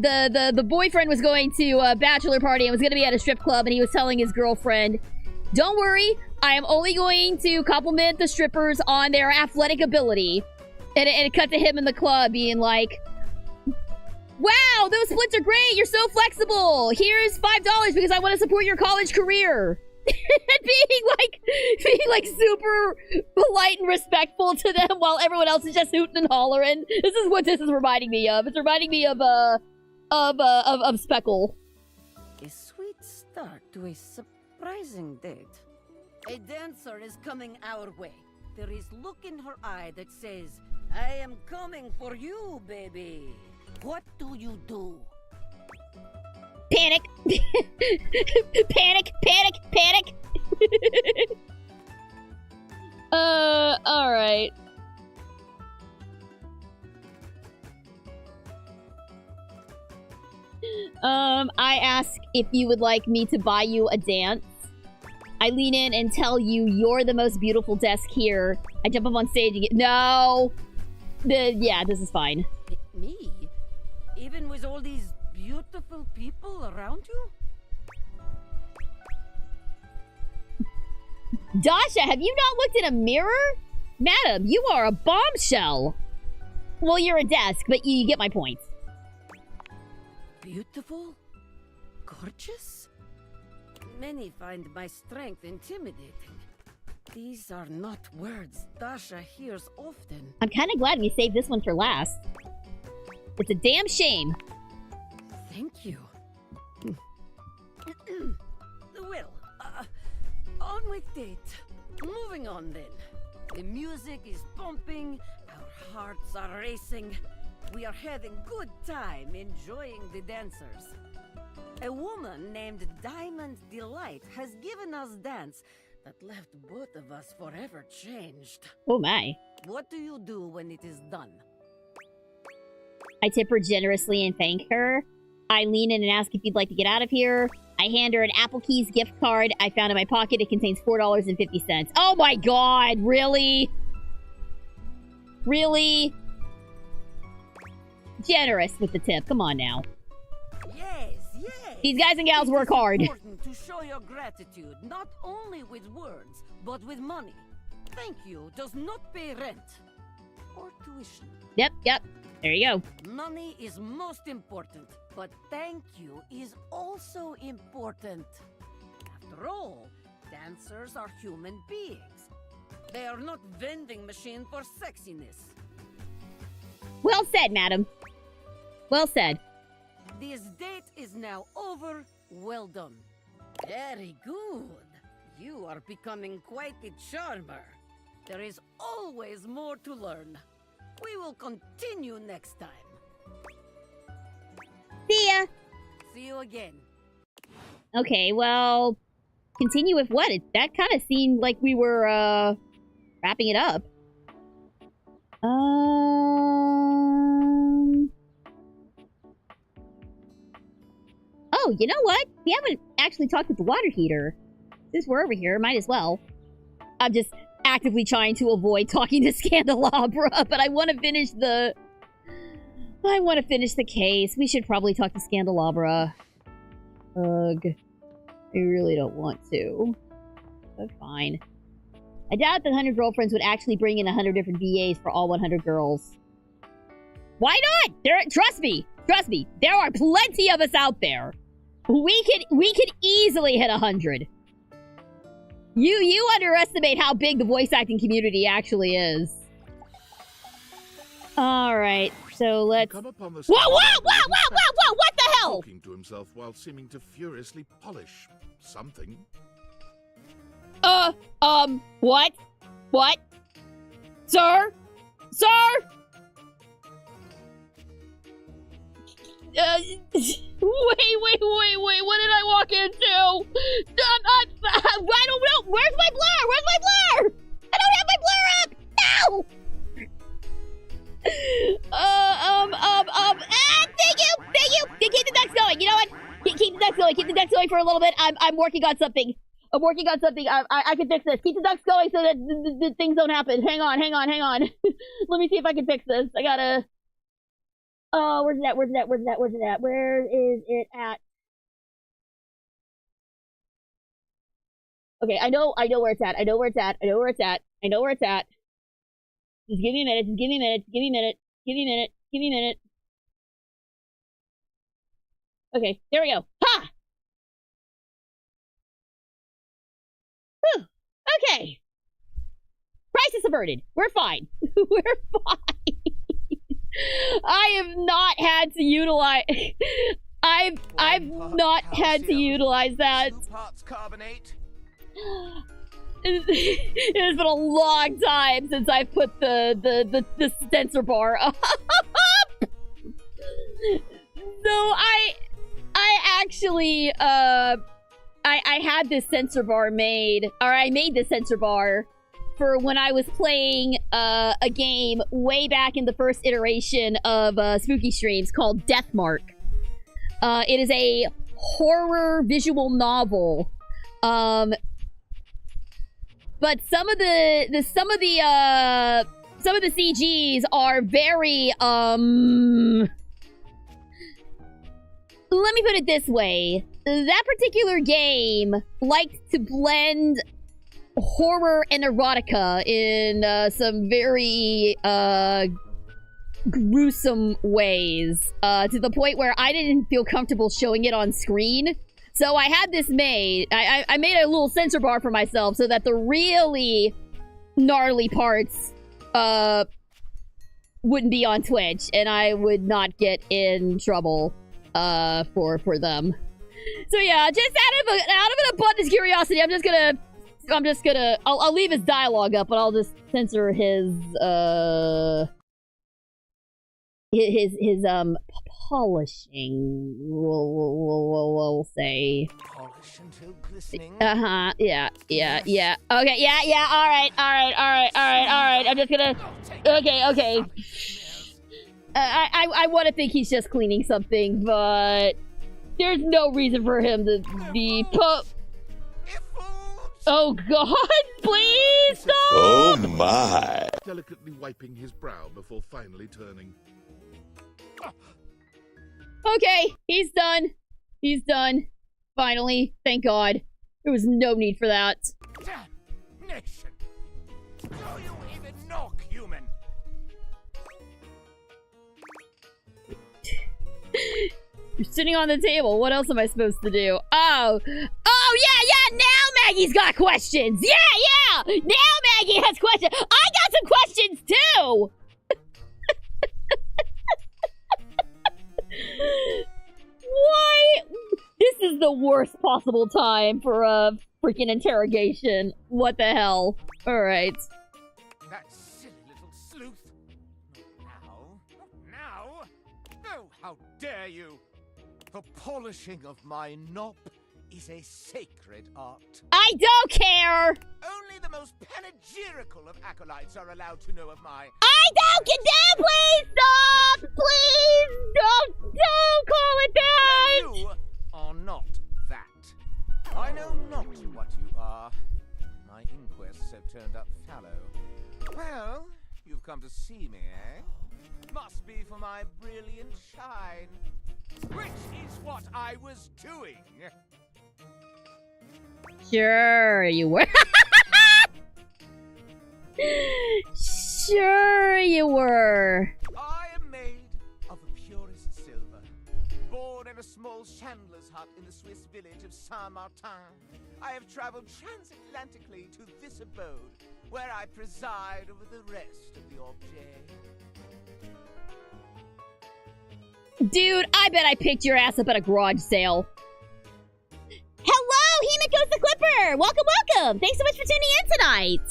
the boyfriend was going to a bachelor party and was going to be at a strip club, and he was telling his girlfriend, "Don't worry, I am only going to compliment the strippers on their athletic ability." And it cut to him in the club being like, "Wow, those splits are great. You're so flexible. Here's $5 because I want to support your college career." And being like super polite and respectful to them while everyone else is just hooting and hollering. This is what this is reminding me of. It's reminding me of Speckle. A sweet start to a surprising date. A dancer is coming our way. There is look in her eye that says, "I am coming for you, baby." What do you do? Panic. Panic. Alright. I ask if you would like me to buy you a dance. I lean in and tell you you're the most beautiful desk here. I jump up on stage and get— No! Yeah, this is fine. Me? Even with all these beautiful people around you? Dasha, have you not looked in a mirror? Madam, you are a bombshell. Well, you're a desk, but you get my point. Beautiful? Gorgeous? Many find my strength intimidating. These are not words Dasha hears often. I'm kind of glad we saved this one for last. It's a damn shame. Thank you. Well, on with date. Moving on then. The music is pumping, our hearts are racing. We are having good time enjoying the dancers. A woman named Diamond Delight has given us dance that left both of us forever changed. Oh my. What do you do when it is done? I tip her generously and thank her. I lean in and ask if you'd like to get out of here. I hand her an Apple Keys gift card I found in my pocket. It contains $4.50. Oh my god, really? Really? Generous with the tip, come on now. Yes, yes. These guys and gals work hard. It's important to show your gratitude, not only with words, but with money. Thank you does not pay rent or tuition. Yep. There you go. Money is most important, but thank you is also important. After all, dancers are human beings. They are not vending machine for sexiness. Well said, madam. Well said. This date is now over. Well done. Very good. You are becoming quite a charmer. There is always more to learn. We will continue next time. See ya. See you again. Okay, well, continue with what? That kind of seemed like we were, wrapping it up. Oh, you know what? We haven't actually talked with the water heater. Since we're over here, might as well. I'm just actively trying to avoid talking to Scandelabra, but I want to finish the... I want to finish the case. We should probably talk to Scandelabra. Ugh. I really don't want to. But fine. I doubt that 100 Girlfriends would actually bring in 100 different VAs for all 100 girls. Why not? Trust me, there are plenty of us out there. We could easily hit 100. You underestimate how big the voice acting community actually is. All right, so let's. Whoa! What the hell? Talking to himself while seeming to furiously polish something. What? What? Sir? Wait, what did I walk into? I don't know. Where's my blur? I don't have my blur up. No! Thank you. Keep the ducks going. You know what? Keep the ducks going for a little bit. I'm working on something. I can fix this. Keep the ducks going so that the things don't happen. Hang on. Let me see if I can fix this. I gotta... Oh, where's it at? Where is it at? Okay, I know where it's at. Just give me a minute. Okay, there we go. Ha! Whew. Okay. Crisis averted. We're fine. I have not had to utilize... I've not had to utilize that. 2 parts carbonate. It has been a long time since I've put the sensor bar up. So I actually I had this sensor bar made, or I made this sensor bar for when I was playing a game way back in the first iteration of Spooky Streams called Deathmark. It is a horror visual novel. But some of the CGs are very let me put it this way. That particular game liked to blend horror and erotica in some very gruesome ways, to the point where I didn't feel comfortable showing it on screen. So I had this made. I made a little sensor bar for myself so that the really gnarly parts wouldn't be on Twitch, and I would not get in trouble for them. So yeah, just out of an abundance of curiosity, I'll leave his dialogue up, but I'll just censor his polishing, we'll say. Polish until glistening. Yeah. Okay, yeah, alright. I'm just gonna... Okay. I want to think he's just cleaning something, but there's no reason for him to be Oh god, please stop! Oh my! Delicately wiping his brow before finally turning. Okay, he's done. He's done. Finally. Thank God. There was no need for that. Damnation! Do you even knock, human? You're sitting on the table. What else am I supposed to do? Oh, yeah. Now Maggie's got questions. Yeah. Now Maggie has questions. I got some questions too. Why? This is the worst possible time for a freaking interrogation. What the hell? All right. That silly little sleuth. Now. Oh, how dare you! The polishing of my knob is a sacred art. I don't care! Only the most panegyrical of acolytes are allowed to know of my... I don't get down! Please stop! Please don't call it that! And you are not that. I know not what you are. My inquests have turned up fallow. Well, you've come to see me, eh? Must be for my brilliant shine. Which is what I was doing. Sure you were. Sure you were. I am made of the purest silver. Born in a small chandler's hut in the Swiss village of Saint-Martin, I have traveled transatlantically to this abode, where I preside over the rest of the objet. Dude, I bet I picked your ass up at a garage sale. Hello, Hemikos the Clipper! Welcome! Thanks so much for tuning in tonight!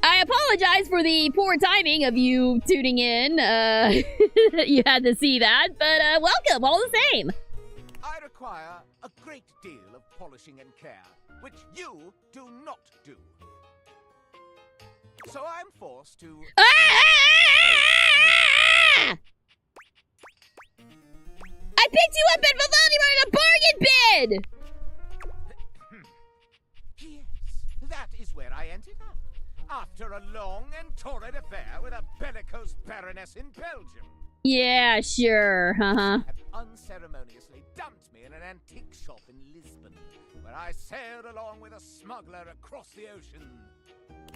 I apologize for the poor timing of you tuning in. You had to see that, but welcome all the same. I require a great deal of polishing and care, which you do not do. So I'm forced to... I picked you up at Valdemar in a bargain bid! Yes, that is where I ended up. After a long and torrid affair with a bellicose baroness in Belgium. Yeah, sure, Had unceremoniously dumped me in an antique shop in Lisbon, where I sailed along with a smuggler across the ocean.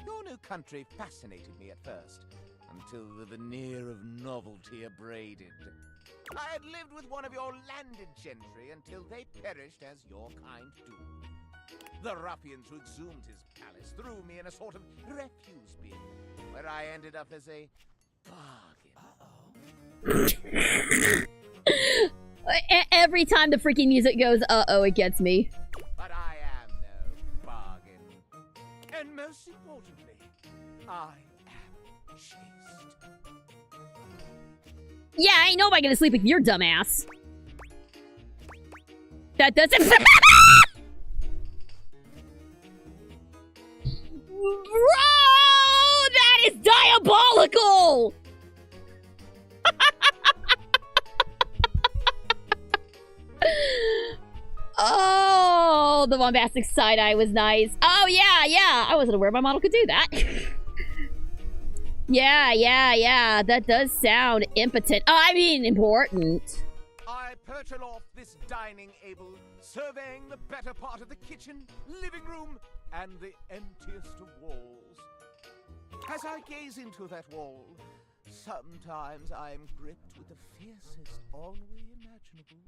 Your new country fascinated me at first, until the veneer of novelty abraded. I had lived with one of your landed gentry until they perished as your kind do. The ruffians who exhumed his palace threw me in a sort of refuse bin, where I ended up as a bargain. Every time the freaking music goes, uh-oh, it gets me. But I am no bargain. And most importantly, I am chaste. Yeah, ain't nobody gonna sleep with your dumb ass. That doesn't... Bro! That is diabolical! Oh, the bombastic side-eye was nice. Oh, yeah. I wasn't aware my model could do that. Yeah. That does sound impotent. Oh, I mean, important. I perch aloft this dining able, surveying the better part of the kitchen, living room, and the emptiest of walls. As I gaze into that wall, sometimes I am gripped with the fiercest ennui imaginable.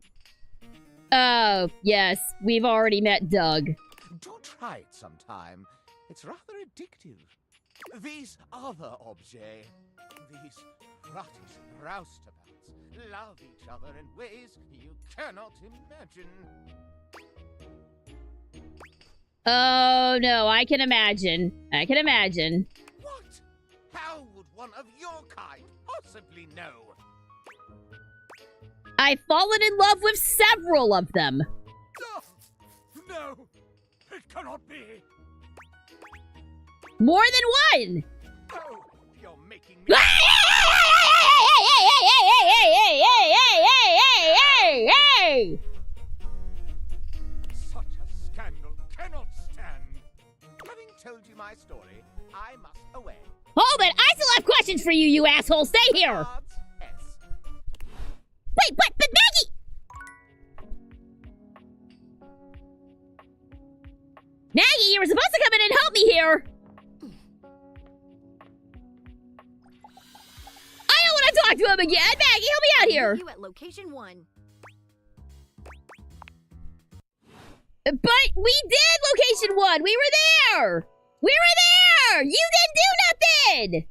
Oh, yes. We've already met Doug. Do try it sometime. It's rather addictive. These other objets, these ruttish roustabouts, love each other in ways you cannot imagine. Oh, no, I can imagine. What? How would one of your kind possibly know? I've fallen in love with several of them. Oh, no, it cannot be. More than one. Oh, you're making me... Hey! Such a scandal cannot stand. Having told you my story, I must away. Hold it! I still have questions for you, you asshole! Stay here! Yes. Wait, but Maggie! you were supposed to come in and help me here! I don't want to talk to him again! Maggie, help me out here! You at location 1. But we did location 1! We were there! We were there! You didn't do nothing!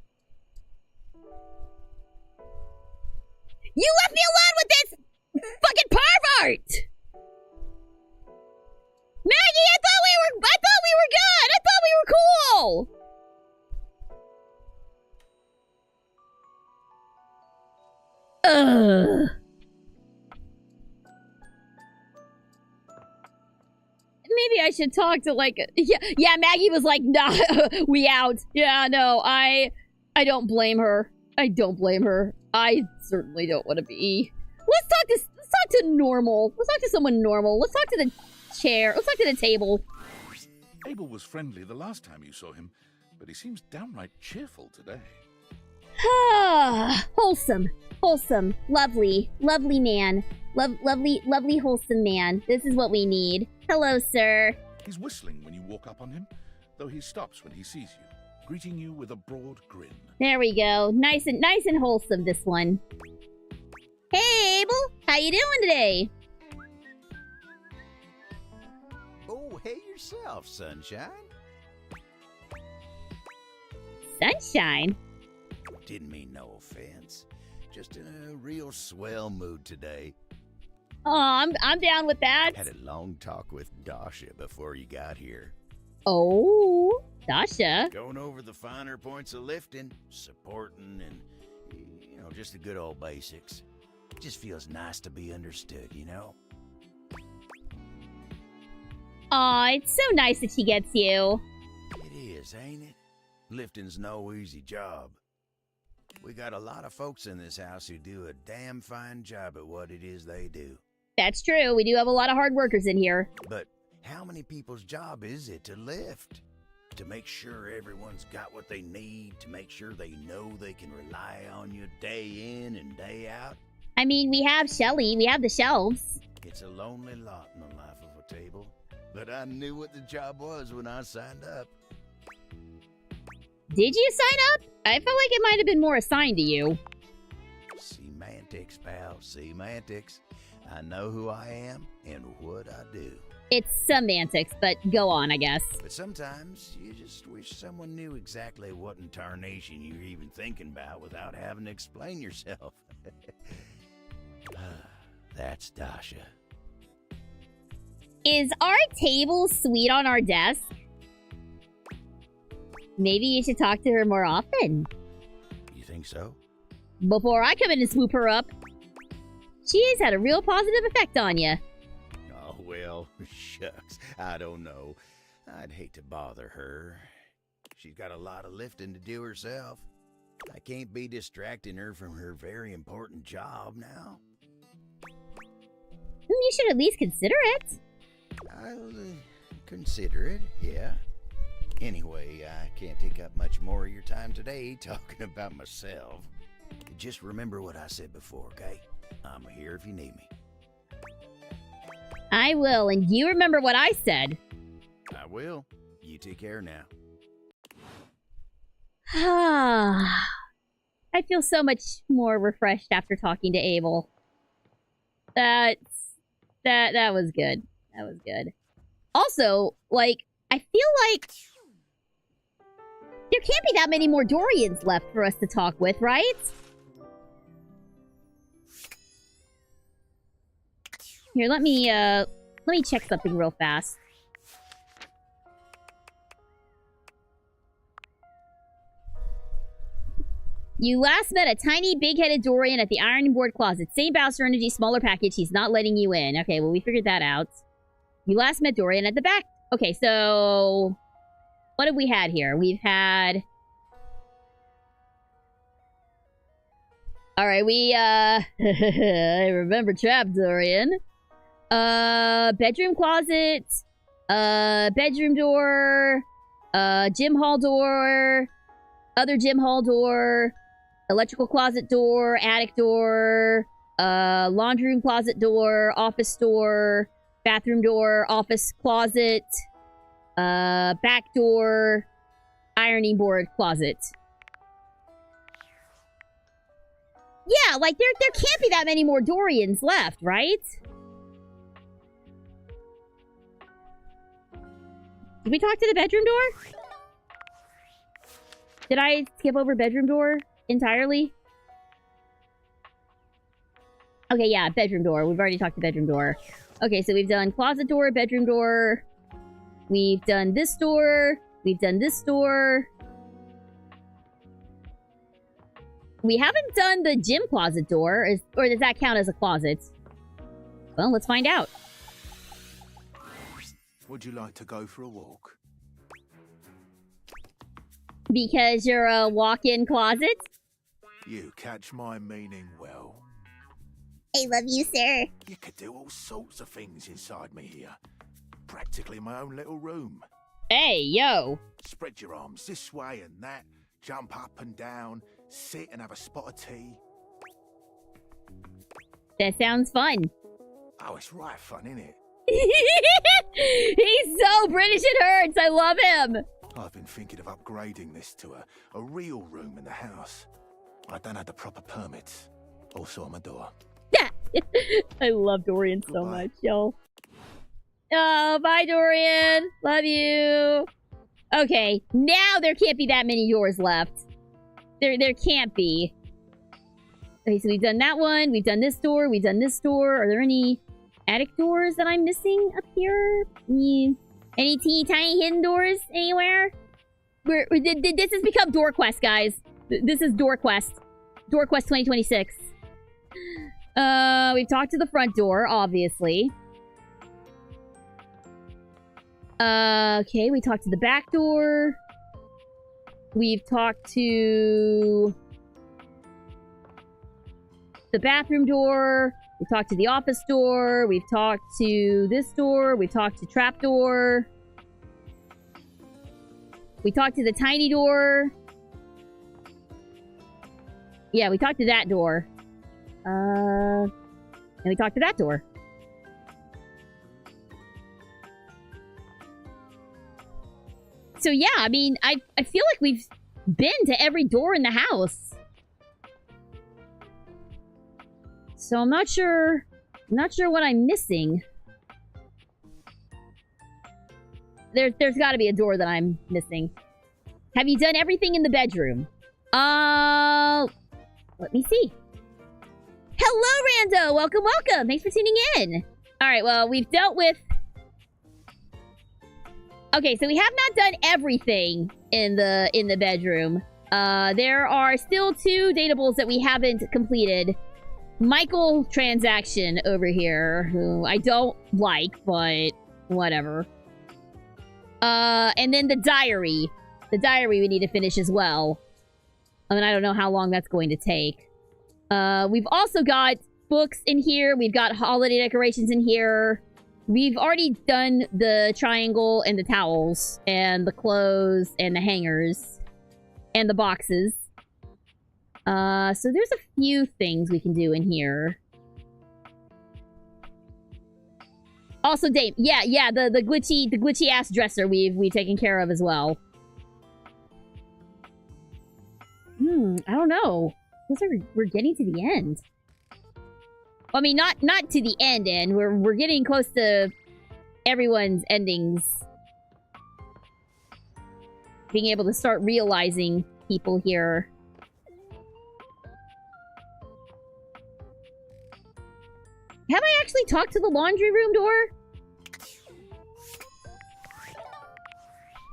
You left me alone with this fucking pervert! Maggie, I thought we were good! I thought we were cool! Ugh. Maybe I should talk to like yeah, Maggie was like, nah, we out. Yeah, no, I don't blame her. I don't blame her. I certainly don't want to be. Let's talk to normal. Let's talk to someone normal. Let's talk to the chair. Let's talk to the table. Abel was friendly the last time you saw him, but he seems downright cheerful today. Wholesome, lovely man. Lovely, wholesome man. This is what we need. Hello, sir. He's whistling when you walk up on him, though he stops when he sees you, greeting you with a broad grin. There we go. Nice and wholesome, this one. Hey, Abel. How you doing today? Oh, hey yourself, Sunshine. Sunshine? Didn't mean no offense. Just in a real swell mood today. Oh, I'm down with that. Had a long talk with Dasha before you got here. Oh, Dasha. Going over the finer points of lifting, supporting, and, just the good old basics. It just feels nice to be understood, you know? Aw, it's so nice that she gets you. It is, ain't it? Lifting's no easy job. We got a lot of folks in this house who do a damn fine job at what it is they do. That's true. We do have a lot of hard workers in here. But how many people's job is it to lift? To make sure everyone's got what they need, to make sure they know they can rely on you day in and day out? I mean, we have Shelly. We have the shelves. It's a lonely lot in the life of a table. But I knew what the job was when I signed up. Did you sign up? I felt like it might have been more assigned to you. Semantics, pal. Semantics. I know who I am and what I do. It's semantics, but go on, I guess. But sometimes you just wish someone knew exactly what in tarnation you're even thinking about without having to explain yourself. That's Dasha. Is our table sweet on our desk? Maybe you should talk to her more often. You think so? Before I come in and swoop her up. She's had a real positive effect on you. Oh, well, shucks. I don't know. I'd hate to bother her. She's got a lot of lifting to do herself. I can't be distracting her from her very important job now. You should at least consider it. I'll consider it, yeah. Anyway, I can't take up much more of your time today talking about myself. Just remember what I said before, okay? I'm here if you need me. I will, and you remember what I said. I will. You take care now. I feel so much more refreshed after talking to Abel. That was good. That was good. Also, like, I feel like there can't be that many more Dorians left for us to talk with, right? Here, let me check something real fast. You last met a tiny, big-headed Dorian at the Iron Board Closet. Same Bowser Energy, smaller package. He's not letting you in. Okay, well, we figured that out. You last met Dorian at the back. Okay, so what have we had here? We've had... Alright, we, I remember Trap Dorian. Bedroom closet. Bedroom door. Gym hall door. Other gym hall door. Electrical closet door. Attic door. Laundry room closet door. Office door. Bathroom door. Office closet. Back door, ironing board, closet. Yeah, like, there can't be that many more Dorians left, right? Did we talk to the bedroom door? Did I skip over bedroom door entirely? Okay, yeah, bedroom door. We've already talked to bedroom door. Okay, so we've done closet door, bedroom door. We've done this door. We've done this door. We haven't done the gym closet door, or does that count as a closet? Well, let's find out. Would you like to go for a walk? Because you're a walk-in closet? You catch my meaning well. I love you, sir. You could do all sorts of things inside me here. Practically my own little room. Hey, yo. Spread your arms this way and that. Jump up and down. Sit and have a spot of tea. That sounds fun. Oh, it's right fun, isn't it? He's so British it hurts. I love him. I've been thinking of upgrading this to a real room in the house. I don't have the proper permits. Also on my door. I love Dorian so much, y'all. Oh, bye, Dorian. Love you. Okay, now there can't be that many doors left. There can't be. Okay, so we've done that one. We've done this door. We've done this door. Are there any attic doors that I'm missing up here? Any teeny tiny hidden doors anywhere? This has become Door Quest, guys. This is Door Quest. Door Quest 2026. We've talked to the front door, obviously. Okay, we talked to the back door. We've talked to the bathroom door. We've talked to the office door. We've talked to this door. We've talked to trap door. We talked to the tiny door. Yeah, we talked to that door. And we talked to that door. So yeah, I mean, I feel like we've been to every door in the house. So I'm not sure what I'm missing. There's got to be a door that I'm missing. Have you done everything in the bedroom? Let me see. Hello, Rando! Welcome, welcome! Thanks for tuning in! Alright, well, we've dealt with... Okay, so we have not done everything in the bedroom. There are still 2 datables that we haven't completed. Michael transaction over here, who I don't like, but whatever. And then the diary. The diary we need to finish as well. I mean, I don't know how long that's going to take. We've also got books in here. We've got holiday decorations in here. We've already done the triangle and the towels and the clothes and the hangers and the boxes. So there's a few things we can do in here. Also, Dave, yeah, the glitchy ass dresser we've taken care of as well. I don't know. We're getting to the end. I mean, not to the end. We're getting close to everyone's endings. Being able to start realizing people here. Have I actually talked to the laundry room door?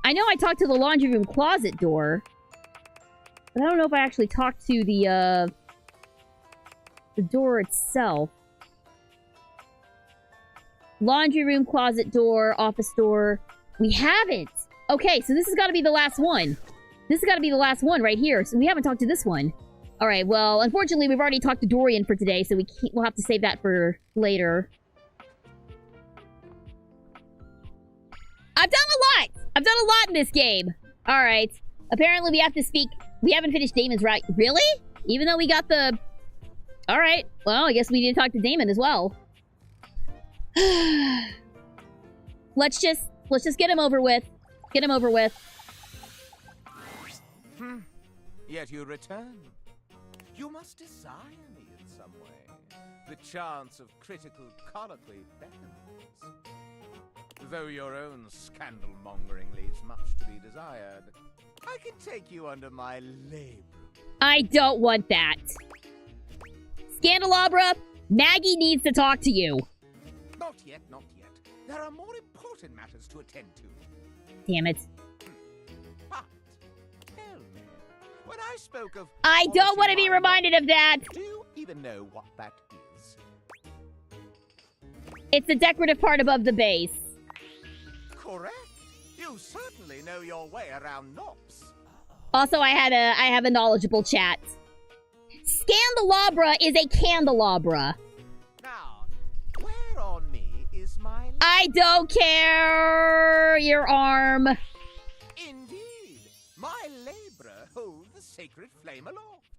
I know I talked to the laundry room closet door. But I don't know if I actually talked to the door itself. Laundry room, closet door, office door. We haven't. Okay, so this has got to be the last one. This has got to be the last one right here. So we haven't talked to this one. All right, well, unfortunately, we've already talked to Dorian for today, so we'll have to save that for later. I've done a lot! I've done a lot in this game. All right. Apparently, we have to speak... We haven't finished Damon's right. Really? Even though we got the... Alright. Well, I guess we need to talk to Damon as well. Let's just Let's just get him over with. Get him over with. Yet you return. You must desire me in some way. The chance of critical colloquy beckons. Though your own scandal-mongering leaves much to be desired, I can take you under my label. I don't want that. Scandalabra, Maggie needs to talk to you. Not yet, not yet. There are more important matters to attend to. Damn it. But, tell me, when I spoke of... I don't want to be reminded of that. Do you even know what that is? It's the decorative part above the base. Correct. You certainly know your way around knobs. Also, I have a knowledgeable chat. Scandalabra is a candelabra. Now, where on me is my... I don't care! Your arm. Indeed. My labra holds the sacred flame aloft.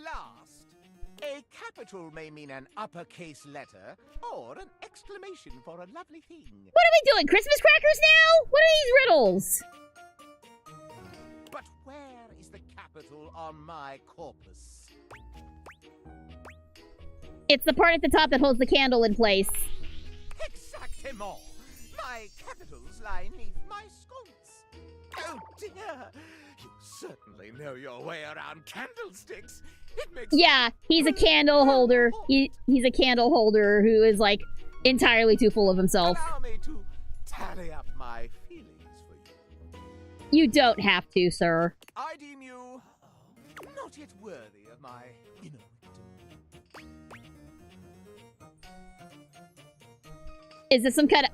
Last, a capital may mean an uppercase letter or an exclamation for a lovely thing. What are we doing? Christmas crackers now? What are these riddles? But where is the capital on my corpus? It's the part at the top that holds the candle in place. Exactement. My capitals lie neath my sconce. Oh dear. You certainly know your way around candlesticks. It makes... Yeah, he's a candle holder. He's a candle holder who is, like, entirely too full of himself. Allow me to tally up my feelings for you. You don't have to, sir. I deem you not yet worthy of my inner victim. Is this some kind of...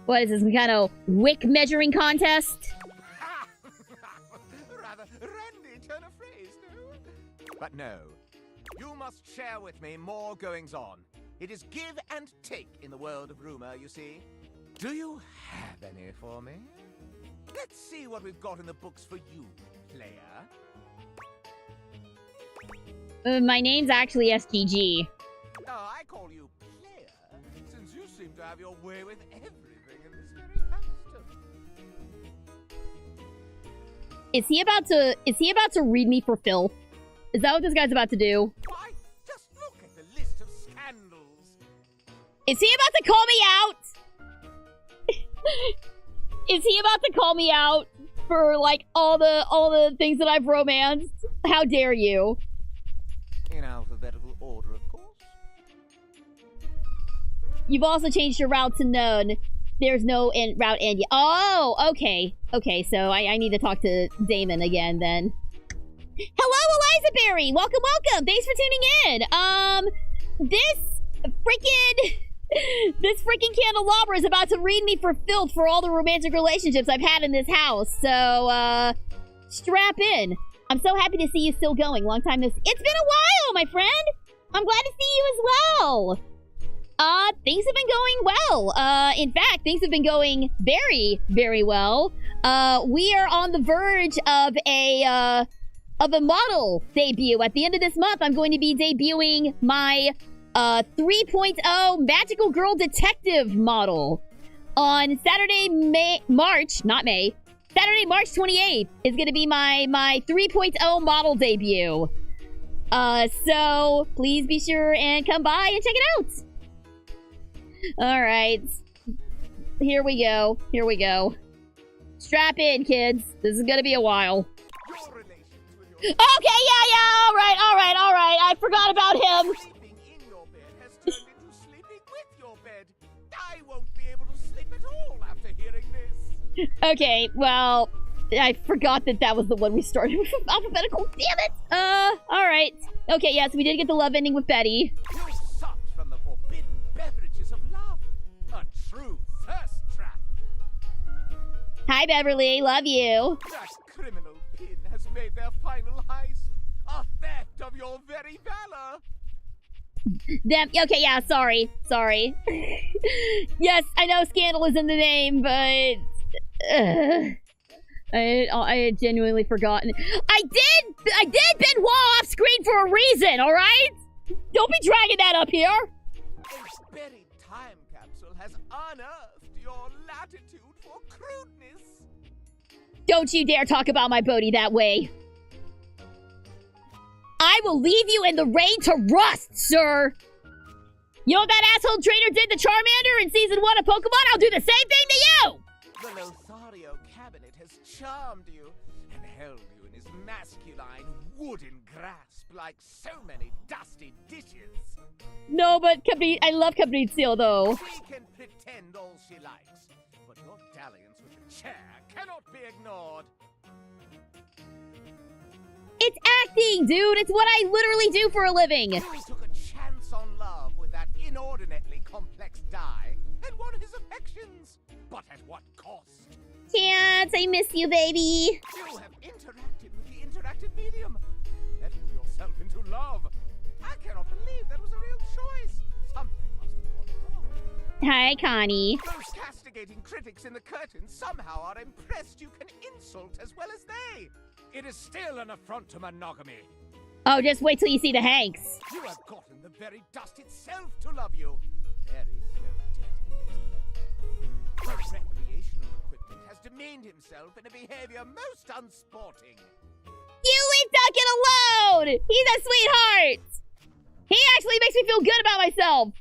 What is this, some kind of wick measuring contest? Rather randy turn of phrase, no? But no. You must share with me more goings-on. It is give and take in the world of rumor, you see. Do you have any for me? Let's see what we've got in the books for you, player. My name's actually SGG. No, I call you player, since you seem to have your way with everything in this very house. Is he about to read me for filth? Is that what this guy's about to do? Why, just look at the list of scandals. Is he about to call me out? Is he about to call me out for, like, all the things that I've romanced? How dare you? In alphabetical order, of course. You've also changed your route to none. There's no route end yet. Oh, okay. Okay, so I need to talk to Damon again, then. Hello, Eliza Berry! Welcome, welcome! Thanks for tuning in! This freaking candelabra is about to read me for filth for all the romantic relationships I've had in this house, so, strap in. I'm so happy to see you still going. Long time no see. It's been a while, my friend! I'm glad to see you as well! Things have been going well. In fact, things have been going very, very well. We are on the verge of a model debut. At the end of this month, I'm going to be debuting my 3.0 Magical Girl Detective model. On Saturday, March 28th is going to be my 3.0 model debut. So please be sure and come by and check it out. Alright. Here we go. Here we go. Strap in, kids. This is gonna be a while. Okay, yeah, alright. I forgot about him. Sleeping in your bed has turned into sleeping with your bed. I won't be able to sleep at all after hearing this. Okay, well, I forgot that was the one we started with alphabetical. Damn it! Alright. Okay, yes, we did get the love ending with Betty. You sucked from the forbidden beverages of love. A true thirst trap. Hi, Beverly. Love you. That criminal pin has made their final heist a theft of your very valor. Okay, yeah, sorry. Yes, I know scandal is in the name, but... I had genuinely forgotten. I did Benoit off screen for a reason, alright? Don't be dragging that up here. A buried time capsule has unearthed your latitude for crudeness. Don't you dare talk about my Bodhi that way. I will leave you in the rain to rust, sir. You know what that asshole trainer did to Charmander in Season 1 of Pokemon? I'll do the same thing to you! The Lothario cabinet has charmed you and held you in his masculine wooden grasp like so many dusty dishes. No, but I love Company Seal, though. She can pretend all she likes, but your dalliance with the chair cannot be ignored. It's acting, dude! It's what I literally do for a living! You took a chance on love with that inordinately complex die and won his affections. But at what cost? Chance, I miss you, baby! You have interacted with the interactive medium. Letting yourself into love. I cannot believe that was a real choice. Something must have gone wrong. Hi, Connie. Those castigating critics in the curtain somehow are impressed you can insult as well as they. It is still an affront to monogamy. Oh, just wait till you see the Hanks. You have gotten the very dust itself to love you. There is no dirty. The recreational equipment has demeaned himself in a behavior most unsporting. You leave Duncan alone! He's a sweetheart! He actually makes me feel good about myself!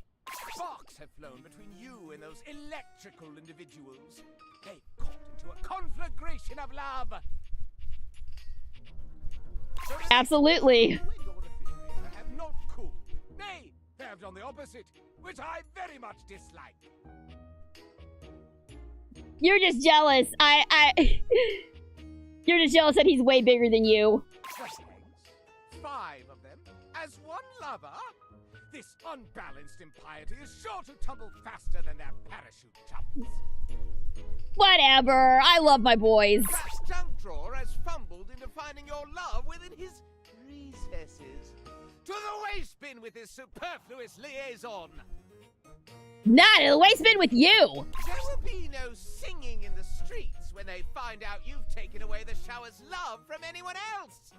Sparks have flown between you and those electrical individuals. They caught into a conflagration of love. Absolutely. You and your refrigerator have not cooled. Nay, they have done the opposite, which I very much dislike. You're just jealous. You're just jealous that he's way bigger than you. 5 of them, as one lover? This unbalanced impiety is sure to tumble faster than their parachute jumps. Whatever. I love my boys. That junk drawer has fumbled into finding your love within his recesses. To the waste bin with this superfluous liaison. Not in the waste bin with you. There will be no singing in the streets when they find out you've taken away the shower's love from anyone else.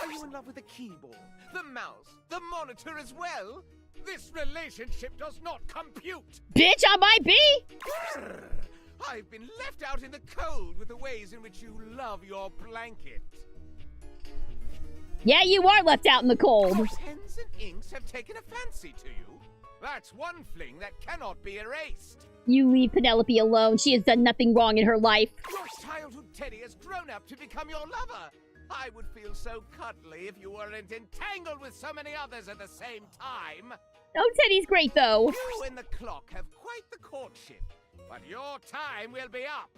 Are you in love with the keyboard, the mouse, the monitor as well? This relationship does not compute! Bitch, I might be! I've been left out in the cold with the ways in which you love your blanket. Yeah, you are left out in the cold. Your pens and inks have taken a fancy to you. That's one fling that cannot be erased. You leave Penelope alone. She has done nothing wrong in her life. Your childhood Teddy has grown up to become your lover. I would feel so cuddly if you weren't entangled with so many others at the same time. Oh, Teddy's great, though. You and the clock have quite the courtship, but your time will be up.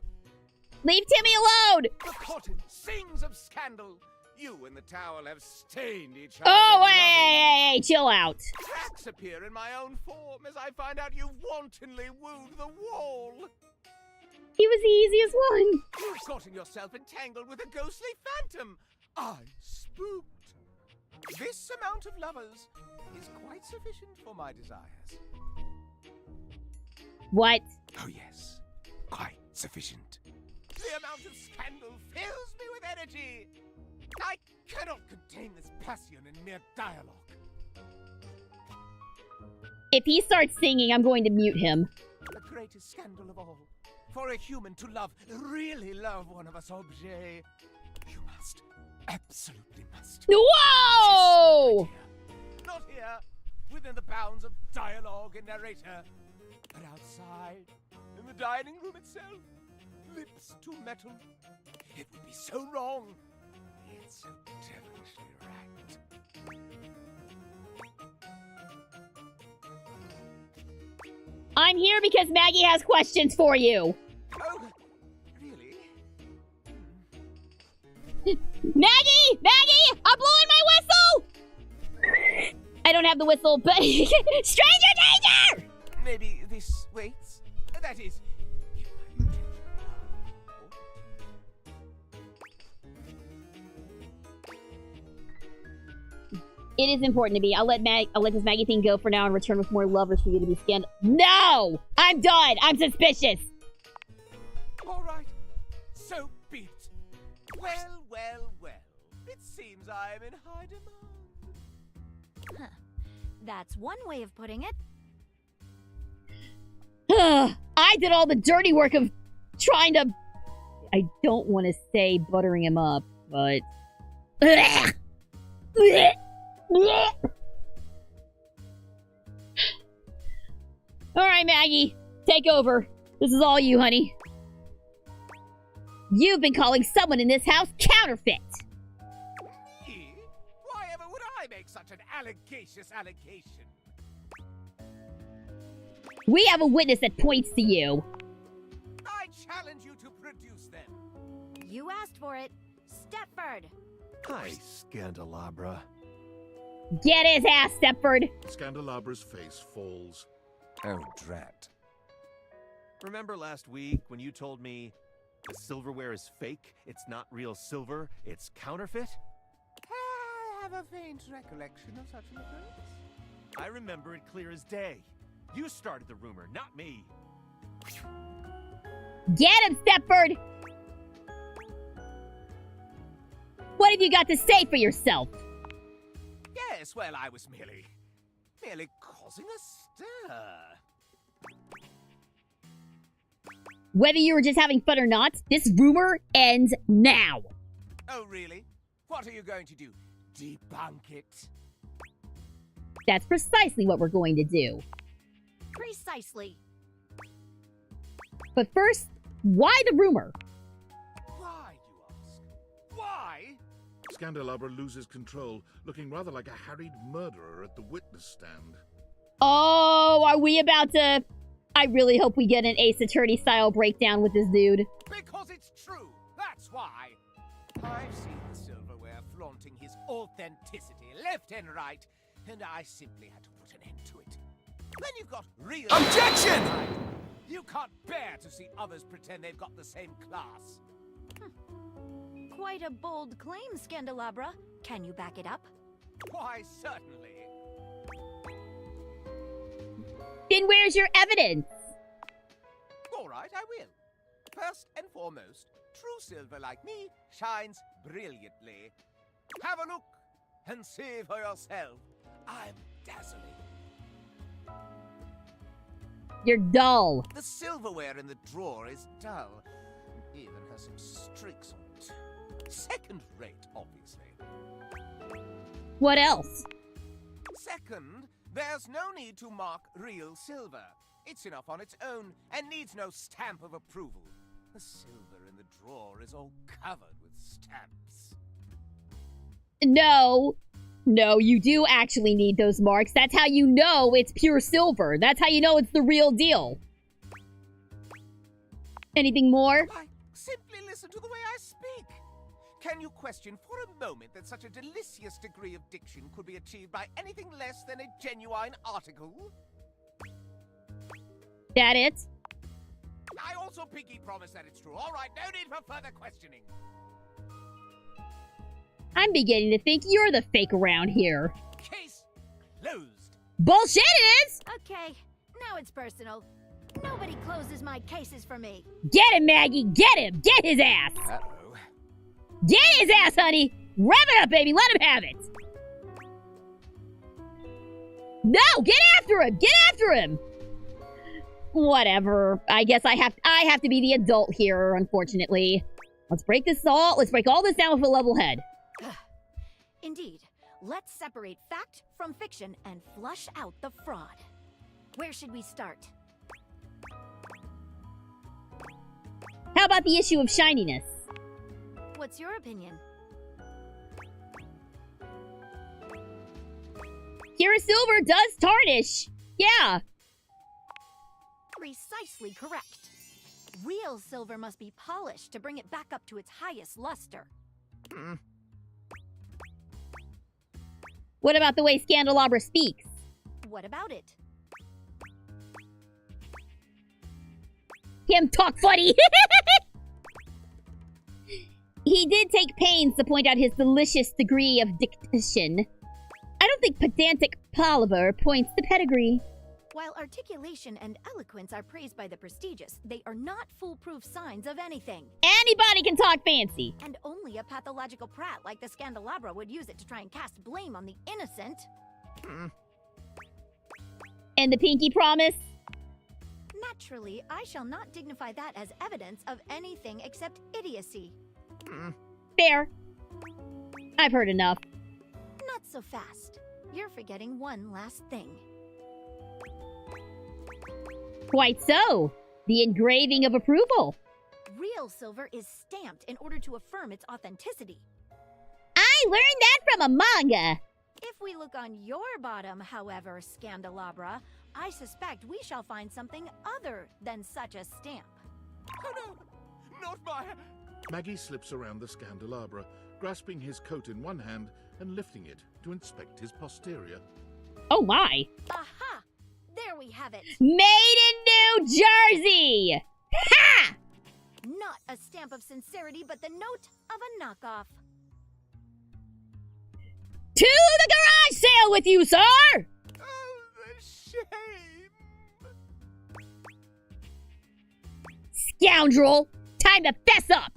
Leave Timmy alone! The cotton sings of scandal. You and the towel have stained each other. Oh, hey, chill out. Cracks appear in my own form as I find out you've wantonly wooed the wall. He was the easiest one. You've gotten yourself entangled with a ghostly phantom. I'm spooked. This amount of lovers is quite sufficient for my desires. What? Oh yes, quite sufficient. The amount of scandal fills me with energy. I cannot contain this passion in mere dialogue. If he starts singing, I'm going to mute him. The greatest scandal of all. For a human to love, really love one of us objet, you must, absolutely must. Whoa! Not here, within the bounds of dialogue and narrator, but outside, in the dining room itself, lips to metal. It would be so wrong. It's so devilishly right. I'm here because Maggie has questions for you. Oh, really? Maggie! Maggie! I'm blowing my whistle! I don't have the whistle, but... Stranger danger! Maybe this waits? That is... It is important to me. I'll let this Maggie thing go for now and return with more lovers for you to be scanned. No! I'm done! I'm suspicious! All right. So be it. Well, well, well. It seems I am in high demand. Huh. That's one way of putting it. I did all the dirty work of trying to... I don't want to say buttering him up, but... Alright, Maggie. Take over. This is all you, honey. You've been calling someone in this house Counterfeit. Me? Why ever would I make such an allegacious allegation? We have a witness that points to you. I challenge you to produce them. You asked for it. Stepford. Hi, Scandelabra. Get his ass, Stepford. Scandalabra's face falls. Oh, drat. Remember last week when you told me the silverware is fake? It's not real silver, it's counterfeit? I have a faint recollection of such an occurrence. I remember it clear as day. You started the rumor, not me. Get him, Stepford! What have you got to say for yourself? Yes, well, I was merely causing a stir. Whether you were just having fun or not, this rumor ends now. Oh, really? What are you going to do? Debunk it? That's precisely what we're going to do. Precisely. But first, why the rumor? Why, you ask? Why? Scandelabra loses control, looking rather like a harried murderer at the witness stand. Oh, are we about to... I really hope we get an Ace Attorney style breakdown with this dude. Because it's true, that's why. I've seen the silverware flaunting his authenticity left and right, and I simply had to put an end to it. Then you've got real... Objection! You can't bear to see others pretend they've got the same class. Quite a bold claim, Scandelabra. Can you back it up? Why, certainly. Then where's your evidence? All right, I will. First and foremost, true silver like me shines brilliantly. Have a look and see for yourself. I'm dazzling. You're dull. The silverware in the drawer is dull. Even has some streaks on it. Second rate, obviously. What else? Second, there's no need to mark real silver. It's enough on its own and needs no stamp of approval. The silver in the drawer is all covered with stamps. No. No, you do actually need those marks. That's how you know it's pure silver. That's how you know it's the real deal. Anything more? Why, simply listen to the way I speak. Can you question for a moment that such a delicious degree of diction could be achieved by anything less than a genuine article? That it? I also pinky promise that it's true. All right, no need for further questioning. I'm beginning to think you're the fake around here. Case closed. Bullshit it is! Okay, now it's personal. Nobody closes my cases for me. Get him, Maggie! Get him! Get his ass! Uh-oh. Get his ass, honey! Rev it up, baby! Let him have it! No! Get after him! Get after him! Whatever. I guess I have to be the adult here, unfortunately. Let's break all this down with a level head. Indeed. Let's separate fact from fiction and flush out the fraud. Where should we start? How about the issue of shininess? What's your opinion? Pure silver does tarnish. Yeah. Precisely correct. Real silver must be polished to bring it back up to its highest luster. What about the way Scandelabra speaks? What about it? Him talk funny! He did take pains to point out his delicious degree of diction. I don't think pedantic palaver points to pedigree. While articulation and eloquence are praised by the prestigious, they are not foolproof signs of anything. Anybody can talk fancy. And only a pathological prat like the Scandelabra would use it to try and cast blame on the innocent. And the pinky promise? Naturally, I shall not dignify that as evidence of anything except idiocy. Fair. I've heard enough. Not so fast. You're forgetting one last thing. Quite so. The engraving of approval. Real silver is stamped in order to affirm its authenticity. I learned that from a manga. If we look on your bottom, however, Scandelabra, I suspect we shall find something other than such a stamp. Oh no! Not my... Maggie slips around the Scandelabra, grasping his coat in one hand and lifting it to inspect his posterior. Oh my. Aha! There we have it. Made in New Jersey! Ha! Not a stamp of sincerity, but the note of a knockoff. To the garage sale with you, sir! Oh, the shame! Scoundrel! Time to fess up!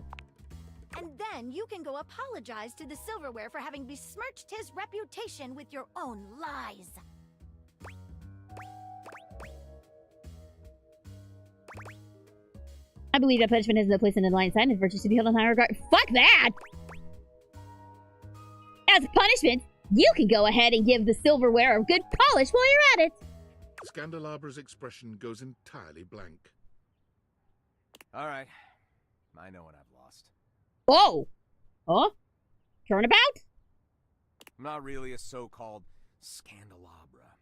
And then you can go apologize to the silverware for having besmirched his reputation with your own lies. I believe that punishment has no place in the line sign and virtues to be held in high regard. Fuck that! As a punishment, you can go ahead and give the silverware a good polish while you're at it. Scandelabra's expression goes entirely blank. All right. I know what I've lost. Oh! Huh? Turnabout? I'm not really a so-called Scandelabra.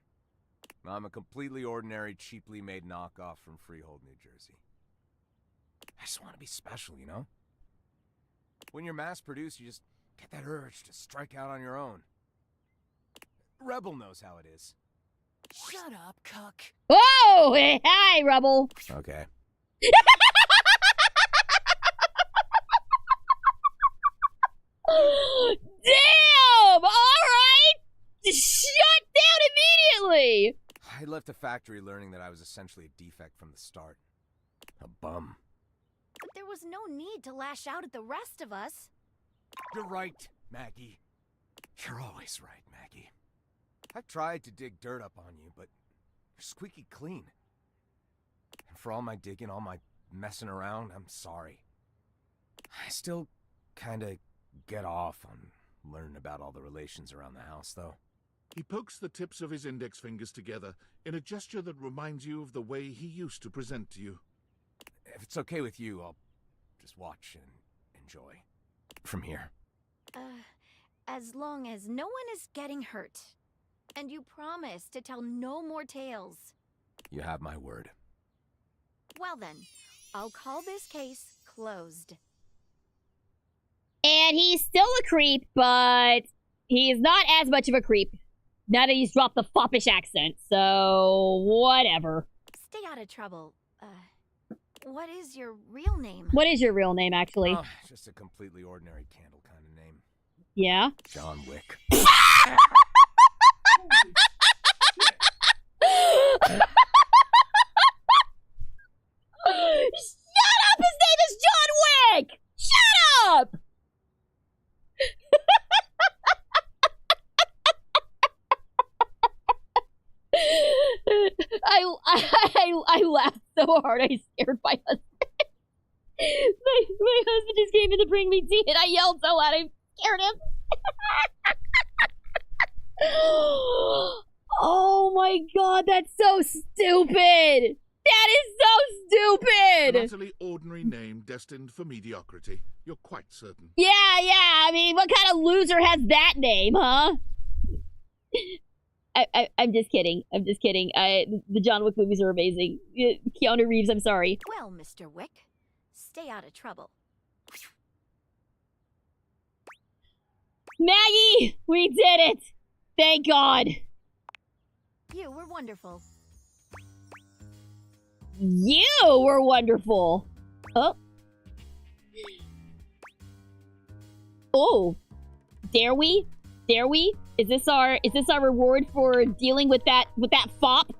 I'm a completely ordinary, cheaply made knockoff from Freehold, New Jersey. I just want to be special, you know? When you're mass-produced, you just get that urge to strike out on your own. Rebel knows how it is. Shut up, cuck. Oh! Hey, hi, Rebel. Okay. Damn! Alright! Shut down immediately! I left the factory learning that I was essentially a defect from the start. A bum. But there was no need to lash out at the rest of us. You're right, Maggie. You're always right, Maggie. I've tried to dig dirt up on you, but you're squeaky clean. And for all my digging, all my messing around, I'm sorry. I still kinda get off on learning about all the relations around the house, though. He pokes the tips of his index fingers together in a gesture that reminds you of the way he used to present to you. If it's okay with you, I'll just watch and enjoy. From here. As long as no one is getting hurt. And you promise to tell no more tales. You have my word. Well then, I'll call this case closed. And he's still a creep, but he's not as much of a creep. Now that he's dropped the foppish accent, so whatever. Stay out of trouble. What is your real name? What is your real name, actually? Oh, just a completely ordinary candle kind of name. Yeah? John Wick. Shut up! His name is John Wick! Shut up! I laughed so hard I scared my husband. my husband just came in to bring me tea and I yelled so loud I scared him. Oh my god, that's so stupid! That is so stupid! An utterly ordinary name destined for mediocrity. You're quite certain. Yeah, I mean, what kind of loser has that name, huh? I'm just kidding. The John Wick movies are amazing. Keanu Reeves, I'm sorry. Well, Mr. Wick, stay out of trouble. Maggie, we did it! Thank God. You were wonderful. You were wonderful. Oh. Dare we? Is this our reward for dealing with that fop?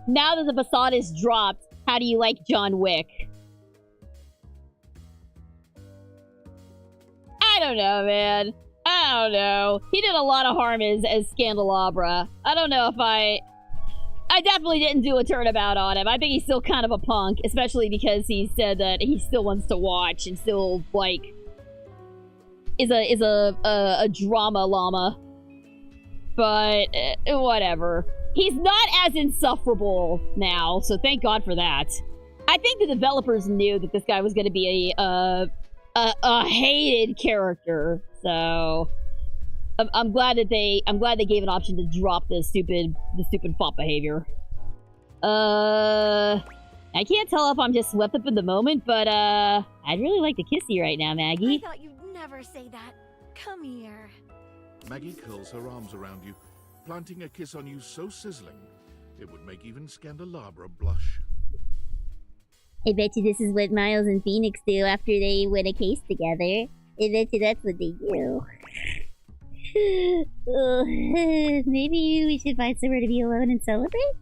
Now that the facade is dropped, how do you like John Wick? I don't know, man. I don't know. He did a lot of harm as Scandelabra. I don't know if I I definitely didn't do a turnabout on him. I think he's still kind of a punk, especially because he said that he still wants to watch and still, like, is a drama llama. But, whatever. He's not as insufferable now, so thank God for that. I think the developers knew that this guy was going to be a hated character, so I'm glad that they gave an option to drop the stupid fop behavior. I can't tell if I'm just swept up in the moment, but I'd really like to kiss you right now, Maggie. I thought you'd never say that. Come here. Maggie curls her arms around you, planting a kiss on you so sizzling, it would make even Scandelabra blush. I bet you this is what Miles and Phoenix do after they win a case together. I bet you that's what they do. Maybe we should find somewhere to be alone and celebrate?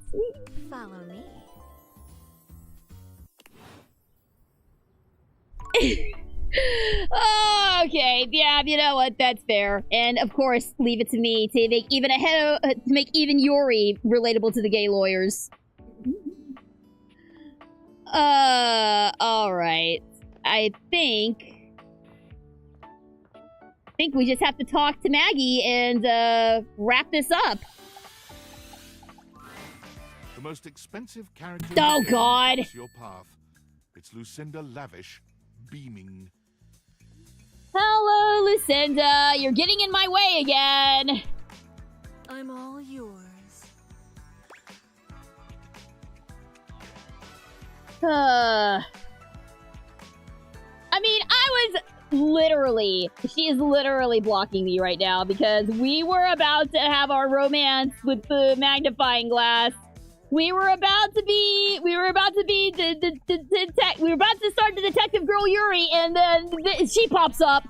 Follow me. Oh, okay, yeah, you know what? That's fair. And of course, leave it to me to make even Yuri relatable to the gay lawyers. All right. I think we just have to talk to Maggie and wrap this up. The most expensive character. Oh God! Your path. It's Lucinda Lavish, beaming. Hello, Lucinda. You're getting in my way again. I'm all yours. I mean, she is literally blocking me right now because we were about to have our romance with the magnifying glass. We were about to start the detective girl Yuri, and then she pops up.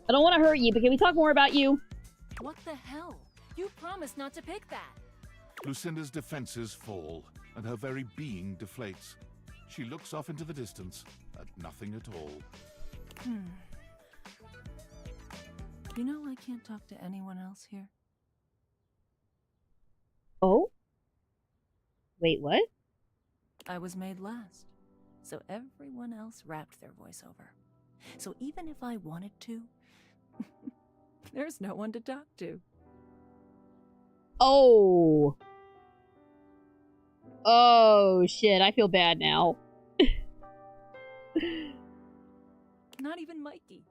I don't want to hurt you, but can we talk more about you? What the hell? You promised not to pick that. Lucinda's defenses fall, and her very being deflates. She looks off into the distance, at nothing at all. You know I can't talk to anyone else here. Oh? Wait, what? I was made last, so everyone else wrapped their voiceover. So even if I wanted to, there's no one to talk to. Oh. Oh, shit. I feel bad now. Not even Mikey.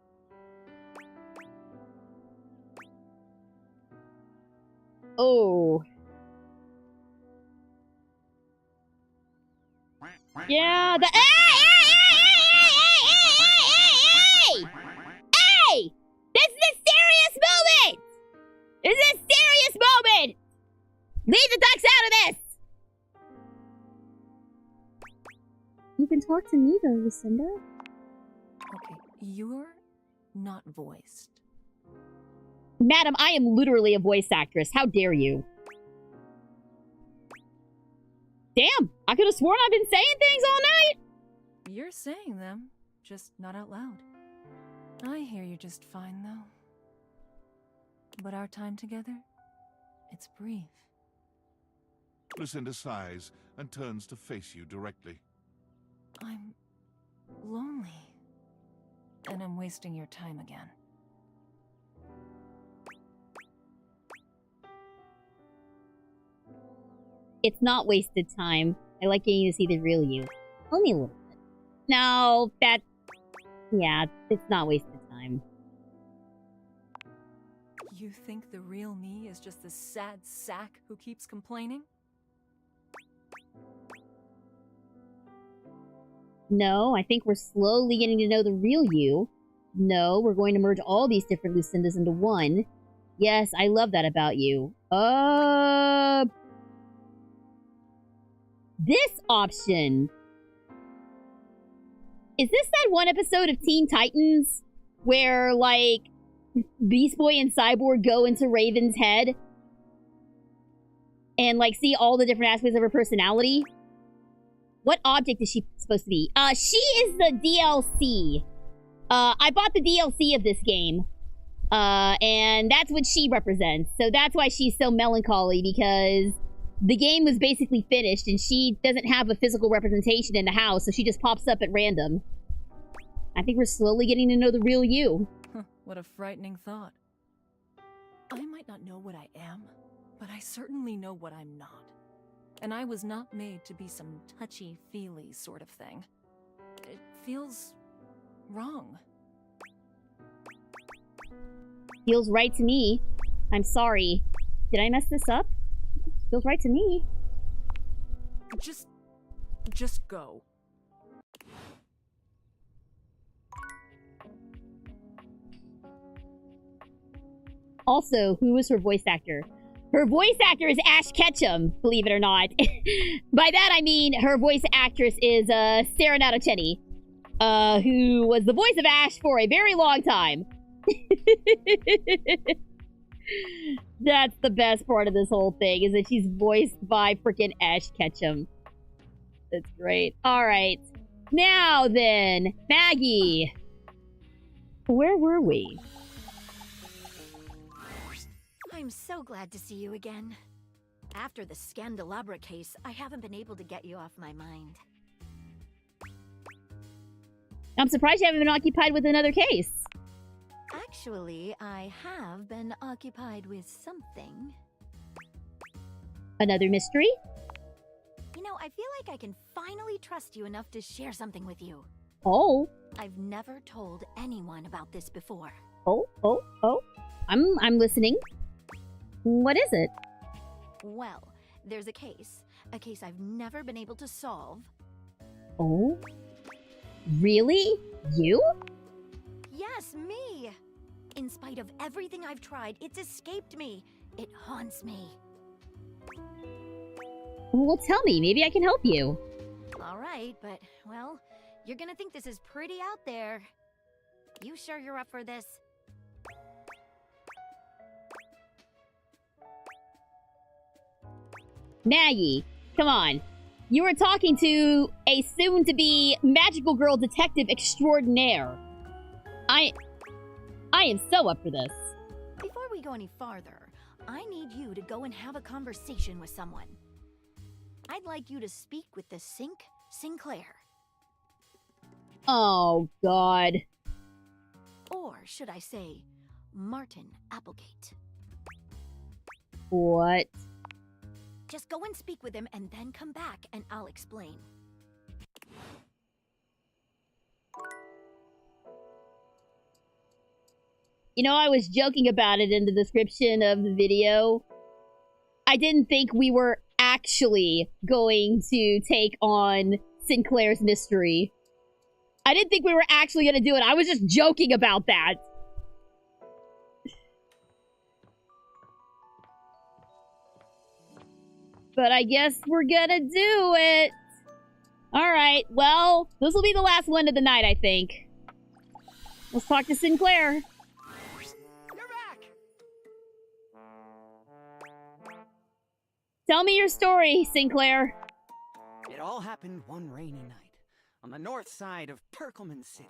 Oh. Yeah, the- Hey! This is a serious moment! This is a serious moment! Leave the ducks out of this! You can talk to me though, Lucinda. Okay, you're not voiced. Madam, I am literally a voice actress. How dare you? Damn, I could have sworn I've been saying things all night. You're saying them, just not out loud. I hear you just fine, though. But our time together, it's brief. Lucinda sighs and turns to face you directly. I'm lonely. And I'm wasting your time again. It's not wasted time. I like getting to see the real you. Only a little bit. No, yeah, it's not wasted time. You think the real me is just the sad sack who keeps complaining? No, I think we're slowly getting to know the real you. No, we're going to merge all these different Lucindas into one. Yes, I love that about you. This option. Is this that one episode of Teen Titans where, like, Beast Boy and Cyborg go into Raven's head and, like, see all the different aspects of her personality? What object is she supposed to be? She is the DLC. I bought the DLC of this game. And that's what she represents. So that's why she's so melancholy, because the game was basically finished and she doesn't have a physical representation in the house, so she just pops up at random. I think we're slowly getting to know the real you. What a frightening thought. I might not know what I am, but I certainly know what I'm not. And I was not made to be some touchy-feely sort of thing. It feels wrong. Feels right to me. I'm sorry. Did I mess this up? Feels right to me. Just go. Also, who was her voice actor? Her voice actor is Ash Ketchum, believe it or not. By that I mean her voice actress is Sarah Natochenny, who was the voice of Ash for a very long time. That's the best part of this whole thing, is that she's voiced by freaking Ash Ketchum. That's great. Alright. Now then, Maggie. Where were we? I'm so glad to see you again. After the Scandelabra case, I haven't been able to get you off my mind. I'm surprised you haven't been occupied with another case. Actually, I have been occupied with something. Another mystery? You know, I feel like I can finally trust you enough to share something with you. Oh. I've never told anyone about this before. Oh. I'm listening. What is it? Well, there's a case I've never been able to solve. Oh? Really? You? Yes, me! In spite of everything I've tried, it's escaped me. It haunts me. Well, tell me. Maybe I can help you. Alright, but, well, you're gonna think this is pretty out there. You sure you're up for this? Maggie, come on. You were talking to a soon-to-be magical girl detective extraordinaire. I am so up for this. Before we go any farther, I need you to go and have a conversation with someone. I'd like you to speak with the Sinclaire. Oh, God. Or should I say, Martin Applegate. What? Just go and speak with him and then come back and I'll explain. You know, I was joking about it in the description of the video. I didn't think we were actually going to take on Sinclaire's mystery. I didn't think we were actually going to do it. I was just joking about that. But I guess we're gonna do it. Alright, well, this will be the last one of the night, I think. Let's talk to Sinclaire. You're back! Tell me your story, Sinclaire. It all happened one rainy night on the north side of Perkleman City.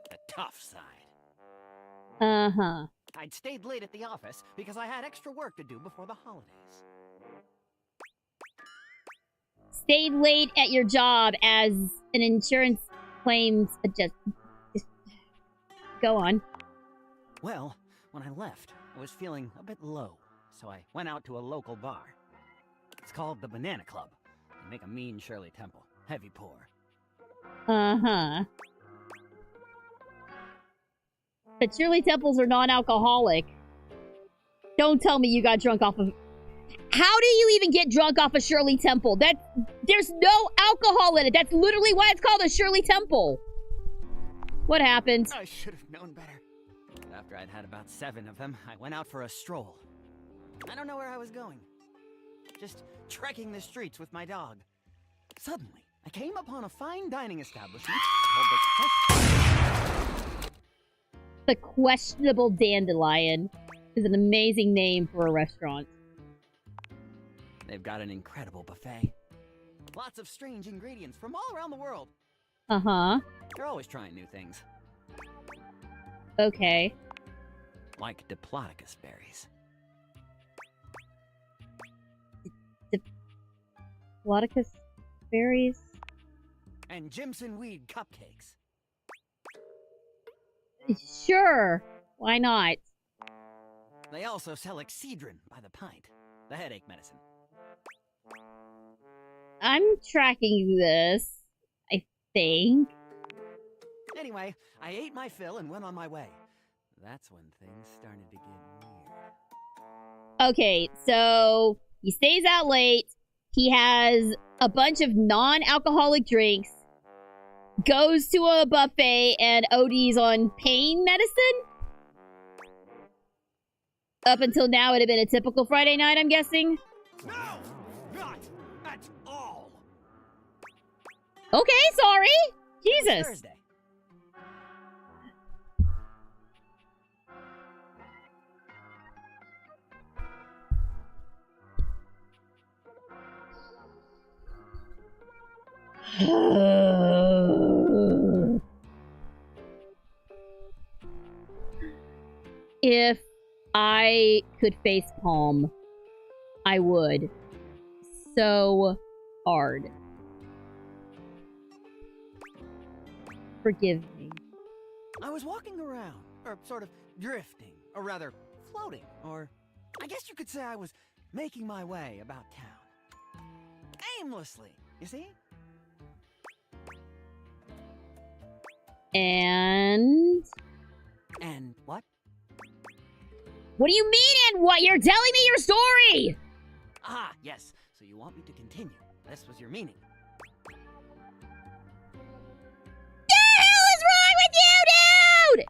The tough side. Uh-huh. I'd stayed late at the office because I had extra work to do before the holidays. Stayed late at your job as an insurance claims adjuster. Go on. Well, when I left, I was feeling a bit low, so I went out to a local bar. It's called the Banana Club. They make a mean Shirley Temple. Heavy pour. Uh-huh. But Shirley Temples are non-alcoholic. Don't tell me you got drunk off of... How do you even get drunk off a Shirley Temple? There's no alcohol in it. That's literally why it's called a Shirley Temple. What happened? I should have known better. But after I'd had about 7 of them, I went out for a stroll. I don't know where I was going. Just trekking the streets with my dog. Suddenly, I came upon a fine dining establishment called The Questionable Dandelion is an amazing name for a restaurant. They've got an incredible buffet. Lots of strange ingredients from all around the world. Uh-huh. They're always trying new things. Okay. Like Diplodocus berries. Melodicus berries. And Jimson weed cupcakes. Sure. Why not? They also sell Excedrin by the pint, the headache medicine. I'm tracking this, I think. Anyway, I ate my fill and went on my way. That's when things started to get weird. Okay, so he stays out late. He has a bunch of non-alcoholic drinks. Goes to a buffet and ODs on pain medicine? Up until now, it had been a typical Friday night, I'm guessing. No! Not at all! Okay, sorry. Jesus. It's Thursday. If I could facepalm, I would. So hard. Forgive me. I was walking around, or sort of drifting, or rather floating, or I guess you could say I was making my way about town. Aimlessly, you see? And what? What do you mean and what? You're telling me your story! Ah, yes. So you want me to continue. This was your meaning. The hell is wrong with you, dude?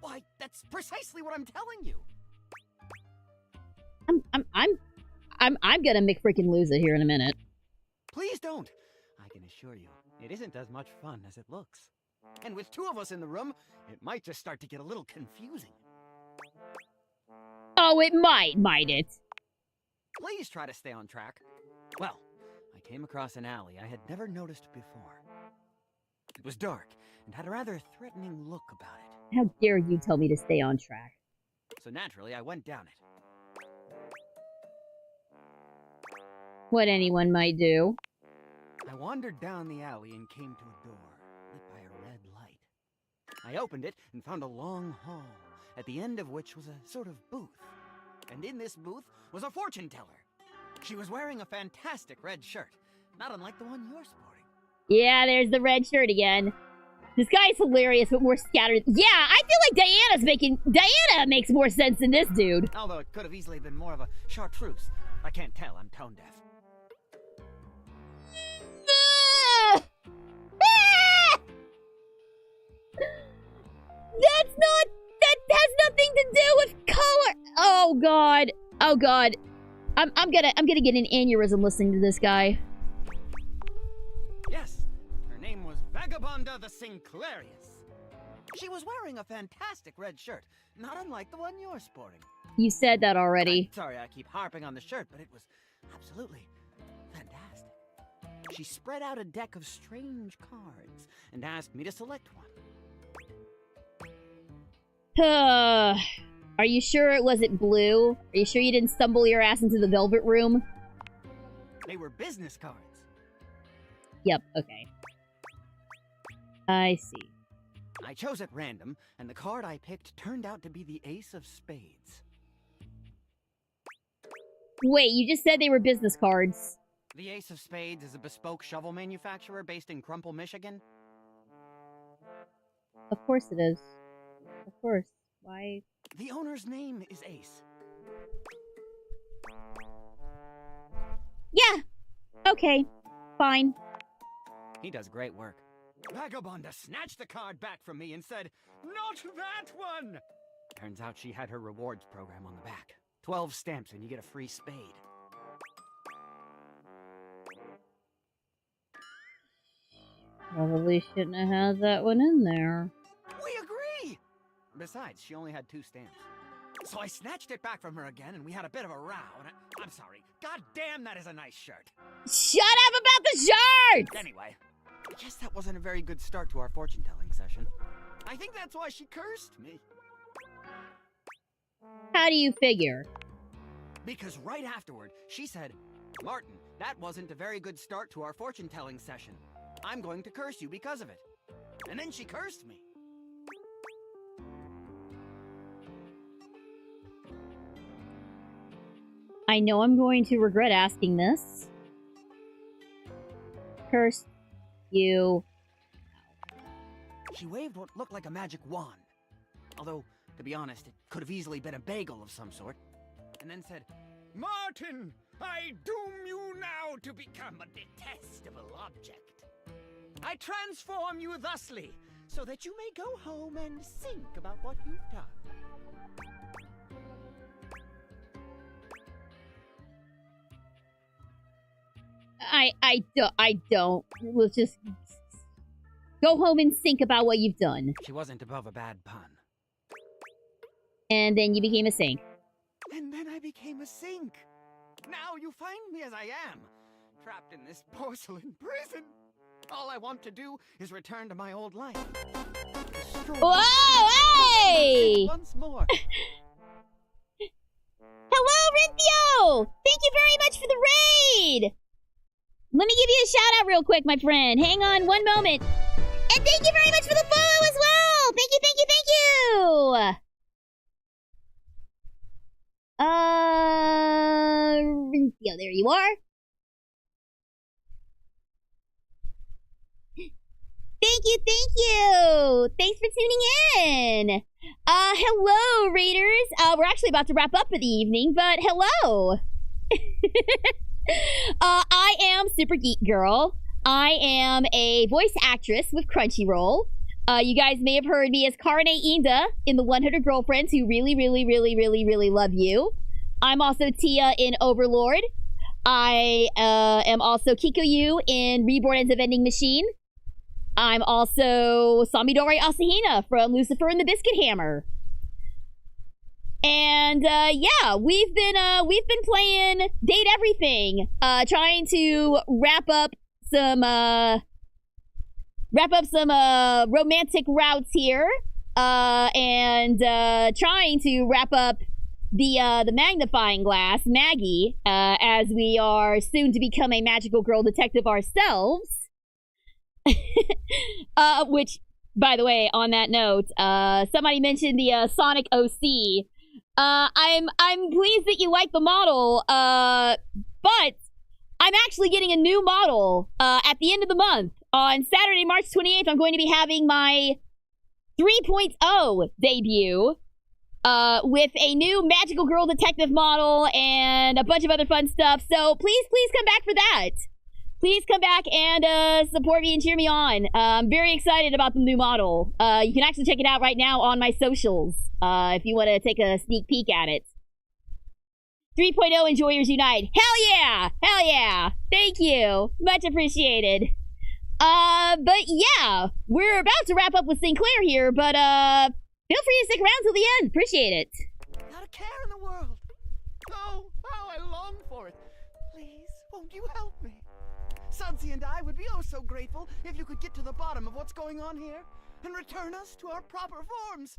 Why, that's precisely what I'm telling you. I'm gonna McFreaking lose it here in a minute. Please don't. I can assure you, it isn't as much fun as it looks. And with two of us in the room, it might just start to get a little confusing. Oh, it might it? Please try to stay on track. Well, I came across an alley I had never noticed before. It was dark and had a rather threatening look about it. How dare you tell me to stay on track? So naturally, I went down it. What anyone might do. I wandered down the alley and came to a door, lit by a red light. I opened it and found a long hall, at the end of which was a sort of booth. And in this booth was a fortune teller. She was wearing a fantastic red shirt, not unlike the one you're sporting. Yeah, there's the red shirt again. This guy's hilarious, but more scattered. Yeah, I feel like Diana makes more sense than this dude. Although it could have easily been more of a chartreuse. I can't tell, I'm tone deaf. That has nothing to do with color. Oh god. Oh god. I'm gonna get an aneurysm listening to this guy. Yes, her name was Vagabonda the Sinclairius. She was wearing a fantastic red shirt, not unlike the one you're sporting. You said that already. Sorry, I keep harping on the shirt, but it was absolutely fantastic. She spread out a deck of strange cards and asked me to select one. Are you sure it wasn't blue? Are you sure you didn't stumble your ass into the velvet room? They were business cards. Yep, okay. I see. I chose at random, and the card I picked turned out to be the Ace of Spades. Wait, you just said they were business cards. The Ace of Spades is a bespoke shovel manufacturer based in Crumple, Michigan. Of course it is. Of course. Why? The owner's name is Ace. Yeah. Okay. Fine. He does great work. Vagabonda snatched the card back from me and said, "Not that one!" Turns out she had her rewards program on the back. 12 stamps and you get a free spade. Probably shouldn't have had that one in there. We agree! Besides, she only had 2 stamps. So I snatched it back from her again and we had a bit of a row and I'm sorry. God damn, that is a nice shirt. Shut up about the shirt! Anyway, I guess that wasn't a very good start to our fortune-telling session. I think that's why she cursed me. How do you figure? Because right afterward, she said, Martin, that wasn't a very good start to our fortune-telling session. I'm going to curse you because of it. And then she cursed me. I know I'm going to regret asking this. Curse you. She waved what looked like a magic wand. Although, to be honest, it could have easily been a bagel of some sort. And then said, Martin, I doom you now to become a detestable object. I transform you thusly, so that you may go home and think about what you've done. I don't. Let's just go home and think about what you've done. She wasn't above a bad pun. And then you became a sink. And then I became a sink. Now you find me as I am, trapped in this porcelain prison. All I want to do is return to my old life. Whoa, hey! Once more. Hello, Rinthio! Thank you very much for the raid! Let me give you a shout out real quick, my friend. Hang on one moment. And thank you very much for the follow as well! Thank you, thank you, thank you! Rinthio, there you are. Thank you, thank you! Thanks for tuning in! Hello, Raiders! We're actually about to wrap up for the evening, but hello! I am Super Geek Girl. I am a voice actress with Crunchyroll. You guys may have heard me as Karane Inda in the 100 Girlfriends Who Really, Really, Really, Really, Really Love You. I'm also Tia in Overlord. I am also Kikoyu in Reborn as a Vending Machine. I'm also Samidori Asahina from Lucifer and the Biscuit Hammer. And yeah, we've been playing Date Everything, trying to wrap up some romantic routes here, and trying to wrap up the magnifying glass, Maggie, as we are soon to become a magical girl detective ourselves. Which, by the way, on that note, somebody mentioned the Sonic OC. I'm pleased that you like the model, but I'm actually getting a new model at the end of the month. On Saturday, March 28th, I'm going to be having my 3.0 debut with a new magical girl detective model and a bunch of other fun stuff. So please come back for that. Please come back and support me and cheer me on. I'm very excited about the new model. You can actually check it out right now on my socials if you want to take a sneak peek at it. 3.0 Enjoyers Unite. Hell yeah! Hell yeah! Thank you. Much appreciated. But yeah, we're about to wrap up with Sinclaire here, but feel free to stick around till the end. Appreciate it. Not a care in the world. Oh, how I long for it. Please, won't you help me? Sunsy and I would be oh so grateful if you could get to the bottom of what's going on here and return us to our proper forms.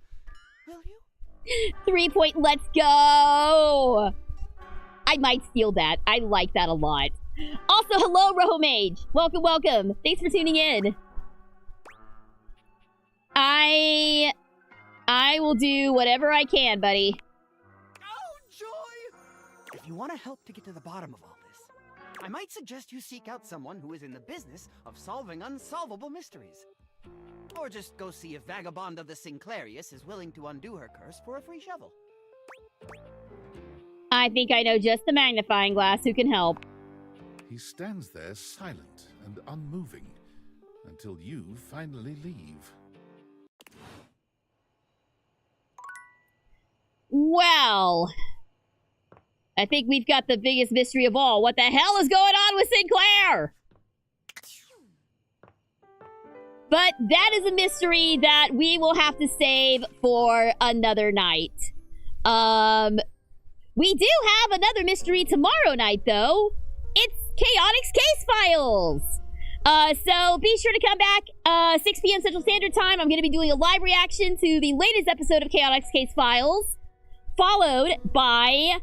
Will you? 3 point, let's go! I might steal that. I like that a lot. Also, hello, Roho Mage. Welcome, welcome. Thanks for tuning in. I will do whatever I can, buddy. Oh, joy! If you want to help to get to the bottom of all this, I might suggest you seek out someone who is in the business of solving unsolvable mysteries. Or just go see if Vagabond of the Sinclairius is willing to undo her curse for a free shovel. I think I know just the magnifying glass who can help. He stands there silent and unmoving until you finally leave. Well, I think we've got the biggest mystery of all. What the hell is going on with Sinclaire? But that is a mystery that we will have to save for another night. We do have another mystery tomorrow night, though. It's Chaotix Case Files. So be sure to come back 6 p.m. Central Standard Time. I'm going to be doing a live reaction to the latest episode of Chaotix Case Files, followed by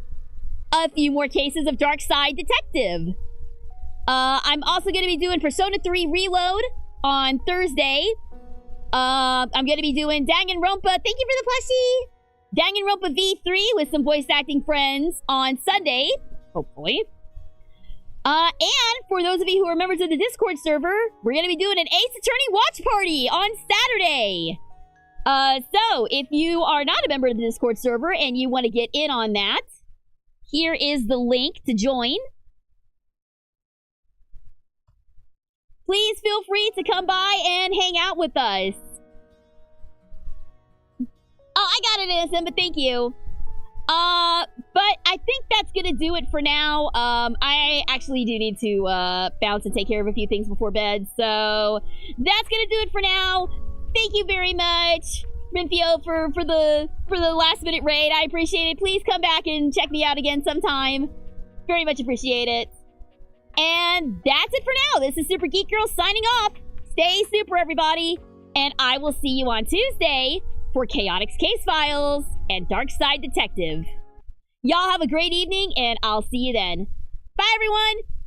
a few more cases of Dark Side Detective. I'm also going to be doing Persona 3 Reload on Thursday. I'm going to be doing Danganronpa. Thank you for the plushie. Danganronpa V3 with some voice acting friends on Sunday, hopefully. And for those of you who are members of the Discord server, we're going to be doing an Ace Attorney watch party on Saturday. So if you are not a member of the Discord server and you want to get in on that, here is the link to join. Please feel free to come by and hang out with us. Oh, I got it, Innocent, but thank you. But I think that's gonna do it for now. I actually do need to, bounce and take care of a few things before bed, so that's gonna do it for now. Thank you very much, Renfio, for the last minute raid. I appreciate it. Please come back and check me out again sometime. Very much appreciate it. And that's it for now. This is Super Geek Girl signing off. Stay super, everybody. And I will see you on Tuesday for Chaotix Case Files and Dark Side Detective. Y'all have a great evening, and I'll see you then. Bye, everyone!